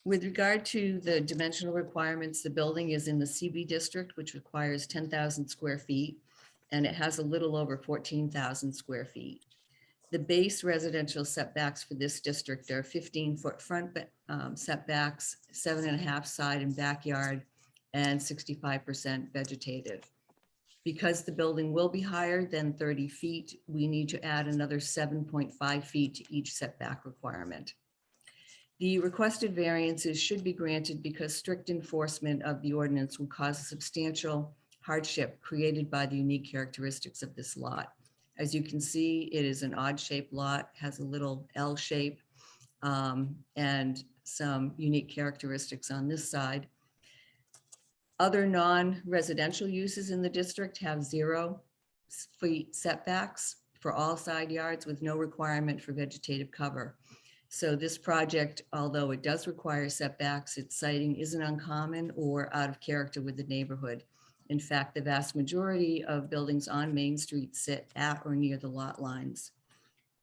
[SPEAKER 15] With regard to the dimensional requirements, the building is in the CB district, which requires 10,000 square feet, and it has a little over 14,000 square feet. The base residential setbacks for this district are 15-foot front setbacks, 7.5 side and backyard, and 65% vegetative. Because the building will be higher than 30 feet, we need to add another 7.5 feet to each setback requirement. The requested variances should be granted because strict enforcement of the ordinance will cause a substantial hardship created by the unique characteristics of this lot. As you can see, it is an odd shaped lot, has a little L shape, and some unique characteristics on this side. Other non-residential uses in the district have 0 feet setbacks for all side yards with no requirement for vegetative cover. So this project, although it does require setbacks, its siting isn't uncommon or out of character with the neighborhood. In fact, the vast majority of buildings on Main Street sit at or near the lot lines.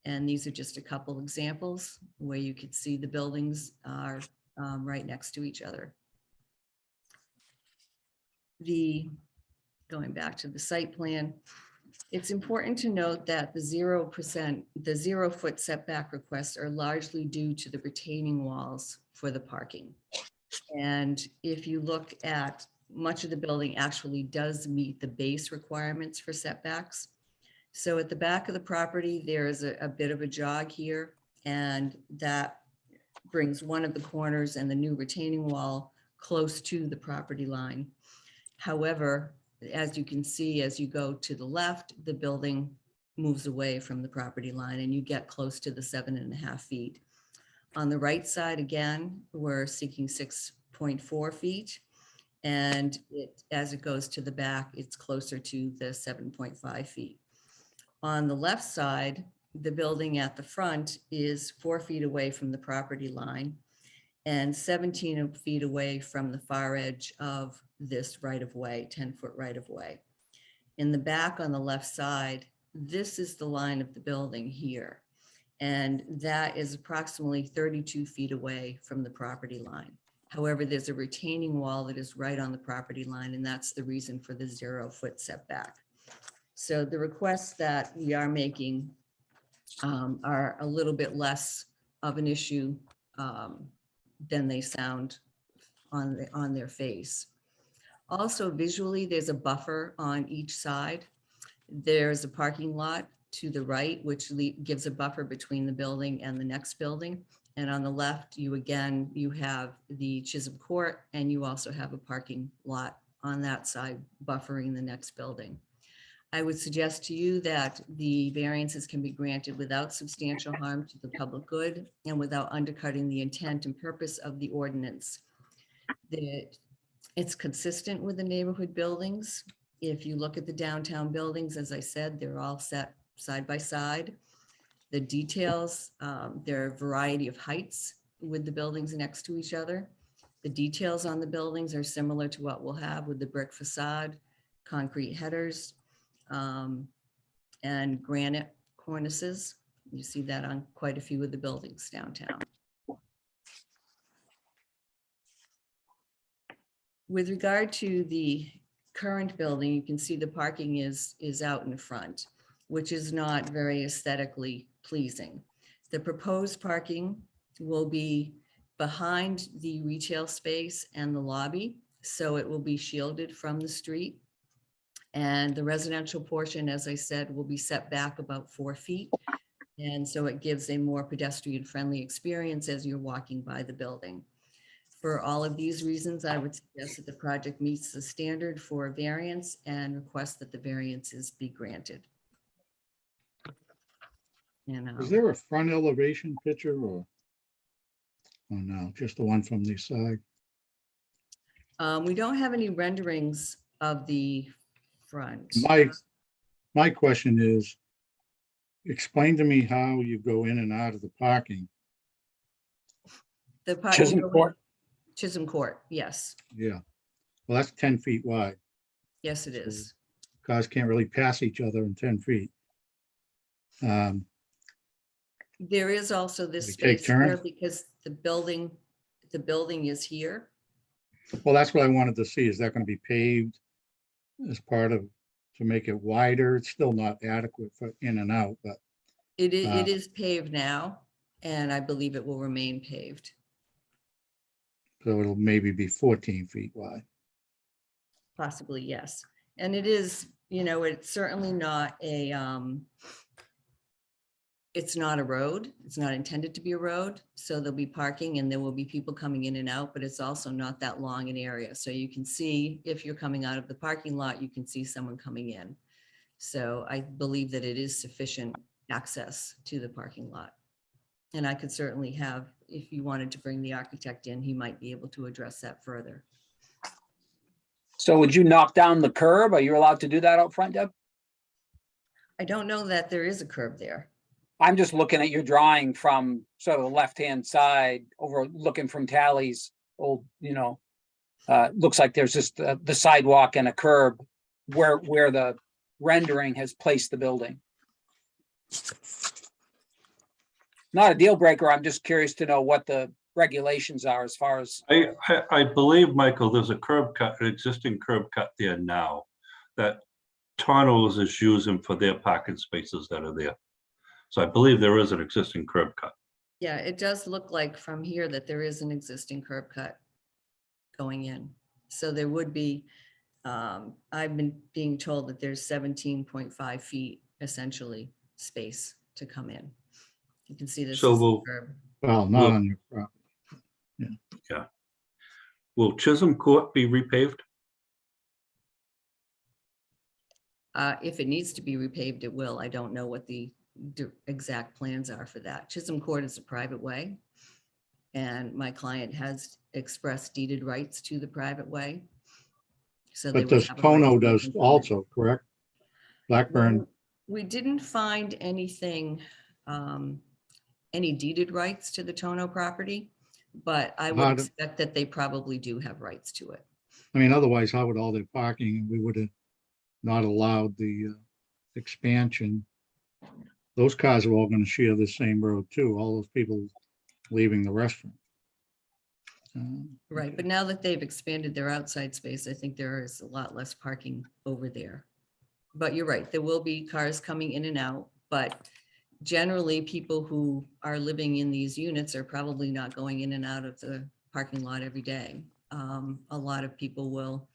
[SPEAKER 15] And these are just a couple examples where you could see the buildings are right next to each other. Going back to the site plan, it's important to note that the 0-foot setback requests are largely due to the retaining walls for the parking. And if you look at much of the building actually does meet the base requirements for setbacks. So at the back of the property, there is a bit of a jog here, and that brings one of the corners and the new retaining wall close to the property line. However, as you can see, as you go to the left, the building moves away from the property line and you get close to the 7.5 feet. On the right side, again, we're seeking 6.4 feet. And as it goes to the back, it's closer to the 7.5 feet. On the left side, the building at the front is 4 feet away from the property line and 17 feet away from the far edge of this right-of-way, 10-foot right-of-way. In the back on the left side, this is the line of the building here. And that is approximately 32 feet away from the property line. However, there's a retaining wall that is right on the property line, and that's the reason for the 0-foot setback. So the requests that we are making are a little bit less of an issue than they sound on their face. Also, visually, there's a buffer on each side. There's a parking lot to the right, which gives a buffer between the building and the next building. And on the left, you have the Chisholm Court, and you also have a parking lot on that side buffering the next building. I would suggest to you that the variances can be granted without substantial harm to the public good and without undercutting the intent and purpose of the ordinance. It's consistent with the neighborhood buildings. If you look at the downtown buildings, as I said, they're all set side by side. The details, there are a variety of heights with the buildings next to each other. The details on the buildings are similar to what we'll have with the brick facade, concrete headers, and granite cornices. You see that on quite a few of the buildings downtown. With regard to the current building, you can see the parking is out in front, which is not very aesthetically pleasing. The proposed parking will be behind the retail space and the lobby, so it will be shielded from the street. And the residential portion, as I said, will be set back about 4 feet. And so it gives a more pedestrian-friendly experience as you're walking by the building. For all of these reasons, I would suggest that the project meets the standard for a variance and request that the variances be granted.
[SPEAKER 1] Is there a front elevation picture or? Oh, no, just the one from the side.
[SPEAKER 15] We don't have any renderings of the front.
[SPEAKER 1] My question is, explain to me how you go in and out of the parking.
[SPEAKER 15] The
[SPEAKER 3] Chisholm Court.
[SPEAKER 15] Chisholm Court, yes.
[SPEAKER 1] Yeah, well, that's 10 feet wide.
[SPEAKER 15] Yes, it is.
[SPEAKER 1] Cars can't really pass each other in 10 feet.
[SPEAKER 15] There is also this
[SPEAKER 1] We take
[SPEAKER 15] space here
[SPEAKER 1] turns?
[SPEAKER 15] because the building is here.
[SPEAKER 1] Well, that's what I wanted to see. Is that going to be paved as part of, to make it wider? It's still not adequate for in and out, but
[SPEAKER 15] It is paved now, and I believe it will remain paved.
[SPEAKER 1] so it'll maybe be 14 feet wide.
[SPEAKER 15] Possibly, yes. And it is, it's certainly not it's not a road. It's not intended to be a road. So there'll be parking and there will be people coming in and out, but it's also not that long an area. So you can see, if you're coming out of the parking lot, you can see someone coming in. So I believe that it is sufficient access to the parking lot. And I could certainly have, if you wanted to bring the architect in, he might be able to address that further.
[SPEAKER 3] So would you knock down the curb? Are you allowed to do that out front, Deb?
[SPEAKER 15] I don't know that there is a curb there.
[SPEAKER 3] I'm just looking at your drawing from sort of the left-hand side over looking from Tally's old, looks like there's just the sidewalk and a curb where the rendering has placed the building. Not a deal breaker. I'm just curious to know what the regulations are as far as.
[SPEAKER 4] I believe, Michael, there's a curb cut, an existing curb cut there now that Tunnels is using for their parking spaces that are there. So I believe there is an existing curb cut.
[SPEAKER 15] Yeah, it does look like from here that there is an existing curb cut going in. So there would be, I've been being told that there's 17.5 feet essentially space to come in. You can see this.
[SPEAKER 4] So
[SPEAKER 15] is
[SPEAKER 4] we'll-
[SPEAKER 15] curb.
[SPEAKER 1] Well, not on your property.
[SPEAKER 4] Yeah. Will Chisholm Court be repaved?
[SPEAKER 15] If it needs to be repaved, it will. I don't know what the exact plans are for that. Chisholm Court is a private way. And my client has expressed deeded rights to the private way. So they
[SPEAKER 1] But
[SPEAKER 15] would
[SPEAKER 1] this
[SPEAKER 15] have a right
[SPEAKER 1] Pono
[SPEAKER 15] to
[SPEAKER 1] does
[SPEAKER 15] control it.
[SPEAKER 1] also, correct? Blackburn,
[SPEAKER 15] Well, we didn't find anything, any deeded rights to the Tono property, but I would
[SPEAKER 1] How do-
[SPEAKER 15] expect that they probably do have rights to it.
[SPEAKER 1] I mean, otherwise, how would all their parking, we would have not allowed the expansion. Those cars are all gonna share the same road too, all those people leaving the restaurant.
[SPEAKER 15] Right,
[SPEAKER 1] Okay.
[SPEAKER 15] but now that they've expanded their outside space, I think there is a lot less parking over there. But you're right, there will be cars coming in and out, but generally people who are living in these units are probably not going in and out of the parking lot every day. A lot of people will,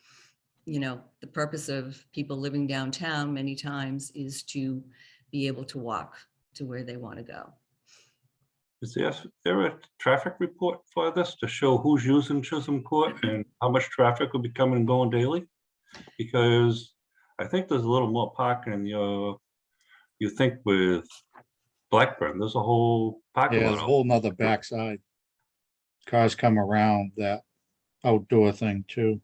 [SPEAKER 15] the purpose of people living downtown many times is to be able to walk to where they want to go.
[SPEAKER 4] Is there a traffic report for this to show who's using Chisholm Court and how much traffic will be coming and going daily? Because I think there's a little more parking in you think with Blackburn, there's a whole parking
[SPEAKER 1] Yeah,
[SPEAKER 4] lot.
[SPEAKER 1] there's a whole nother backside. Cars come around that outdoor thing too.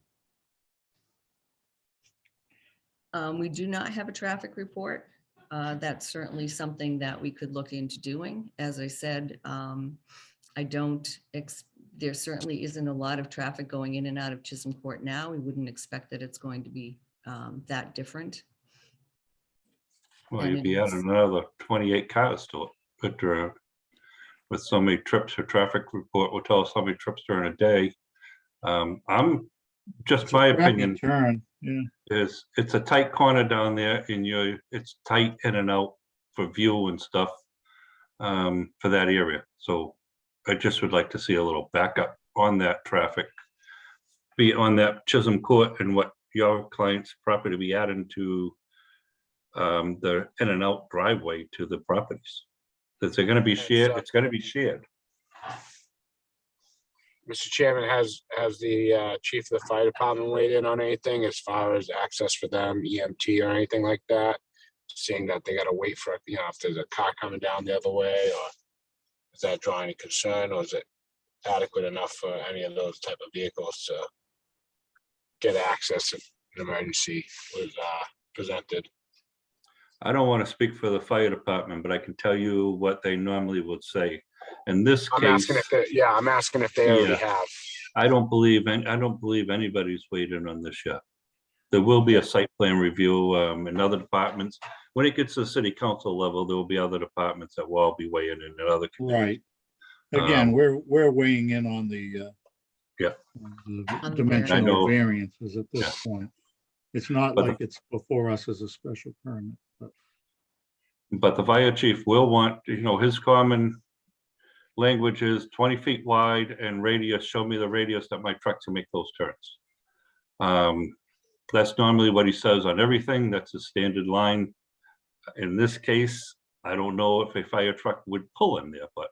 [SPEAKER 15] We do not have a traffic report. That's certainly something that we could look into doing. As I said, there certainly isn't a lot of traffic going in and out of Chisholm Court now. We wouldn't expect that it's going to be that different.
[SPEAKER 4] Well,
[SPEAKER 15] and
[SPEAKER 4] you'd be
[SPEAKER 15] it is-
[SPEAKER 4] adding another 28 cars to it, but with so many trips, your traffic report will tell us how many trips during a day. I'm just my
[SPEAKER 1] Rapid
[SPEAKER 4] opinion
[SPEAKER 1] Turn, yeah.
[SPEAKER 4] is it's a tight corner down there and it's tight in and out for view and stuff for that area. So I just would like to see a little backup on that traffic, be on that Chisholm Court and what your client's property be adding to the in and out driveway to the properties. That they're gonna be shared, it's gonna be shared.
[SPEAKER 12] Mr. Chairman, has the chief of the fire department weighed in on anything as far as access for them, EMT or anything like that? Seeing that they gotta wait for, if there's a car coming down the other way, or is that drawing any concern, or is it adequate enough for any of those type of vehicles to get access if an emergency was presented?
[SPEAKER 4] I don't want to speak for the fire department, but I can tell you what they normally would say. In this
[SPEAKER 12] I'm
[SPEAKER 4] case,
[SPEAKER 12] asking if they already
[SPEAKER 4] Yeah.
[SPEAKER 12] have.
[SPEAKER 4] I don't believe anybody's waiting on this yet. There will be a site plan review in other departments. When it gets to the city council level, there will be other departments that will all be weighing in and other.
[SPEAKER 1] Right. Again,
[SPEAKER 4] Um,
[SPEAKER 1] we're weighing in on the
[SPEAKER 4] Yeah.
[SPEAKER 15] On the
[SPEAKER 1] dimensional
[SPEAKER 4] variance.
[SPEAKER 1] variances at this point. It's not
[SPEAKER 4] But the-
[SPEAKER 1] like it's before us as a special permit, but
[SPEAKER 4] But the fire chief will want, his common language is 20 feet wide and radius, show me the radius that my truck can make those turns. That's normally what he says on everything. That's a standard line. In this case, I don't know if a fire truck would pull in there, but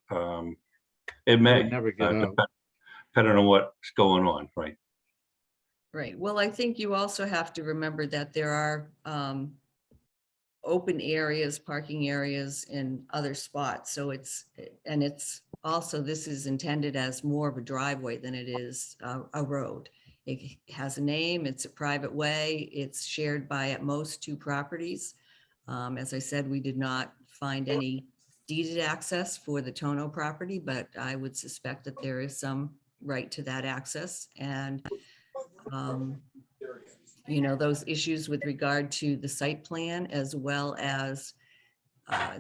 [SPEAKER 4] it may,
[SPEAKER 1] would never get out.
[SPEAKER 4] depending on what's going on, right?
[SPEAKER 15] Right. Well, I think you also have to remember that there are open areas, parking areas in other spots. So it's also, this is intended as more of a driveway than it is a road. It has a name, it's a private way, it's shared by at most 2 properties. As I said, we did not find any deeded access for the Tono property, but I would suspect that there is some right to that access. And those issues with regard to the site plan, as well as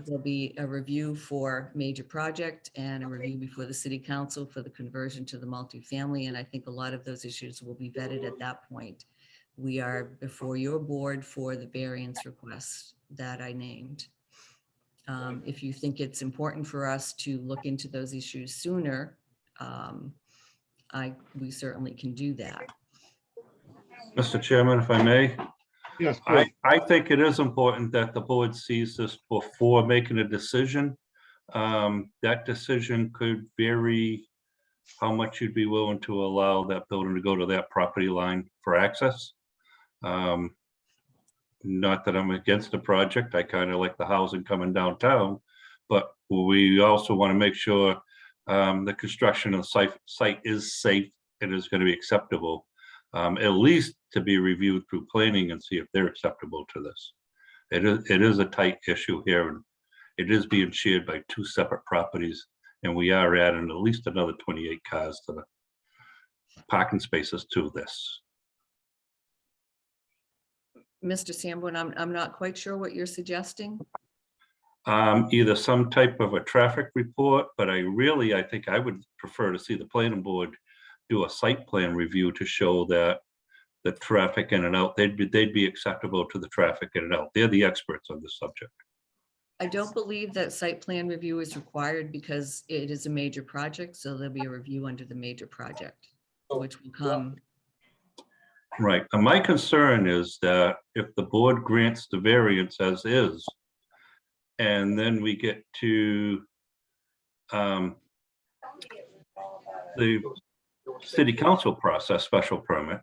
[SPEAKER 15] there'll be a review for major project and a review before the city council for the conversion to the multifamily. And I think a lot of those issues will be vetted at that point. We are before your board for the variance requests that I named. If you think it's important for us to look into those issues sooner, we certainly can do that.
[SPEAKER 4] Mr. Chairman, if I may,
[SPEAKER 1] Yes, Bill.
[SPEAKER 4] I think it is important that the board sees this before making a decision. That decision could vary how much you'd be willing to allow that building to go to that property line for access. Not that I'm against the project. I kind of like the housing coming downtown, but we also want to make sure the construction of the site is safe and is going to be acceptable, at least to be reviewed through planning and see if they're acceptable to this. It is a tight issue here, and it is being shared by two separate properties, and we are adding at least another 28 cars to the parking spaces to this.
[SPEAKER 15] Mr. Sanborn, I'm not quite sure what you're suggesting.
[SPEAKER 4] Either some type of a traffic report, but I think I would prefer to see the planning board do a site plan review to show that the traffic in and out, they'd be acceptable to the traffic in and out. They're the experts on this subject.
[SPEAKER 15] I don't believe that site plan review is required because it is a major project, so there'll be a review under the major project, which will come.
[SPEAKER 4] Right. And my concern is that if the board grants the variance as is, and then we get to the city council process special permit,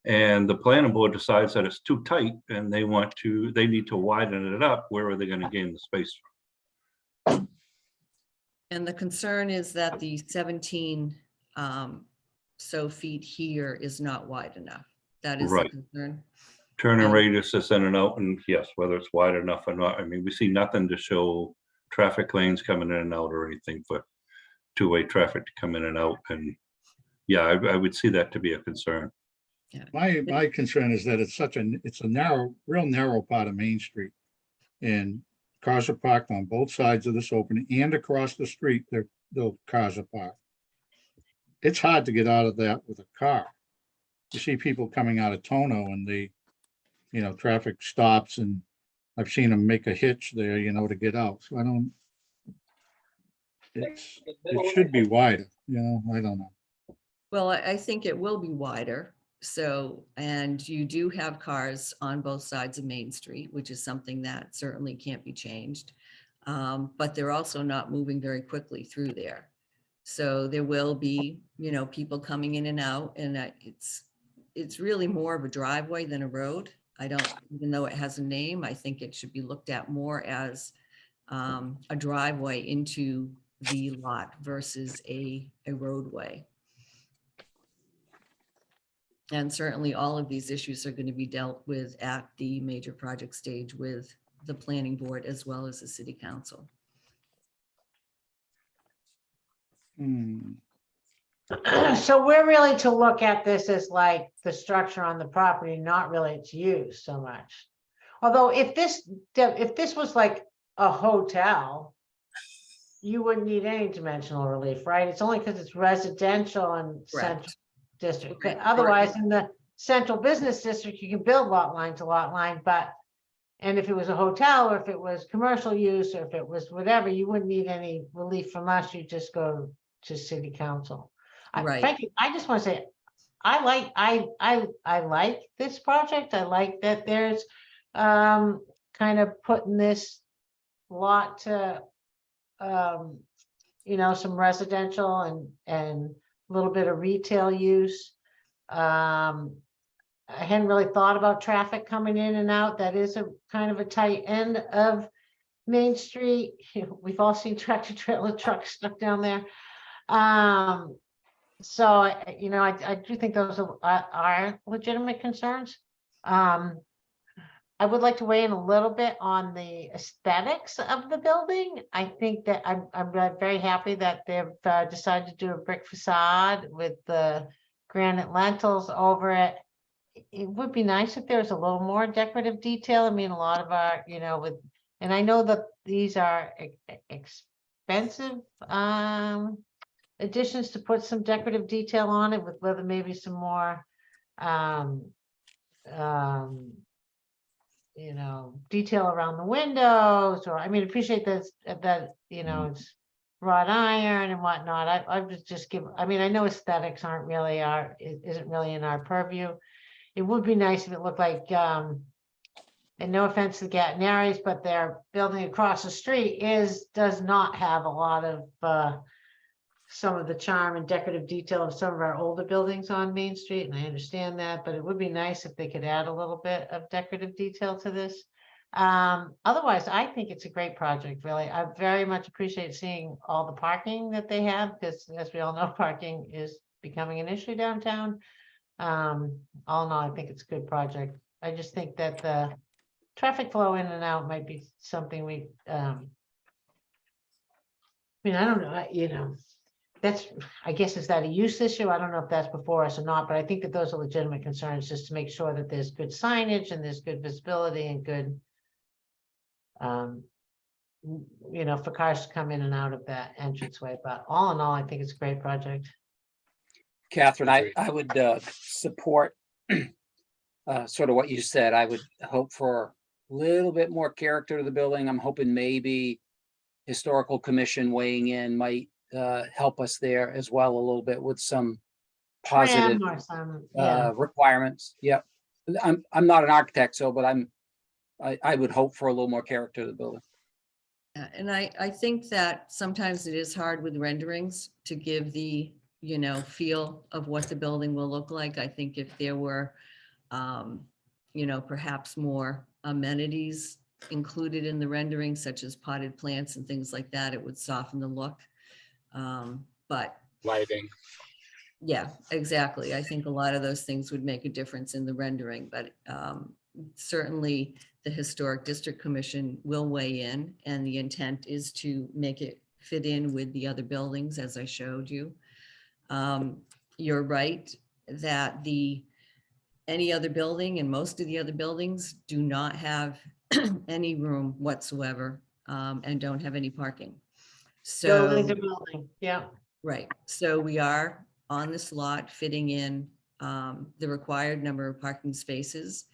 [SPEAKER 4] and the planning board decides that it's too tight and they need to widen it up, where are they going to gain the space from?
[SPEAKER 15] And the concern is that the 17 so feet here is not wide enough. That is the
[SPEAKER 4] Right.
[SPEAKER 15] concern.
[SPEAKER 4] Turning radius is in and out, and yes, whether it's wide enough or not, I mean, we see nothing to show traffic lanes coming in and out or anything for two-way traffic to come in and out. And yeah, I would see that to be a concern.
[SPEAKER 1] My concern is that it's a narrow, real narrow part of Main Street. And cars are parked on both sides of this opening and across the street, the cars are parked. It's hard to get out of that with a car. You see people coming out of Tono and traffic stops, and I've seen them make a hitch there, to get out. So it should be wider, I don't know.
[SPEAKER 15] Well, I think it will be wider. So, and you do have cars on both sides of Main Street, which is something that certainly can't be changed. But they're also not moving very quickly through there. So there will be, people coming in and out, and it's really more of a driveway than a road. Even though it has a name, I think it should be looked at more as a driveway into the lot versus a roadway. And certainly all of these issues are going to be dealt with at the major project stage with the planning board as well as the city council.
[SPEAKER 2] So we're really to look at this as like the structure on the property, not really its use so much. Although if this was like a hotel, you wouldn't need any dimensional relief, right? It's only because it's residential and central district.
[SPEAKER 15] Right.
[SPEAKER 2] Otherwise, in the central business district, you can build lot line to lot line, and if it was a hotel or if it was commercial use or if it was whatever, you wouldn't need any relief from us. You just go to city council.
[SPEAKER 15] Right.
[SPEAKER 2] Frankly, I just want to say, I like this project. I like that there's kind of putting this lot to some residential and a little bit of retail use. I hadn't really thought about traffic coming in and out. That is a kind of a tight end of Main Street. We've all seen tractor trailer trucks stuck down there. So I do think those are legitimate concerns. I would like to weigh in a little bit on the aesthetics of the building. I think that I'm very happy that they've decided to do a brick facade with the granite lentils over it. It would be nice if there was a little more decorative detail. I mean, a lot of our, and I know that these are expensive additions to put some decorative detail on it, with whether maybe some more detail around the windows, or appreciate that it's wrought iron and whatnot. I would just give, I know aesthetics isn't really in our purview. It would be nice if it looked like and no offense to Gatnaries, but their building across the street does not have a lot of some of the charm and decorative detail of some of our older buildings on Main Street, and I understand that, but it would be nice if they could add a little bit of decorative detail to this. Otherwise, I think it's a great project, really. I very much appreciate seeing all the parking that they have, because as we all know, parking is becoming an issue downtown. All in all, I think it's a good project. I just think that the traffic flow in and out might be something we, I mean, I don't know, that's, I guess, is that a use issue? I don't know if that's before us or not, but I think that those are legitimate concerns, just to make sure that there's good signage and there's good visibility and good, for cars to come in and out of that entranceway. But all in all, I think it's a great project.
[SPEAKER 3] Catherine, I would support sort of what you said. I would hope for a little bit more character to the building. I'm hoping maybe Historical Commission weighing in might help us there as well a little bit with some positive
[SPEAKER 2] Trim or some, yeah.
[SPEAKER 3] requirements. Yep. I'm not an architect, so, but I would hope for a little more character to the building.
[SPEAKER 15] And I think that sometimes it is hard with renderings to give the, feel of what the building will look like. I think if there were, perhaps more amenities included in the rendering, such as potted plants and things like that, it would soften the look. But
[SPEAKER 12] Lighting.
[SPEAKER 15] yeah, exactly. I think a lot of those things would make a difference in the rendering, but certainly the Historic District Commission will weigh in, and the intent is to make it fit in with the other buildings, as I showed you. You're right that any other building and most of the other buildings do not have any room whatsoever, and don't have any parking. So
[SPEAKER 2] Building to building, yeah.
[SPEAKER 15] right, so we are on this lot fitting in the required number of parking spaces,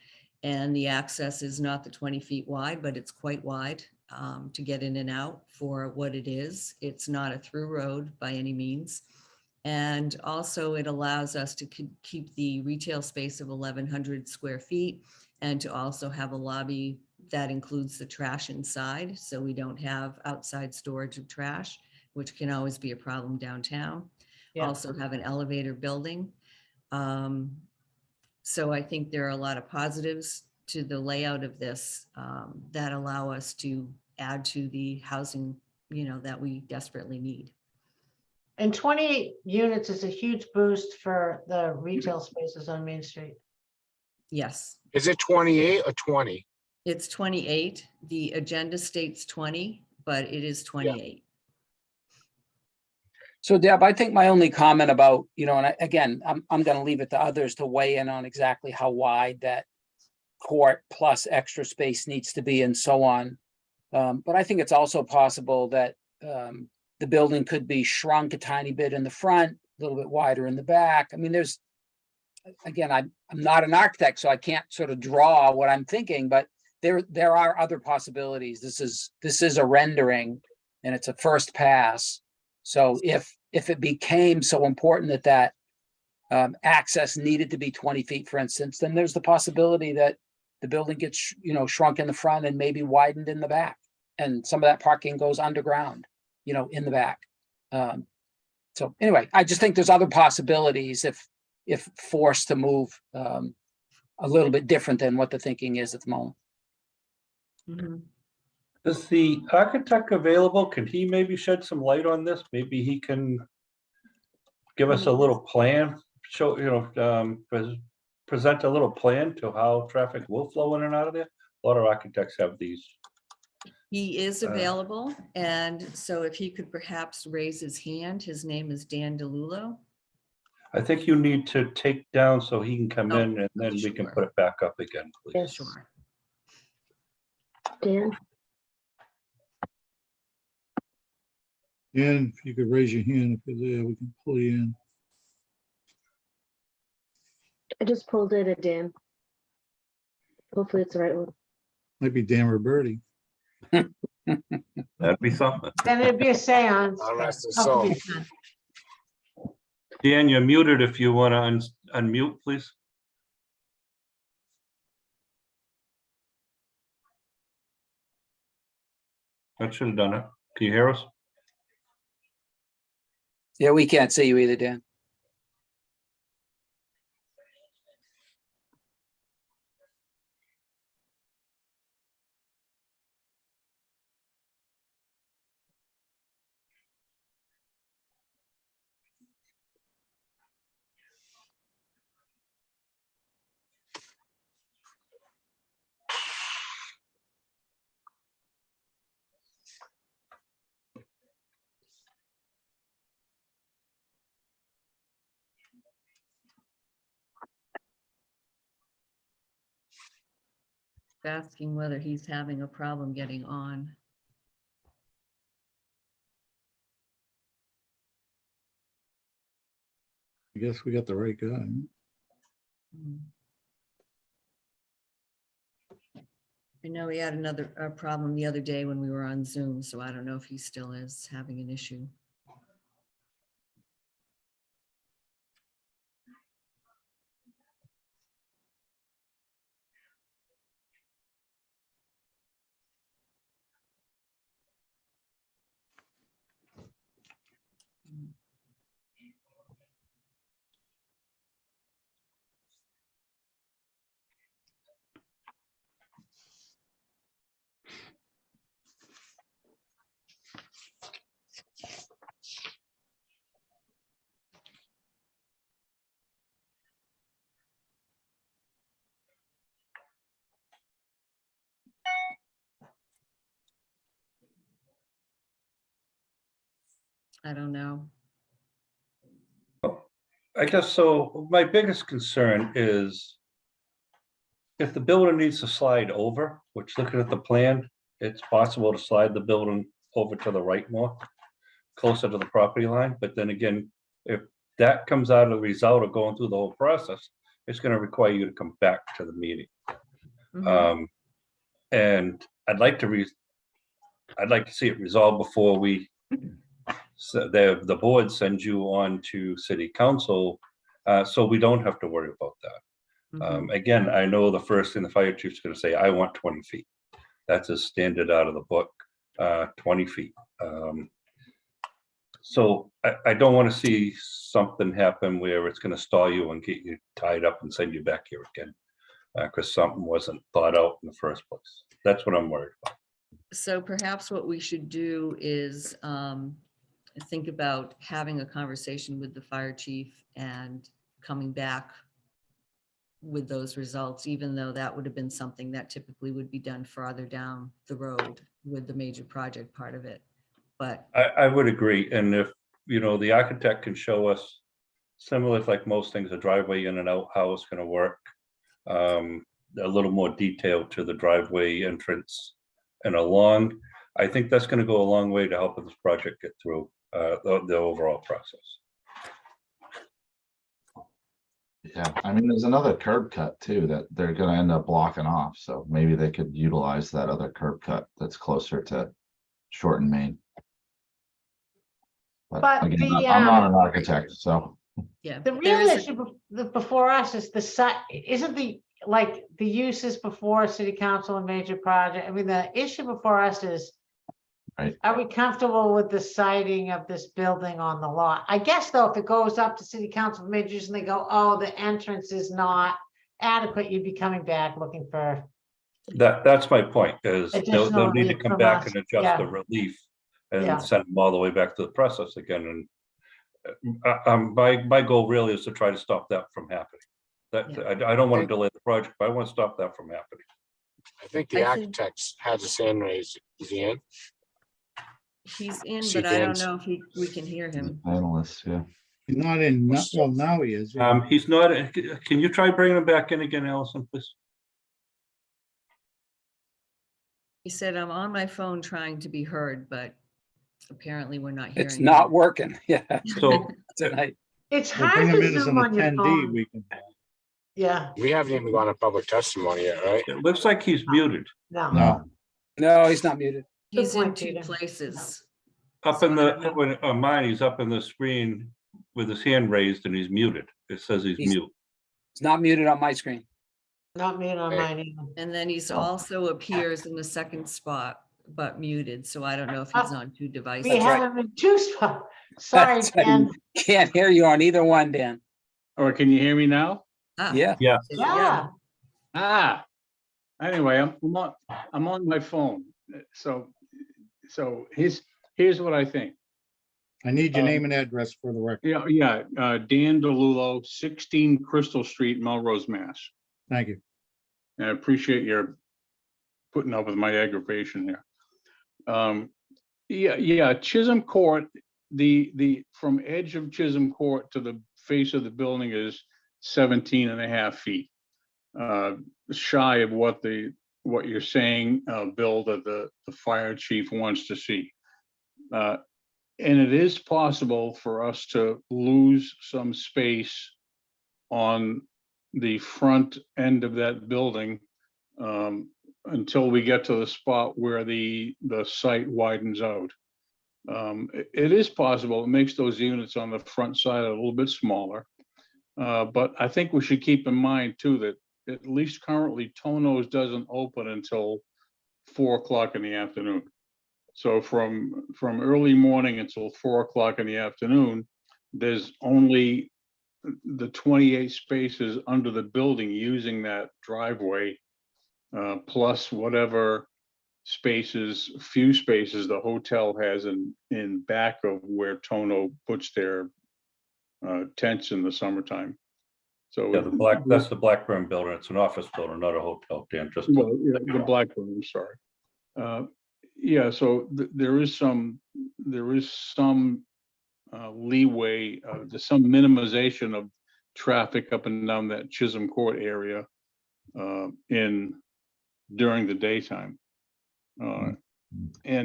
[SPEAKER 15] and the access is not the 20 feet wide, but it's quite wide to get in and out for what it is. It's not a through road by any means. And also it allows us to keep the retail space of 1,100 square feet, and to also have a lobby that includes the trash inside, so we don't have outside storage of trash, which can always be a problem downtown.
[SPEAKER 2] Yeah.
[SPEAKER 15] Also have an elevator building. So I think there are a lot of positives to the layout of this that allow us to add to the housing, that we desperately need.
[SPEAKER 2] And 28 units is a huge boost for the retail spaces on Main Street.
[SPEAKER 15] Yes,
[SPEAKER 12] Is it 28 or 20?
[SPEAKER 15] it's 28. The agenda states 20, but it is 28.
[SPEAKER 3] So Deb, I think my only comment about, and again, I'm going to leave it to others to weigh in on exactly how wide that court plus extra space needs to be and so on. But I think it's also possible that the building could be shrunk a tiny bit in the front, a little bit wider in the back. I mean, again, I'm not an architect, so I can't sort of draw what I'm thinking, but there are other possibilities. This is a rendering and it's a first pass. So if it became so important that access needed to be 20 feet, for instance, then there's the possibility that the building gets, shrunk in the front and maybe widened in the back. And some of that parking goes underground, in the back. So anyway, I just think there's other possibilities if forced to move a little bit different than what the thinking is at the moment.
[SPEAKER 15] Mhm.
[SPEAKER 4] Is the architect available? Can he maybe shed some light on this? Maybe he can give us a little plan, show, present a little plan to how traffic will flow in and out of there. A lot of architects have these.
[SPEAKER 15] He is available, and so if he could perhaps raise his hand, his name is Dan DeLulo.
[SPEAKER 4] I think you need to take down so he can come in, and then we can
[SPEAKER 15] sure.
[SPEAKER 4] put it back up again, please.
[SPEAKER 11] Yes,
[SPEAKER 15] Sure.
[SPEAKER 11] Dan,
[SPEAKER 1] Dan, if you could raise your hand if you're there, we can pull you in.
[SPEAKER 11] I just pulled in a Dan. Hopefully it's the right one.
[SPEAKER 1] Might be Dan Roberti.
[SPEAKER 4] That'd be something.
[SPEAKER 2] Then it'd be a seance.
[SPEAKER 12] Unless it's
[SPEAKER 2] Oh,
[SPEAKER 12] so.
[SPEAKER 2] it'd be fun.
[SPEAKER 4] Dan, you're muted if you want to unmute, please. That should have done it. Can you hear us?
[SPEAKER 3] Yeah, we can't see you either, Dan.
[SPEAKER 15] Asking whether he's having a problem getting on.
[SPEAKER 1] I guess we got the right guy.
[SPEAKER 15] I know he had another problem the other day when we were on Zoom, so I don't know if he still is having an issue. I don't know.
[SPEAKER 4] I guess so. My biggest concern is if the building needs to slide over, which looking at the plan, it's possible to slide the building over to the right more, closer to the property line. But then again, if that comes out of the result of going through the whole process, it's going to require you to come back to the meeting. And I'd like to see it resolved before we, so the board sends you on to city council, so we don't have to worry about that. Again, I know the first thing the fire chief's going to say, I want 20 feet. That's a standard out of the book, 20 feet. So I don't want to see something happen where it's going to stall you and get you tied up and send you back here again, because something wasn't thought out in the first place. That's what I'm worried about.
[SPEAKER 15] So perhaps what we should do is think about having a conversation with the fire chief and coming back with those results, even though that would have been something that typically would be done farther down the road with the major project part of it. But
[SPEAKER 4] I would agree. And if, you know, the architect can show us similar, like most things, a driveway in and out, how it's going to work, a little more detail to the driveway entrance and along, I think that's going to go a long way to helping this project get through the overall process.
[SPEAKER 5] Yeah, I mean, there's another curb cut too that they're gonna end up blocking off, so maybe they could utilize that other curb cut that's closer to Shorten Main.
[SPEAKER 2] But
[SPEAKER 5] Again,
[SPEAKER 2] the,
[SPEAKER 5] I'm not an architect, so.
[SPEAKER 15] yeah,
[SPEAKER 2] The real issue before us is the site, isn't the, like, the uses before city council and major project. I mean, the issue before us is,
[SPEAKER 5] Right.
[SPEAKER 2] are we comfortable with the siting of this building on the lot? I guess though, if it goes up to city council and major use and they go, oh, the entrance is not adequate, you'd be coming back looking for.
[SPEAKER 4] That's my point, is they'll
[SPEAKER 2] Additional
[SPEAKER 4] need to
[SPEAKER 2] relief
[SPEAKER 4] come
[SPEAKER 2] from
[SPEAKER 4] back
[SPEAKER 2] us,
[SPEAKER 4] and adjust
[SPEAKER 2] yeah.
[SPEAKER 4] the relief
[SPEAKER 2] Yeah.
[SPEAKER 4] and send them all the way back to the process again. And my goal really is to try to stop that from happening. I don't want to delay the project, but I want to stop that from happening.
[SPEAKER 12] I think the architects has his hand raised. Is he in?
[SPEAKER 15] he's in,
[SPEAKER 12] See
[SPEAKER 15] but I don't
[SPEAKER 12] Dan's-
[SPEAKER 15] know if we can hear him.
[SPEAKER 5] Analyst, yeah.
[SPEAKER 1] He's not in, well, now he is. yeah.
[SPEAKER 4] He's not, can you try bringing him back in again, Allison, please?
[SPEAKER 15] He said, I'm on my phone trying to be heard, but apparently we're not hearing.
[SPEAKER 3] It's
[SPEAKER 15] him."
[SPEAKER 3] not working. Yeah.
[SPEAKER 4] So
[SPEAKER 3] Tonight.
[SPEAKER 2] It's
[SPEAKER 1] We'll
[SPEAKER 2] hard
[SPEAKER 1] bring him
[SPEAKER 2] to
[SPEAKER 1] in as an
[SPEAKER 2] zoom on your
[SPEAKER 1] attendee.
[SPEAKER 2] phone.
[SPEAKER 1] We can.
[SPEAKER 2] Yeah,
[SPEAKER 12] We haven't even gone to public testimony yet, right?
[SPEAKER 4] it looks like he's muted.
[SPEAKER 2] no.
[SPEAKER 3] No, he's not muted.
[SPEAKER 15] He's in
[SPEAKER 2] point,
[SPEAKER 15] two
[SPEAKER 2] Peter.
[SPEAKER 15] places.
[SPEAKER 4] Up in the, on mine, he's up in the screen with his hand raised and he's muted. It says he's mute.
[SPEAKER 3] It's not muted on my screen.
[SPEAKER 2] Not me on
[SPEAKER 12] Hey.
[SPEAKER 2] mine either.
[SPEAKER 15] And then he's also appears in the second spot but muted, so I don't know if he's on two devices.
[SPEAKER 2] We have him in two spots. Sorry,
[SPEAKER 3] That's right.
[SPEAKER 2] Dan.
[SPEAKER 3] Can't hear you on either one, Dan.
[SPEAKER 16] Or can you hear me now?
[SPEAKER 15] Ah,
[SPEAKER 3] Yeah.
[SPEAKER 4] Yeah.
[SPEAKER 2] Yeah.
[SPEAKER 16] Ah, anyway, I'm on my phone. So here's what I think.
[SPEAKER 1] I need your name and address for the record.
[SPEAKER 16] Dan DeLulo, 16 Crystal Street, Melrose, Mass.
[SPEAKER 1] Thank you.
[SPEAKER 16] And I appreciate your putting up with my aggravation here. Chisholm Court, the from edge of Chisholm Court to the face of the building is 17 and a half feet. Shy of what you're saying, Bill, that the fire chief wants to see. And it is possible for us to lose some space on the front end of that building until we get to the spot where the site widens out. It is possible. It makes those units on the front side a little bit smaller. But I think we should keep in mind too, that at least currently Tono's doesn't open until 4 o'clock in the afternoon. So from early morning until 4 o'clock in the afternoon, there's only the 28 spaces under the building using that driveway, plus whatever few spaces the hotel has in back of where Tono puts their tents in the summertime. So
[SPEAKER 4] Yeah, that's the Blackburn building. It's an office building, not a hotel, Dan, just.
[SPEAKER 16] The Blackburn, I'm sorry. Yeah, so there is some leeway, there's some minimization of traffic up and down that Chisholm Court area during the daytime. And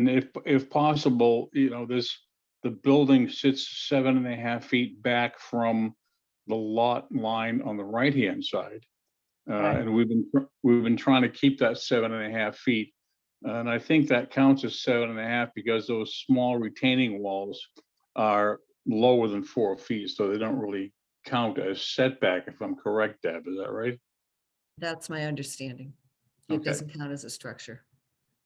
[SPEAKER 16] if possible, the building sits 7.5 feet back from the lot line on the right-hand side. And we've been trying to keep that 7.5 feet. And I think that counts as 7.5 because those small retaining walls are lower than 4 feet, so they don't really count as setback, if I'm correct, Deb, is that right?
[SPEAKER 15] That's my understanding. It
[SPEAKER 16] Okay.
[SPEAKER 15] doesn't count as a structure.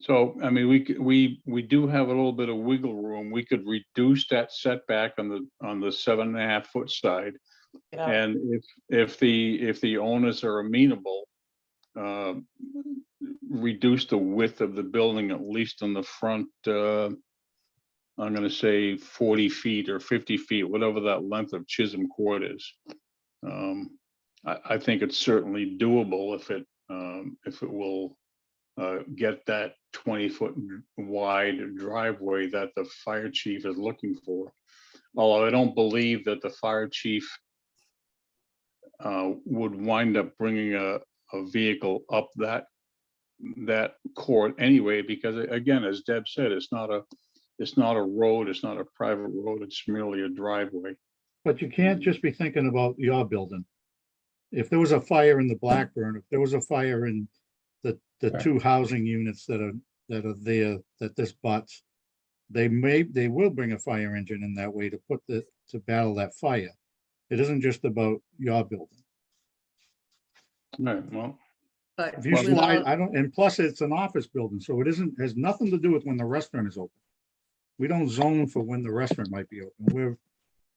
[SPEAKER 16] So, I mean, we do have a little bit of wiggle room. We could reduce that setback on the 7.5 foot side.
[SPEAKER 2] Yeah.
[SPEAKER 16] And if the owners are amenable, reduce the width of the building, at least on the front, I'm gonna say 40 feet or 50 feet, whatever that length of Chisholm Court is. I think it's certainly doable if it will get that 20-foot wide driveway that the fire chief is looking for. Although I don't believe that the fire chief would wind up bringing a vehicle up that court anyway, because again, as Deb said, it's not a road, it's not a private road, it's merely a driveway.
[SPEAKER 1] But you can't just be thinking about your building. If there was a fire in the Blackburn, if there was a fire in the two housing units that are there, that this butts, they will bring a fire engine in that way to battle that fire. It isn't just about your building.
[SPEAKER 16] Right, well.
[SPEAKER 15] But
[SPEAKER 1] If you slide, and plus it's an office building, so it has nothing to do with when the restaurant is open. We don't zone for when the restaurant might be open.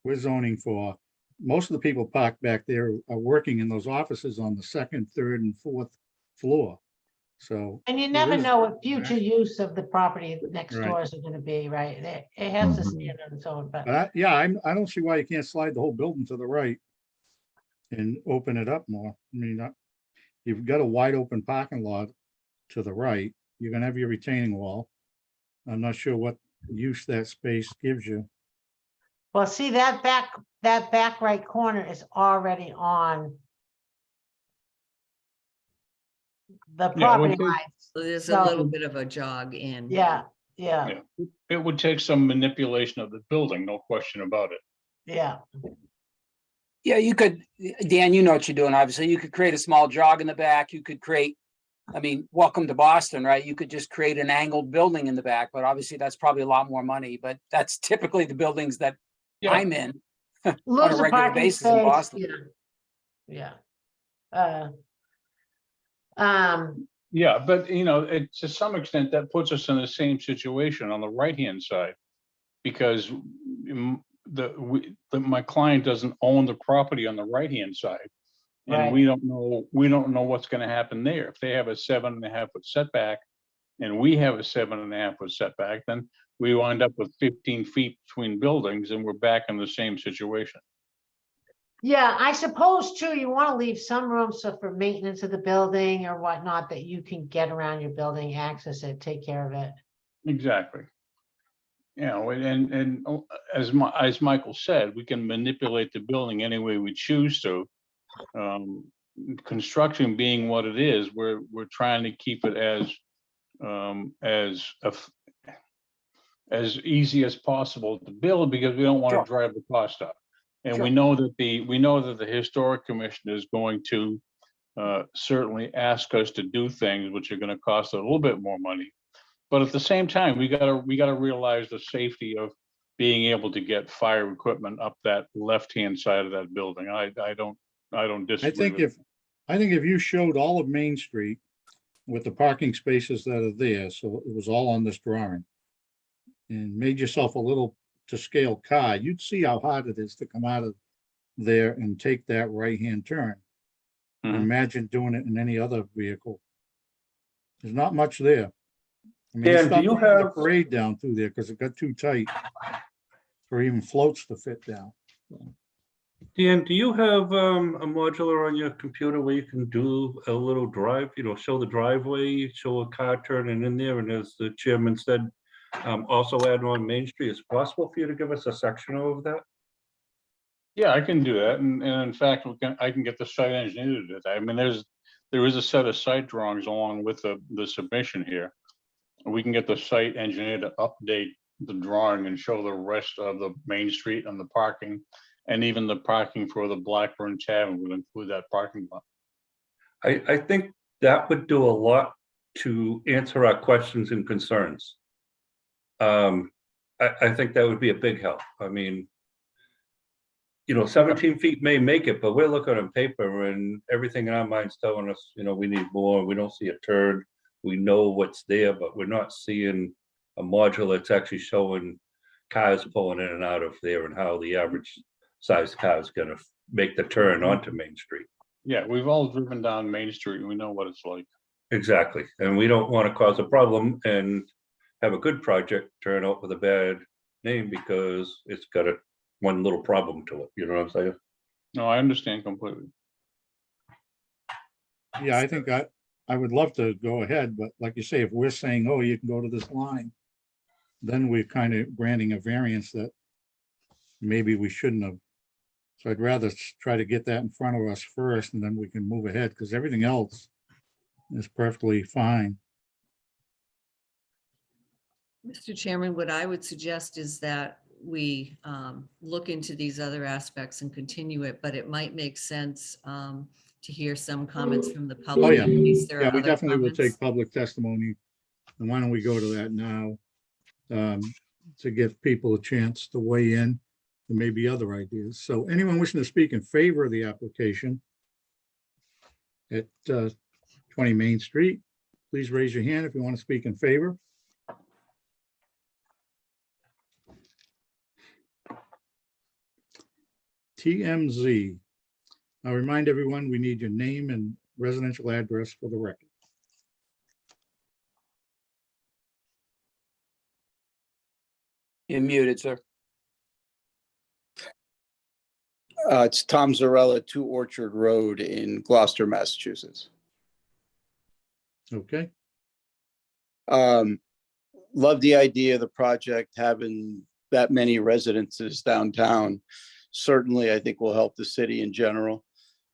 [SPEAKER 1] We're zoning for, most of the people parked back there are working in those offices on the second, third, and fourth floor. So.
[SPEAKER 2] And you
[SPEAKER 1] there
[SPEAKER 2] never
[SPEAKER 1] is-
[SPEAKER 2] know what future use of the property next
[SPEAKER 1] Right.
[SPEAKER 2] doors are gonna be, right? It has to stand on its own, but.
[SPEAKER 1] But I don't see why you can't slide the whole building to the right and open it up more. I mean, you've got a wide open parking lot to the right. You're gonna have your retaining wall. I'm not sure what use that space gives you.
[SPEAKER 2] Well, see, that back right corner is already on the property
[SPEAKER 16] well,
[SPEAKER 2] line.
[SPEAKER 15] There's
[SPEAKER 2] So-
[SPEAKER 15] a little bit of a jog in.
[SPEAKER 2] Yeah.
[SPEAKER 16] It would take some manipulation of the building, no question about it.
[SPEAKER 2] Yeah.
[SPEAKER 3] Yeah, you could, Dan, you know what you're doing, obviously. You could create a small jog in the back. You could create, I mean, welcome to Boston, right? You could just create an angled building in the back, but obviously that's probably a lot more money, but that's typically the buildings that I'm in on
[SPEAKER 2] Lose
[SPEAKER 3] a
[SPEAKER 2] the
[SPEAKER 3] regular
[SPEAKER 2] parking
[SPEAKER 3] basis in
[SPEAKER 2] space,
[SPEAKER 3] Boston.
[SPEAKER 2] Yeah.
[SPEAKER 16] Yeah, but you know, to some extent, that puts us in the same situation on the right-hand side. Because my client doesn't own the property on the right-hand side. And
[SPEAKER 2] Right.
[SPEAKER 16] we don't know what's gonna happen there. If they have a 7.5 foot setback and we have a 7.5 foot setback, then we wind up with 15 feet between buildings and we're back in the same situation.
[SPEAKER 2] Yeah, I suppose too, you want to leave some room so for maintenance of the building or whatnot, that you can get around your building, access it, take care of it.
[SPEAKER 16] Exactly. You know, and as Michael said, we can manipulate the building any way we choose to. Construction being what it is, we're trying to keep it as easy as possible to build, because we don't want
[SPEAKER 3] Sure.
[SPEAKER 16] to drive the cost up. And
[SPEAKER 3] Sure.
[SPEAKER 16] we know that the Historic Commission is going to certainly ask us to do things which are going to cost a little bit more money. But at the same time, we gotta realize the safety of being able to get fire equipment up that left-hand side of that building. I don't disagree with.
[SPEAKER 1] I think if you showed all of Main Street with the parking spaces that are there, so it was all on this drawing, and made yourself a little to scale car, you'd see how hard it is to come out of there and take that right-hand turn.
[SPEAKER 16] Mhm.
[SPEAKER 1] Imagine doing it in any other vehicle. There's not much there. I mean,
[SPEAKER 4] Dan,
[SPEAKER 1] it's
[SPEAKER 4] do
[SPEAKER 1] not
[SPEAKER 4] you
[SPEAKER 1] running the
[SPEAKER 4] have-
[SPEAKER 1] parade down through there because it got too tight for even floats to fit down.
[SPEAKER 4] Dan, do you have a modular on your computer where you can do a little drive, show the driveway, show a car turning in there, and as the chairman said, also add on Main Street? Is it possible for you to give us a section of that?
[SPEAKER 16] Yeah, I can do that. And in fact, I can get the site engineer to do that. I mean, there is a set of site drawings along with the submission here. We can get the site engineer to update the drawing and show the rest of the Main Street and the parking, and even the parking for the Blackburn Tavern would include that parking lot.
[SPEAKER 4] I think that would do a lot to answer our questions and concerns. I think that would be a big help. I mean, 17 feet may make it, but we're looking on paper and everything in our minds telling us, we need more. We don't see a turn. We know what's there, but we're not seeing a module that's actually showing cars pulling in and out of there and how the average size car is going to make the turn onto Main Street.
[SPEAKER 16] Yeah, we've all driven down Main Street and we know what it's like.
[SPEAKER 4] Exactly. And we don't want to cause a problem and have a good project turn out with a bad name because it's got one little problem to it. You know what I'm saying?
[SPEAKER 16] No, I understand completely.
[SPEAKER 1] Yeah, I think I would love to go ahead, but like you say, if we're saying, oh, you can go to this line, then we're kind of granting a variance that maybe we shouldn't have. So I'd rather try to get that in front of us first and then we can move ahead because everything else is perfectly fine.
[SPEAKER 15] Mr. Chairman, what I would suggest is that we look into these other aspects and continue it, but it might make sense to hear some comments from the
[SPEAKER 1] Oh,
[SPEAKER 15] public.
[SPEAKER 1] yeah.
[SPEAKER 15] in case there are
[SPEAKER 1] Yeah, we
[SPEAKER 15] other
[SPEAKER 1] definitely will
[SPEAKER 15] comments.
[SPEAKER 1] take public testimony. And why don't we go to that now? To give people a chance to weigh in and maybe other ideas. So anyone wishing to speak in favor of the application at 20 Main Street, please raise your hand if you want to speak in favor. TMZ. I'll remind everyone, we need your name and residential address for the record.
[SPEAKER 3] You're muted, sir.
[SPEAKER 17] It's Tom Zarella, 2 Orchard Road in Gloucester, Massachusetts.
[SPEAKER 1] Okay,
[SPEAKER 17] Love the idea of the project having that many residences downtown. Certainly, I think will help the city in general.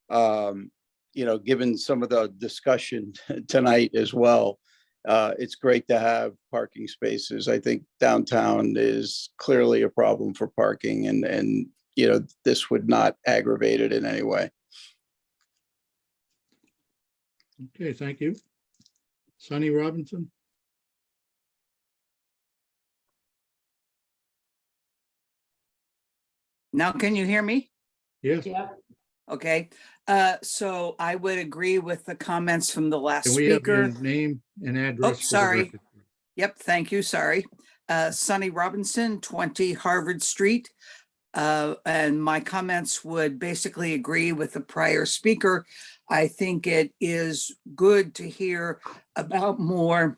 [SPEAKER 17] Given some of the discussion tonight as well, it's great to have parking spaces. I think downtown is clearly a problem for parking and this would not aggravate it in any way.
[SPEAKER 1] okay, thank you. Sonny Robinson?
[SPEAKER 18] Now, can you hear me?
[SPEAKER 1] Yes.
[SPEAKER 2] Yeah.
[SPEAKER 18] Okay, So I would agree with the comments from the last
[SPEAKER 1] Can we have your
[SPEAKER 18] speaker.
[SPEAKER 1] name and
[SPEAKER 18] Oh,
[SPEAKER 1] address? for the
[SPEAKER 18] sorry.
[SPEAKER 1] record?
[SPEAKER 18] Yep, thank you, sorry. Sonny Robinson, 20 Harvard Street. And my comments would basically agree with the prior speaker. I think it is good to hear about more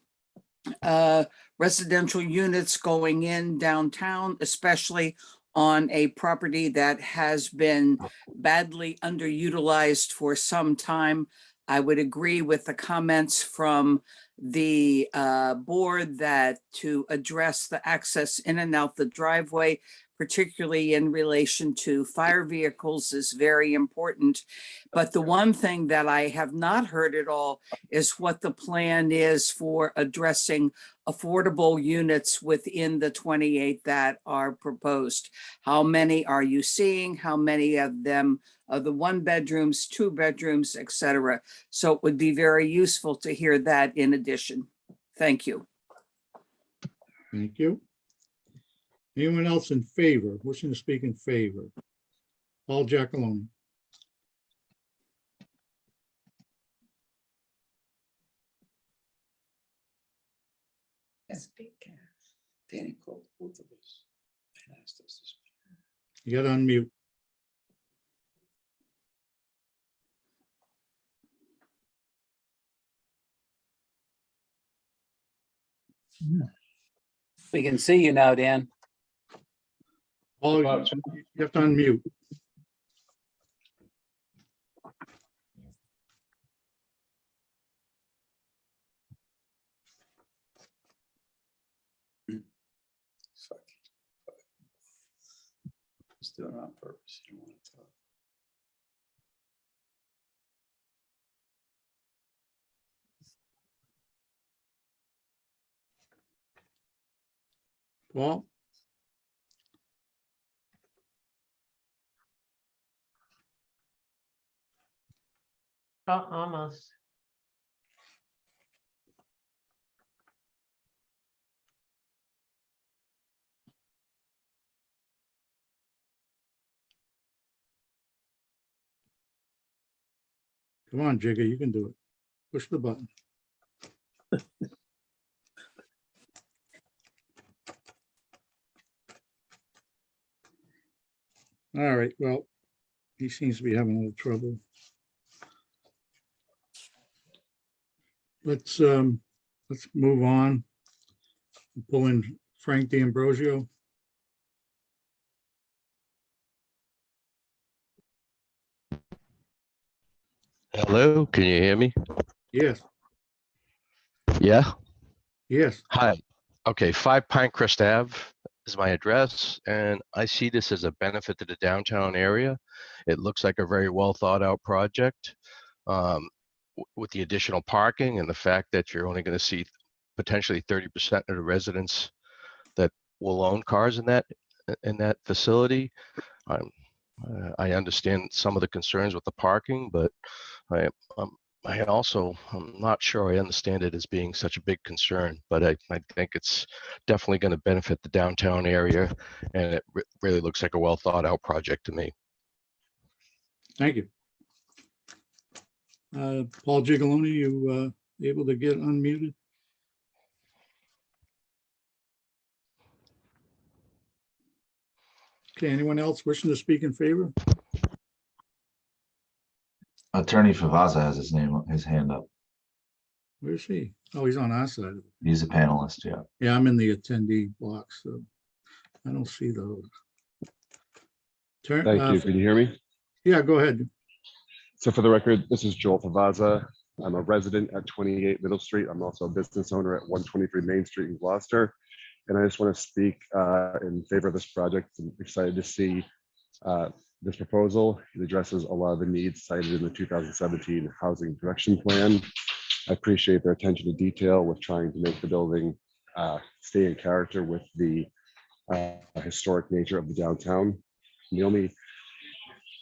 [SPEAKER 18] residential units going in downtown, especially on a property that has been badly underutilized for some time. I would agree with the comments from the board that to address the access in and out the driveway, particularly in relation to fire vehicles, is very important. But the one thing that I have not heard at all is what the plan is for addressing affordable units within the 28 that are proposed. How many are you seeing? How many of them are the 1 bedrooms, 2 bedrooms, et cetera? So it would be very useful to hear that in addition. Thank you.
[SPEAKER 1] Thank you. Anyone else in favor, wishing to speak in favor? Paul Giacalone.
[SPEAKER 3] Danny called both of us and asked us to speak.
[SPEAKER 1] You got to unmute.
[SPEAKER 3] We can see you now, Dan.
[SPEAKER 1] Paul, you have to unmute.
[SPEAKER 3] He's doing it on purpose. You don't want to talk.
[SPEAKER 1] Paul?
[SPEAKER 2] Oh, almost.
[SPEAKER 1] Come on, Jigga, you can do it. Push the button. All right, well, he seems to be having a little trouble. Let's move on. Pull in Frank D'Ambrosio.
[SPEAKER 19] Hello, can you hear me?
[SPEAKER 1] Yes,
[SPEAKER 19] Yeah,
[SPEAKER 1] yes.
[SPEAKER 19] hi. Okay, 5 Pinecrest Ave is my address, and I see this as a benefit to the downtown area. It looks like a very well thought out project. With the additional parking and the fact that you're only going to see potentially 30% of the residents that will own cars in that facility. I understand some of the concerns with the parking, but I'm not sure I understand it as being such a big concern, but I think it's definitely going to benefit the downtown area, and it really looks like a well thought out project to me.
[SPEAKER 1] Thank you. Paul Giacalone, you able to get unmuted? Okay, anyone else wishing to speak in favor?
[SPEAKER 5] Attorney Favazza has his hand up.
[SPEAKER 1] Where's he? Oh, he's on our side of it.
[SPEAKER 5] He's a panelist, yeah.
[SPEAKER 1] Yeah, I'm in the attendee box, so I don't see those.
[SPEAKER 20] Thank you. Can you hear me?
[SPEAKER 1] Yeah, go ahead.
[SPEAKER 20] So for the record, this is Joel Favazza. I'm a resident at 28 Middle Street. I'm also a business owner at 123 Main Street in Gloucester. And I just want to speak in favor of this project. I'm excited to see this proposal. It addresses a lot of the needs cited in the 2017 Housing Direction Plan. I appreciate their attention to detail with trying to make the building stay in character with the historic nature of the downtown. And the only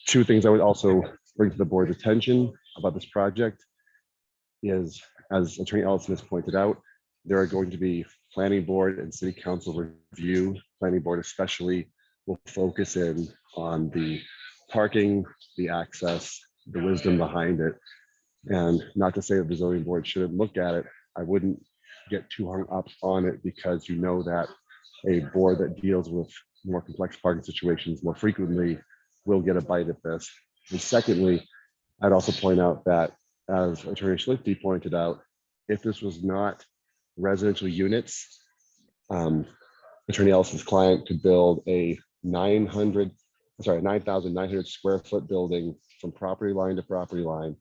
[SPEAKER 20] 2 things I would also bring to the board's attention about this project is, as Attorney Ellison has pointed out, there are going to be planning board and city council review. Planning board especially will focus in on the parking, the access, the wisdom behind it. And not to say that the zoning board shouldn't look at it, I wouldn't get too hung up on it because you know that a board that deals with more complex parking situations more frequently will get a bite at this. And secondly, I'd also point out that, as Attorney Schlichty pointed out, if this was not residential units, Attorney Ellison's client could build a 9,900 square foot building from property line to property line,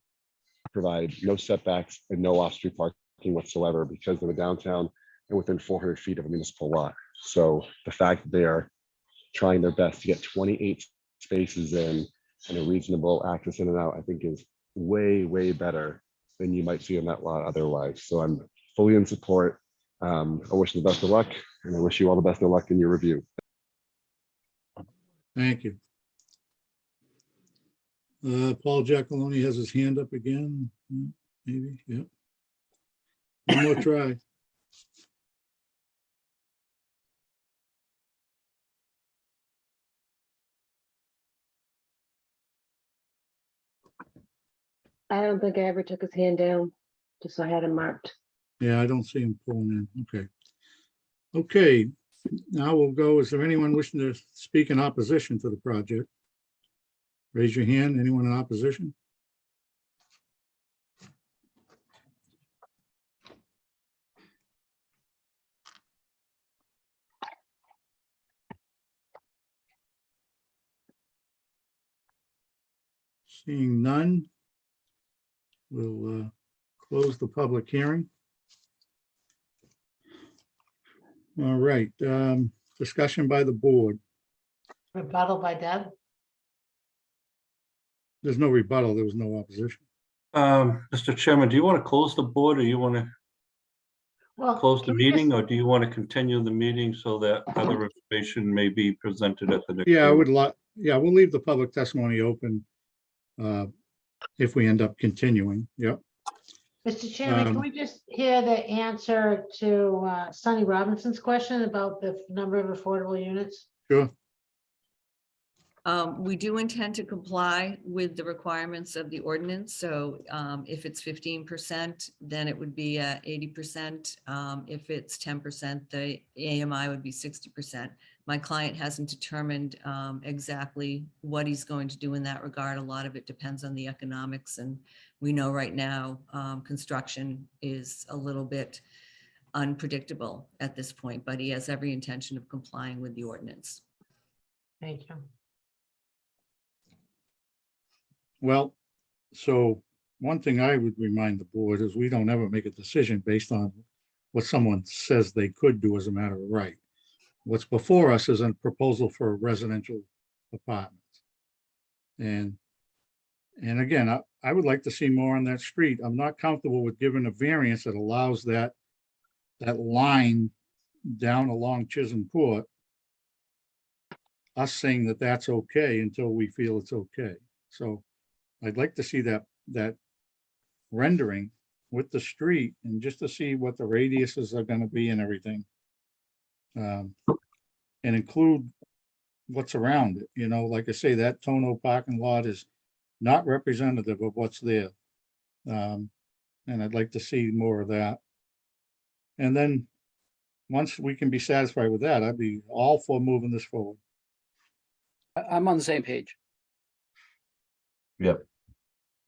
[SPEAKER 20] provide no setbacks and no off-street parking whatsoever because they're downtown and within 400 feet of a municipal lot. So the fact that they are trying their best to get 28 spaces in and a reasonable access in and out, I think is way, way better than you might see in that lot otherwise. So I'm fully in support. I wish you the best of luck, and I wish you all the best of luck in your review.
[SPEAKER 1] Thank you. Paul Giacalone has his hand up again, maybe, yeah. One more try.
[SPEAKER 11] I don't think I ever took his hand down, just so I had him marked.
[SPEAKER 1] Yeah, I don't see him pulling in. Okay. Okay, now we'll go. Is there anyone wishing to speak in opposition to the project? Raise your hand. Anyone in opposition? Seeing none, we'll close the public hearing. All right, discussion by the board.
[SPEAKER 2] Rebuttal by Deb.
[SPEAKER 1] There's no rebuttal. There was no opposition.
[SPEAKER 4] Mr. Chairman, do you want to close the board, or you want to
[SPEAKER 2] Well,
[SPEAKER 4] close the
[SPEAKER 2] can we just-
[SPEAKER 4] meeting, or do you want to continue the meeting so that other information may be presented at the next?
[SPEAKER 1] Yeah, I
[SPEAKER 4] meeting?
[SPEAKER 1] would like, yeah, we'll leave the public testimony open if we end up continuing. Yep.
[SPEAKER 2] Mr. Chairman, can we just hear the answer to Sonny Robinson's question about the number of affordable units?
[SPEAKER 1] Sure.
[SPEAKER 15] We do intend to comply with the requirements of the ordinance. So if it's 15%, then it would be 80%. If it's 10%, the AMI would be 60%. My client hasn't determined exactly what he's going to do in that regard. A lot of it depends on the economics. And we know right now, construction is a little bit unpredictable at this point, but he has every intention of complying with the ordinance.
[SPEAKER 2] Thank you.
[SPEAKER 1] Well, so one thing I would remind the board is we don't ever make a decision based on what someone says they could do as a matter of right. What's before us is a proposal for a residential apartment. And again, I would like to see more on that street. I'm not comfortable with giving a variance that allows that line down along Chisholm Court, us saying that that's okay until we feel it's okay. So I'd like to see that rendering with the street and just to see what the radiuses are gonna be and everything. And include what's around it, you know, like I say, that Tono parking lot is not representative of what's there. And I'd like to see more of that. And then, once we can be satisfied with that, I'd be all for moving this forward.
[SPEAKER 3] I'm on the same page.
[SPEAKER 5] Yep.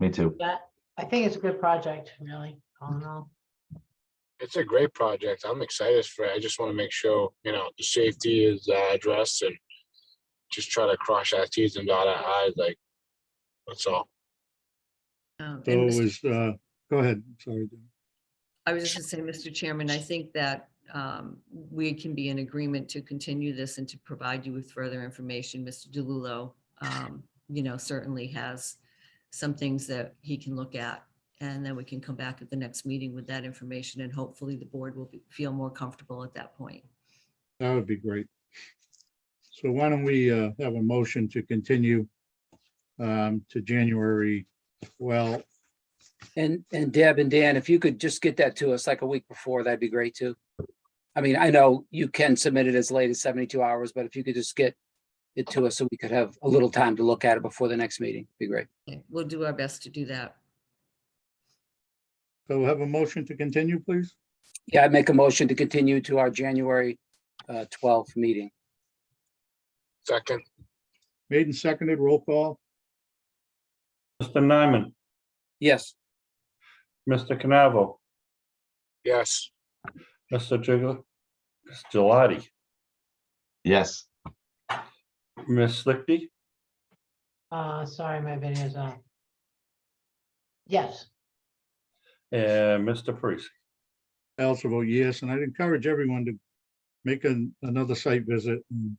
[SPEAKER 5] Me too.
[SPEAKER 2] Yeah, I think it's a good project, really. I don't know.
[SPEAKER 12] It's a great project. I'm excited for it. I just want to make sure, the safety is addressed and just try to cross our T's and dot our I's, like, that's all.
[SPEAKER 1] So is, go ahead, sorry.
[SPEAKER 15] I was just gonna say, Mr. Chairman, I think that we can be in agreement to continue this and to provide you with further information. Mr. DeLulo, certainly has some things that he can look at. And then we can come back at the next meeting with that information, and hopefully the board will feel more comfortable at that point.
[SPEAKER 1] That would be great. So why don't we have a motion to continue to January 12th.
[SPEAKER 3] And Deb and Dan, if you could just get that to us like a week before, that'd be great too. I mean, I know you can submit it as late as 72 hours, but if you could just get it to us so we could have a little time to look at it before the next meeting. Be great.
[SPEAKER 15] Okay, we'll do our best to do that.
[SPEAKER 1] So we'll have a motion to continue, please.
[SPEAKER 3] Yeah, I make a motion to continue to our January 12th meeting.
[SPEAKER 12] Second,
[SPEAKER 1] Made and seconded, roll call.
[SPEAKER 4] Mr. Nyman,
[SPEAKER 3] Yes.
[SPEAKER 4] Mr. Canavo,
[SPEAKER 12] yes.
[SPEAKER 4] Mr. Gelati,
[SPEAKER 5] Yes.
[SPEAKER 4] Ms. Lichty,
[SPEAKER 2] Sorry, my video's on. Yes.
[SPEAKER 4] and Mr. Parisi.
[SPEAKER 1] I also vote yes, and I'd encourage everyone to make another site visit. And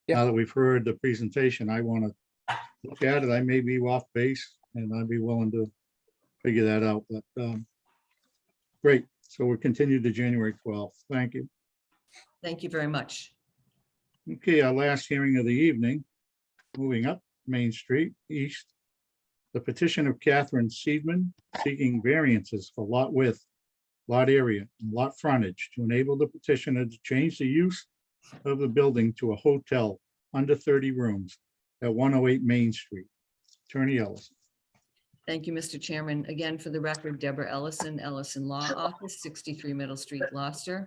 [SPEAKER 1] now that we've heard the presentation, I want to look at it. I may be off base and I'd be willing to figure that out, but great. So we're continued to January 12th. Thank you.
[SPEAKER 15] Thank you very much.
[SPEAKER 1] Okay, our last hearing of the evening, moving up Main Street East. The petition of Catherine Seidman seeking variances for lot width, lot area, and lot frontage to enable the petitioner to change the use of the building to a hotel under 30 rooms at 108 Main Street. Attorney Ellison.
[SPEAKER 15] Thank you, Mr. Chairman. Again, for the record, Deborah Ellison, Ellison Law Office, 63 Middle Street, Gloucester.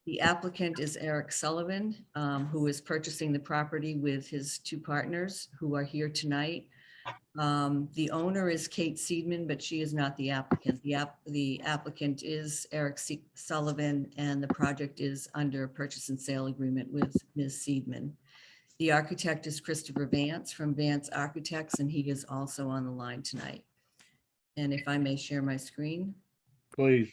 [SPEAKER 15] The applicant is Eric Sullivan, who is purchasing the property with his two partners who are here tonight. The owner is Kate Seidman, but she is not the applicant. The applicant is Eric Sullivan, and the project is under a purchase and sale agreement with Ms. Seidman. The architect is Christopher Vance from Vance Architects, and he is also on the line tonight. And if I may share my screen.
[SPEAKER 1] Please.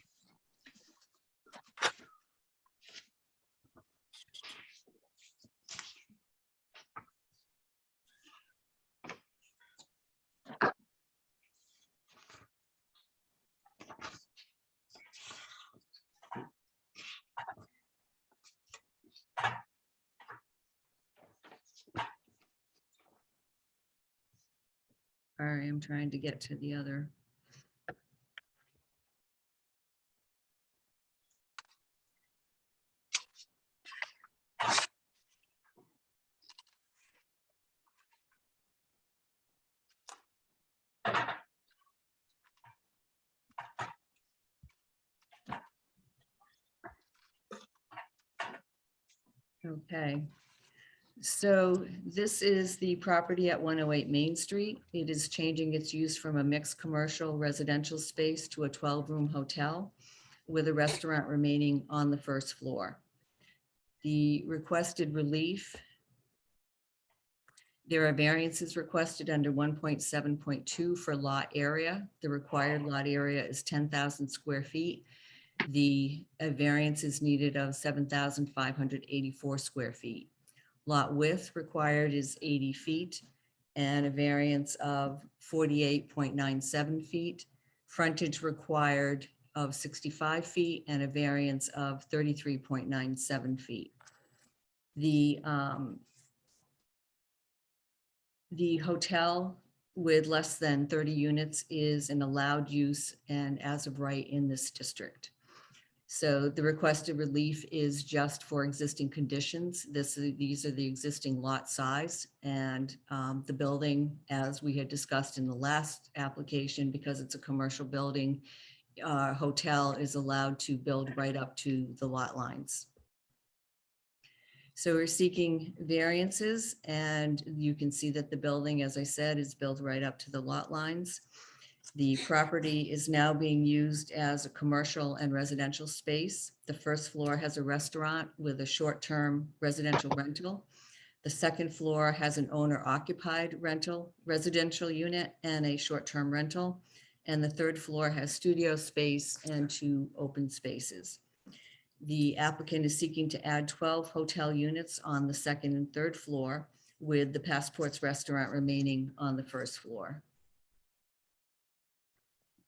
[SPEAKER 15] Sorry, I'm trying to get to the other. Okay. So this is the property at 108 Main Street. It is changing its use from a mixed commercial residential space to a 12-room hotel with a restaurant remaining on the first floor. The requested relief, there are variances requested under 1.7.2 for lot area. The required lot area is 10,000 square feet. The variance is needed of 7,584 square feet. Lot width required is 80 feet and a variance of 48.97 feet. Frontage required of 65 feet and a variance of 33.97 feet. The hotel with less than 30 units is an allowed use and as of right in this district. So the requested relief is just for existing conditions. These are the existing lot size and the building, as we had discussed in the last application, because it's a commercial building, hotel is allowed to build right up to the lot lines. So we're seeking variances, and you can see that the building, as I said, is built right up to the lot lines. The property is now being used as a commercial and residential space. The first floor has a restaurant with a short-term residential rental. The second floor has an owner-occupied residential unit and a short-term rental. And the third floor has studio space and 2 open spaces. The applicant is seeking to add 12 hotel units on the second and third floor, with the Passports Restaurant remaining on the first floor.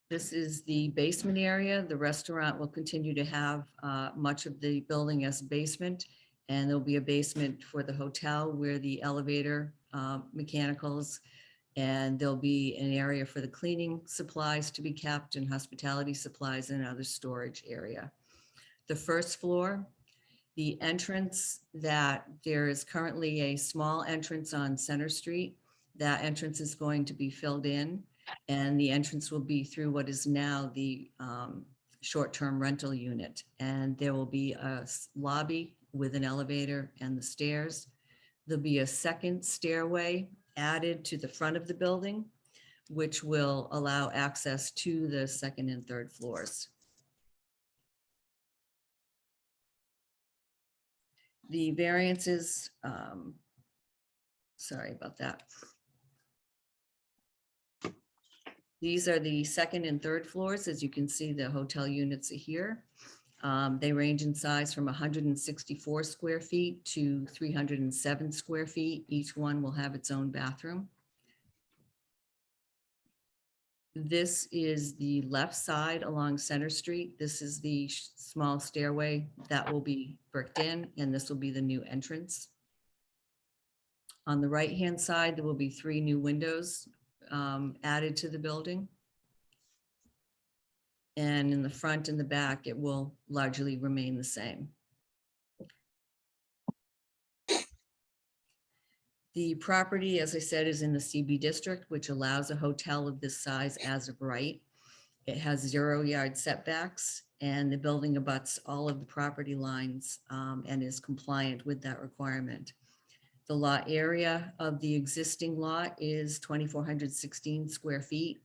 [SPEAKER 15] This is the basement area. The restaurant will continue to have much of the building as a basement, and there'll be a basement for the hotel where the elevator, mechanicals, and there'll be an area for the cleaning supplies to be kept and hospitality supplies and other storage area. The first floor The entrance that there is currently a small entrance on Center Street. That entrance is going to be filled in, and the entrance will be through what is now the short-term rental unit. And there will be a lobby with an elevator and the stairs. There'll be a second stairway added to the front of the building, which will allow access to the second and third floors. The variances, sorry about that. These are the second and third floors. As you can see, the hotel units are here. They range in size from 164 square feet to 307 square feet. Each one will have its own bathroom. This is the left side along Center Street. This is the small stairway that will be bricked in, and this will be the new entrance. On the right-hand side, there will be 3 new windows added to the building. And in the front and the back, it will largely remain the same. The property, as I said, is in the CB district, which allows a hotel of this size as of right. It has 0 yard setbacks, and the building abuts all of the property lines and is compliant with that requirement. The lot area of the existing lot is 2,416 square feet.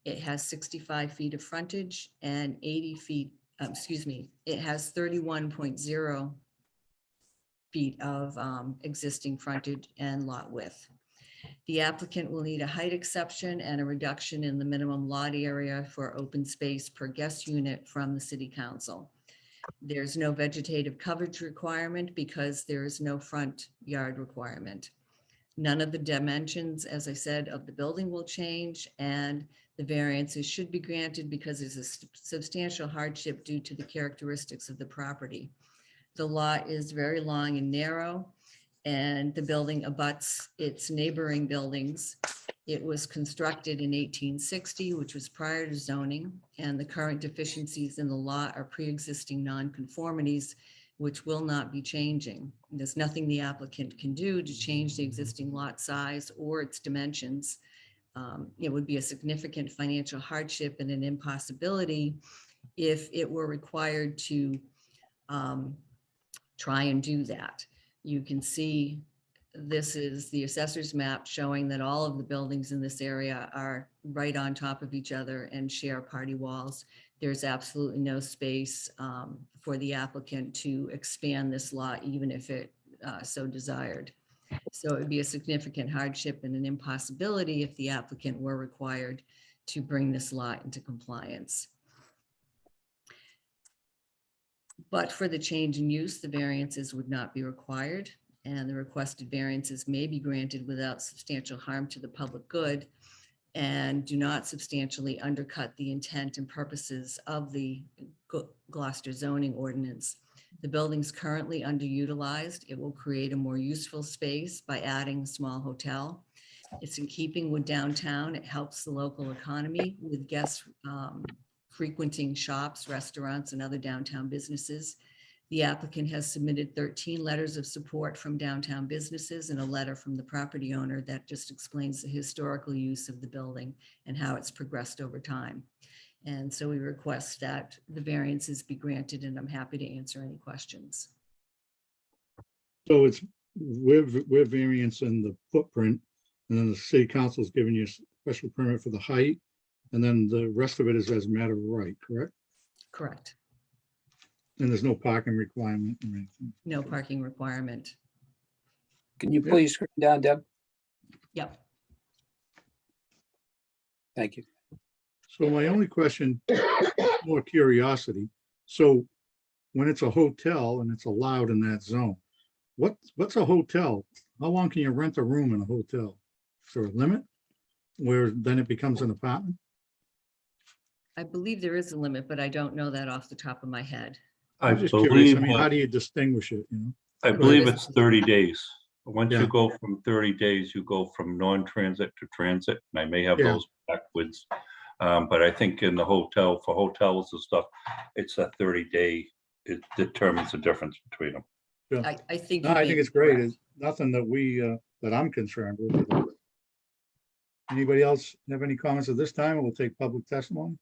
[SPEAKER 15] It has 65 feet of frontage and 80 feet, it has 31.0 feet of existing frontage and lot width. The applicant will need a height exception and a reduction in the minimum lot area for open space per guest unit from the city council. There's no vegetative coverage requirement because there is no front yard requirement. None of the dimensions, as I said, of the building will change, and the variances should be granted because there's a substantial hardship due to the characteristics of the property. The lot is very long and narrow, and the building abuts its neighboring buildings. It was constructed in 1860, which was prior to zoning, and the current deficiencies in the lot are pre-existing nonconformities, which will not be changing. There's nothing the applicant can do to change the existing lot size or its dimensions. It would be a significant financial hardship and an impossibility if it were required to try and do that. You can see this is the assessor's map showing that all of the buildings in this area are right on top of each other and share party walls. There's absolutely no space for the applicant to expand this lot, even if it so desired. So it would be a significant hardship and an impossibility if the applicant were required to bring this lot into compliance. But for the change in use, the variances would not be required, and the requested variances may be granted without substantial harm to the public good and do not substantially undercut the intent and purposes of the Gloucester zoning ordinance. The building's currently underutilized. It will create a more useful space by adding a small hotel. It's in keeping with downtown. It helps the local economy with guests frequenting shops, restaurants, and other downtown businesses. The applicant has submitted 13 letters of support from downtown businesses and a letter from the property owner that just explains the historical use of the building and how it's progressed over time. And so we request that the variances be granted, and I'm happy to answer any questions.
[SPEAKER 1] So we're variance in the footprint, and then the city council is giving you a special permit for the height, and then the rest of it is as a matter of right, correct?
[SPEAKER 15] Correct.
[SPEAKER 1] And there's no parking requirement or anything.
[SPEAKER 15] No parking requirement.
[SPEAKER 3] Can you please scroll down, Deb?
[SPEAKER 15] Yep.
[SPEAKER 3] Thank you.
[SPEAKER 1] So my only question, more curiosity. So when it's a hotel and it's allowed in that zone, what's a hotel? How long can you rent a room in a hotel? Is there a limit where then it becomes an apartment?
[SPEAKER 15] I believe there is a limit, but I don't know that off the top of my head.
[SPEAKER 1] I'm just curious. I mean, how do you distinguish it, you know?
[SPEAKER 4] I believe it's 30 days. Once
[SPEAKER 1] Yeah.
[SPEAKER 4] you go from 30 days, you go from non-transit to transit. And I may have
[SPEAKER 1] Yeah.
[SPEAKER 4] those backwards. But I think in the hotel, for hotels and stuff, it's a 30-day, it determines the difference between them.
[SPEAKER 1] Sure.
[SPEAKER 15] I think.
[SPEAKER 1] No,
[SPEAKER 15] you
[SPEAKER 1] I
[SPEAKER 15] may
[SPEAKER 1] think
[SPEAKER 15] be
[SPEAKER 1] it's great.
[SPEAKER 15] correct.
[SPEAKER 1] It's nothing that that I'm concerned with. Anybody else have any comments at this time? We'll take public testimony.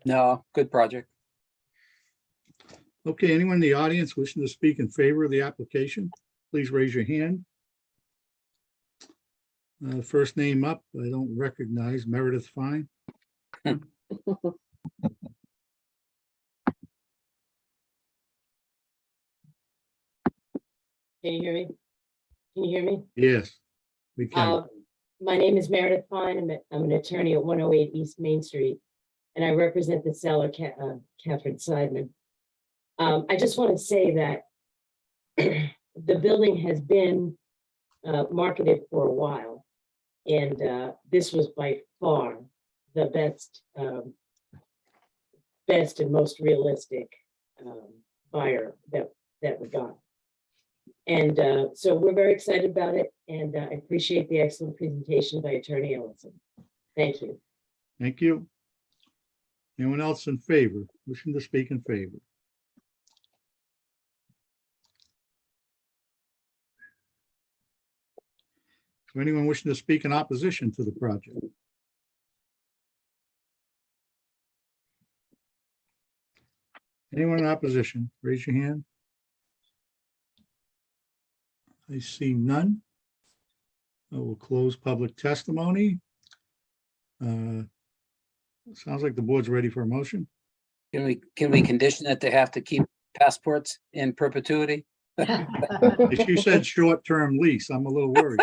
[SPEAKER 3] No, good project.
[SPEAKER 1] Okay, anyone in the audience wishing to speak in favor of the application, please raise your hand. First name up, I don't recognize Meredith Fine.
[SPEAKER 21] Can you hear me? Can you hear me?
[SPEAKER 1] Yes, we can.
[SPEAKER 21] My name is Meredith Fine. I'm an attorney at 108 East Main Street, and I represent the seller, Catherine Seidman. I just want to say that the building has been marketed for a while, and this was by far the best and most realistic buyer that we got. And so we're very excited about it, and I appreciate the excellent presentation by Attorney Ellison. Thank you.
[SPEAKER 1] Thank you. Anyone else in favor, wishing to speak in favor? Is there anyone wishing to speak in opposition to the project? Anyone in opposition, raise your hand. I see none. I will close public testimony. Sounds like the board's ready for a motion.
[SPEAKER 3] Can we condition that they have to keep passports in perpetuity?
[SPEAKER 1] If you said short-term lease, I'm a little worried.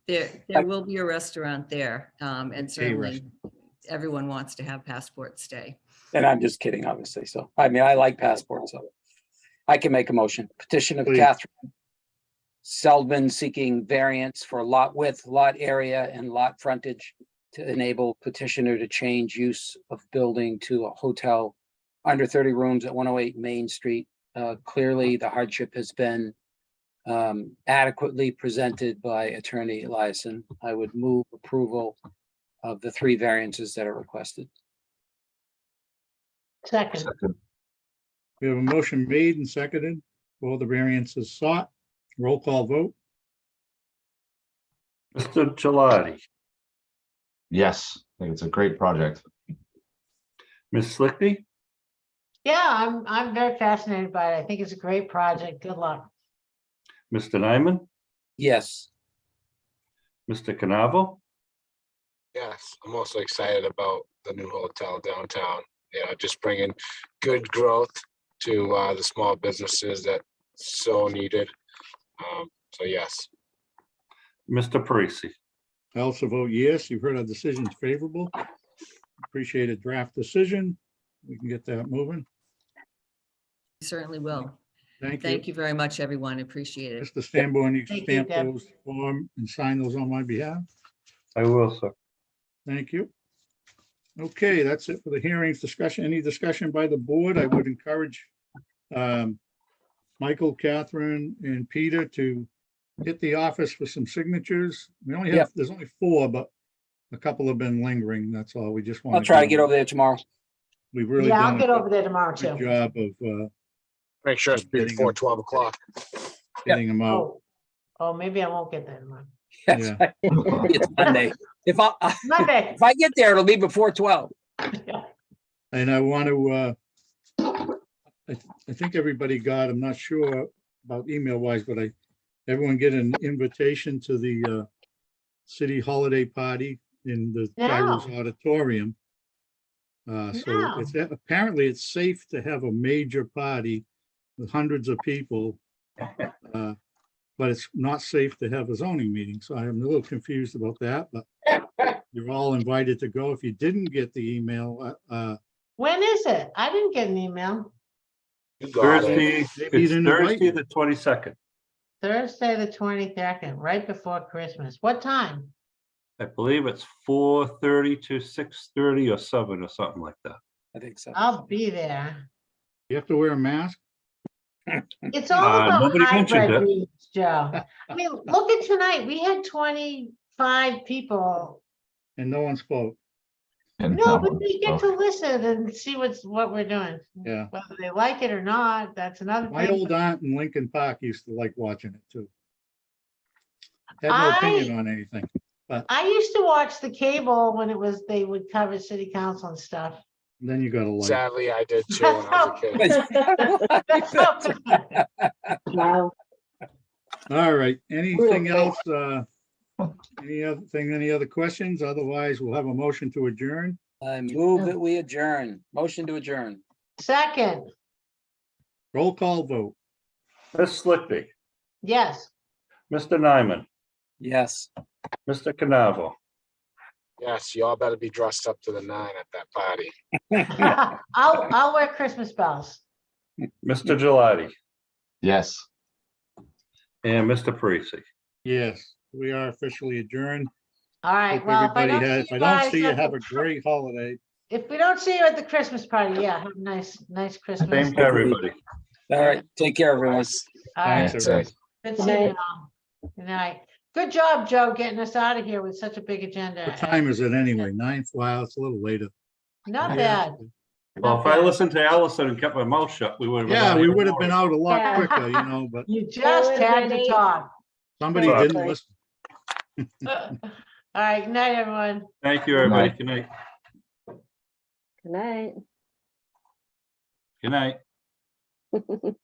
[SPEAKER 15] There will be a restaurant there, and certainly
[SPEAKER 1] restaurant.
[SPEAKER 15] everyone wants to have passport stay.
[SPEAKER 3] And I'm just kidding, obviously. So, I mean, I like passports, so I can make a motion. Petition of
[SPEAKER 1] Please.
[SPEAKER 3] Catherine Seldman seeking variance for lot width, lot area, and lot frontage to enable petitioner to change use of building to a hotel under 30 rooms at 108 Main Street. Clearly, the hardship has been adequately presented by Attorney Eliason. I would move approval of the 3 variances that are requested.
[SPEAKER 2] Second.
[SPEAKER 1] We have a motion made and seconded for all the variances sought. Roll call vote.
[SPEAKER 4] Mr. Gelati,
[SPEAKER 5] Yes, I think it's a great project.
[SPEAKER 4] Ms. Slickney,
[SPEAKER 2] Yeah, I'm very fascinated by it. I think it's a great project. Good luck.
[SPEAKER 4] Mr. Nyman,
[SPEAKER 3] Yes.
[SPEAKER 4] Mr. Canavo,
[SPEAKER 12] Yes, I'm also excited about the new hotel downtown. Just bringing good growth to the small businesses that so needed. So yes.
[SPEAKER 4] Mr. Parisi.
[SPEAKER 1] I also vote yes. You've heard our decision's favorable. Appreciate a draft decision. We can get that moving.
[SPEAKER 15] Certainly will.
[SPEAKER 1] Thank you.
[SPEAKER 15] Thank you very much, everyone. Appreciate it.
[SPEAKER 1] Mr. Sanborn, you
[SPEAKER 2] Thank
[SPEAKER 1] can
[SPEAKER 2] you,
[SPEAKER 1] stamp
[SPEAKER 2] Deb.
[SPEAKER 1] those form and sign those on my behalf.
[SPEAKER 4] I will, sir.
[SPEAKER 1] Thank you. Okay, that's it for the hearings discussion. Any discussion by the board? I would encourage Michael, Catherine, and Peter to hit the office for some signatures. We only have, there's only 4, but a couple have been lingering. That's all. We just want.
[SPEAKER 3] I'll try to get over there tomorrow.
[SPEAKER 1] We've really
[SPEAKER 2] Yeah, I'll
[SPEAKER 1] done
[SPEAKER 2] get
[SPEAKER 1] a
[SPEAKER 2] over there tomorrow
[SPEAKER 1] good
[SPEAKER 2] too.
[SPEAKER 1] job of
[SPEAKER 12] Make sure it's
[SPEAKER 1] Getting
[SPEAKER 12] before
[SPEAKER 1] them.
[SPEAKER 12] 12 o'clock.
[SPEAKER 1] getting them out.
[SPEAKER 2] Oh, maybe I won't get there tomorrow.
[SPEAKER 3] Yes.
[SPEAKER 1] Yeah.
[SPEAKER 3] It's Monday. If
[SPEAKER 2] Monday.
[SPEAKER 3] I get there, it'll be before 12.
[SPEAKER 1] And I want to, I think everybody got, I'm not sure about email wise, but everyone get an invitation to the city holiday party in the Gyros Auditorium. So it's apparently it's safe to have a major party with hundreds of people. But it's not safe to have a zoning meeting. So I'm a little confused about that, but you're all invited to go. If you didn't get the email,
[SPEAKER 2] When is it? I didn't get an email.
[SPEAKER 12] You got it.
[SPEAKER 4] Thursday,
[SPEAKER 1] Maybe you
[SPEAKER 4] it's
[SPEAKER 1] didn't invite
[SPEAKER 4] Thursday,
[SPEAKER 1] me.
[SPEAKER 4] the 22nd.
[SPEAKER 2] Thursday, the 22nd, right before Christmas. What time?
[SPEAKER 4] I believe it's 4:30 to 6:30 or 7 or something like that.
[SPEAKER 3] I think so.
[SPEAKER 2] I'll be there.
[SPEAKER 1] you have to wear a mask.
[SPEAKER 2] It's all about
[SPEAKER 4] nobody mentioned
[SPEAKER 2] hybrid
[SPEAKER 4] it.
[SPEAKER 2] meetings, Joe. I mean, look at tonight. We had 25 people.
[SPEAKER 1] And no one spoke.
[SPEAKER 5] And
[SPEAKER 2] No,
[SPEAKER 5] tell
[SPEAKER 2] but
[SPEAKER 5] them,
[SPEAKER 2] we get
[SPEAKER 5] so.
[SPEAKER 2] to listen and see what we're doing.
[SPEAKER 1] Yeah.
[SPEAKER 2] Whether they like it or not, that's another
[SPEAKER 1] My
[SPEAKER 2] thing.
[SPEAKER 1] old aunt in Lincoln Park used to like watching it too. Had no
[SPEAKER 2] I-
[SPEAKER 1] opinion on anything.
[SPEAKER 2] I used to watch the cable when it was, they would cover city council and stuff.
[SPEAKER 1] Then you gotta like,
[SPEAKER 12] Sadly, I did too when I was a kid.
[SPEAKER 2] That's how-
[SPEAKER 11] Wow.
[SPEAKER 1] all right, anything
[SPEAKER 11] Real
[SPEAKER 1] else? Any other questions? Otherwise, we'll have a motion to adjourn.
[SPEAKER 3] I move that we adjourn. Motion to adjourn.
[SPEAKER 2] Second,
[SPEAKER 1] Roll call vote.
[SPEAKER 4] Ms. Slickby,
[SPEAKER 2] yes.
[SPEAKER 4] Mr. Nyman,
[SPEAKER 3] Yes.
[SPEAKER 4] Mr. Canavo,
[SPEAKER 12] Yes, you all better be dressed up to the nine at that party.
[SPEAKER 2] I'll wear Christmas bells.
[SPEAKER 4] Mr. Gelati,
[SPEAKER 5] Yes.
[SPEAKER 4] and Mr. Parisi.
[SPEAKER 1] Yes, we are officially adjourned.
[SPEAKER 2] All right,
[SPEAKER 1] Hope
[SPEAKER 2] well, if I
[SPEAKER 1] everybody
[SPEAKER 2] don't
[SPEAKER 1] has,
[SPEAKER 2] see
[SPEAKER 1] if
[SPEAKER 2] you
[SPEAKER 1] I don't
[SPEAKER 2] guys,
[SPEAKER 1] see you,
[SPEAKER 2] at
[SPEAKER 1] have
[SPEAKER 2] the-
[SPEAKER 1] a great holiday.
[SPEAKER 2] if we don't see you at the Christmas party, yeah, have a nice Christmas.
[SPEAKER 4] Same to everybody.
[SPEAKER 3] All right. Take care, everyone.
[SPEAKER 2] All right,
[SPEAKER 1] Thanks,
[SPEAKER 5] Yeah.
[SPEAKER 1] everybody.
[SPEAKER 2] good
[SPEAKER 11] Good
[SPEAKER 2] seeing you
[SPEAKER 11] night.
[SPEAKER 2] all. Good night. Good job, Joe, getting us out of here with such a big agenda.
[SPEAKER 1] What time is it anyway? 9? Wow, it's a little later.
[SPEAKER 2] Not
[SPEAKER 1] Yeah.
[SPEAKER 2] bad.
[SPEAKER 4] Well, if I listened to Allison and kept my mouth shut, we would have.
[SPEAKER 1] Yeah, we would have been out a lot
[SPEAKER 11] Yeah.
[SPEAKER 1] quicker, you know, but
[SPEAKER 2] You just
[SPEAKER 11] was
[SPEAKER 2] had to
[SPEAKER 11] ready.
[SPEAKER 2] talk.
[SPEAKER 1] somebody
[SPEAKER 11] Exactly.
[SPEAKER 1] didn't listen.
[SPEAKER 2] All right, good night, everyone.
[SPEAKER 4] Thank you, everybody. Good night.
[SPEAKER 11] Good night.
[SPEAKER 4] Good night.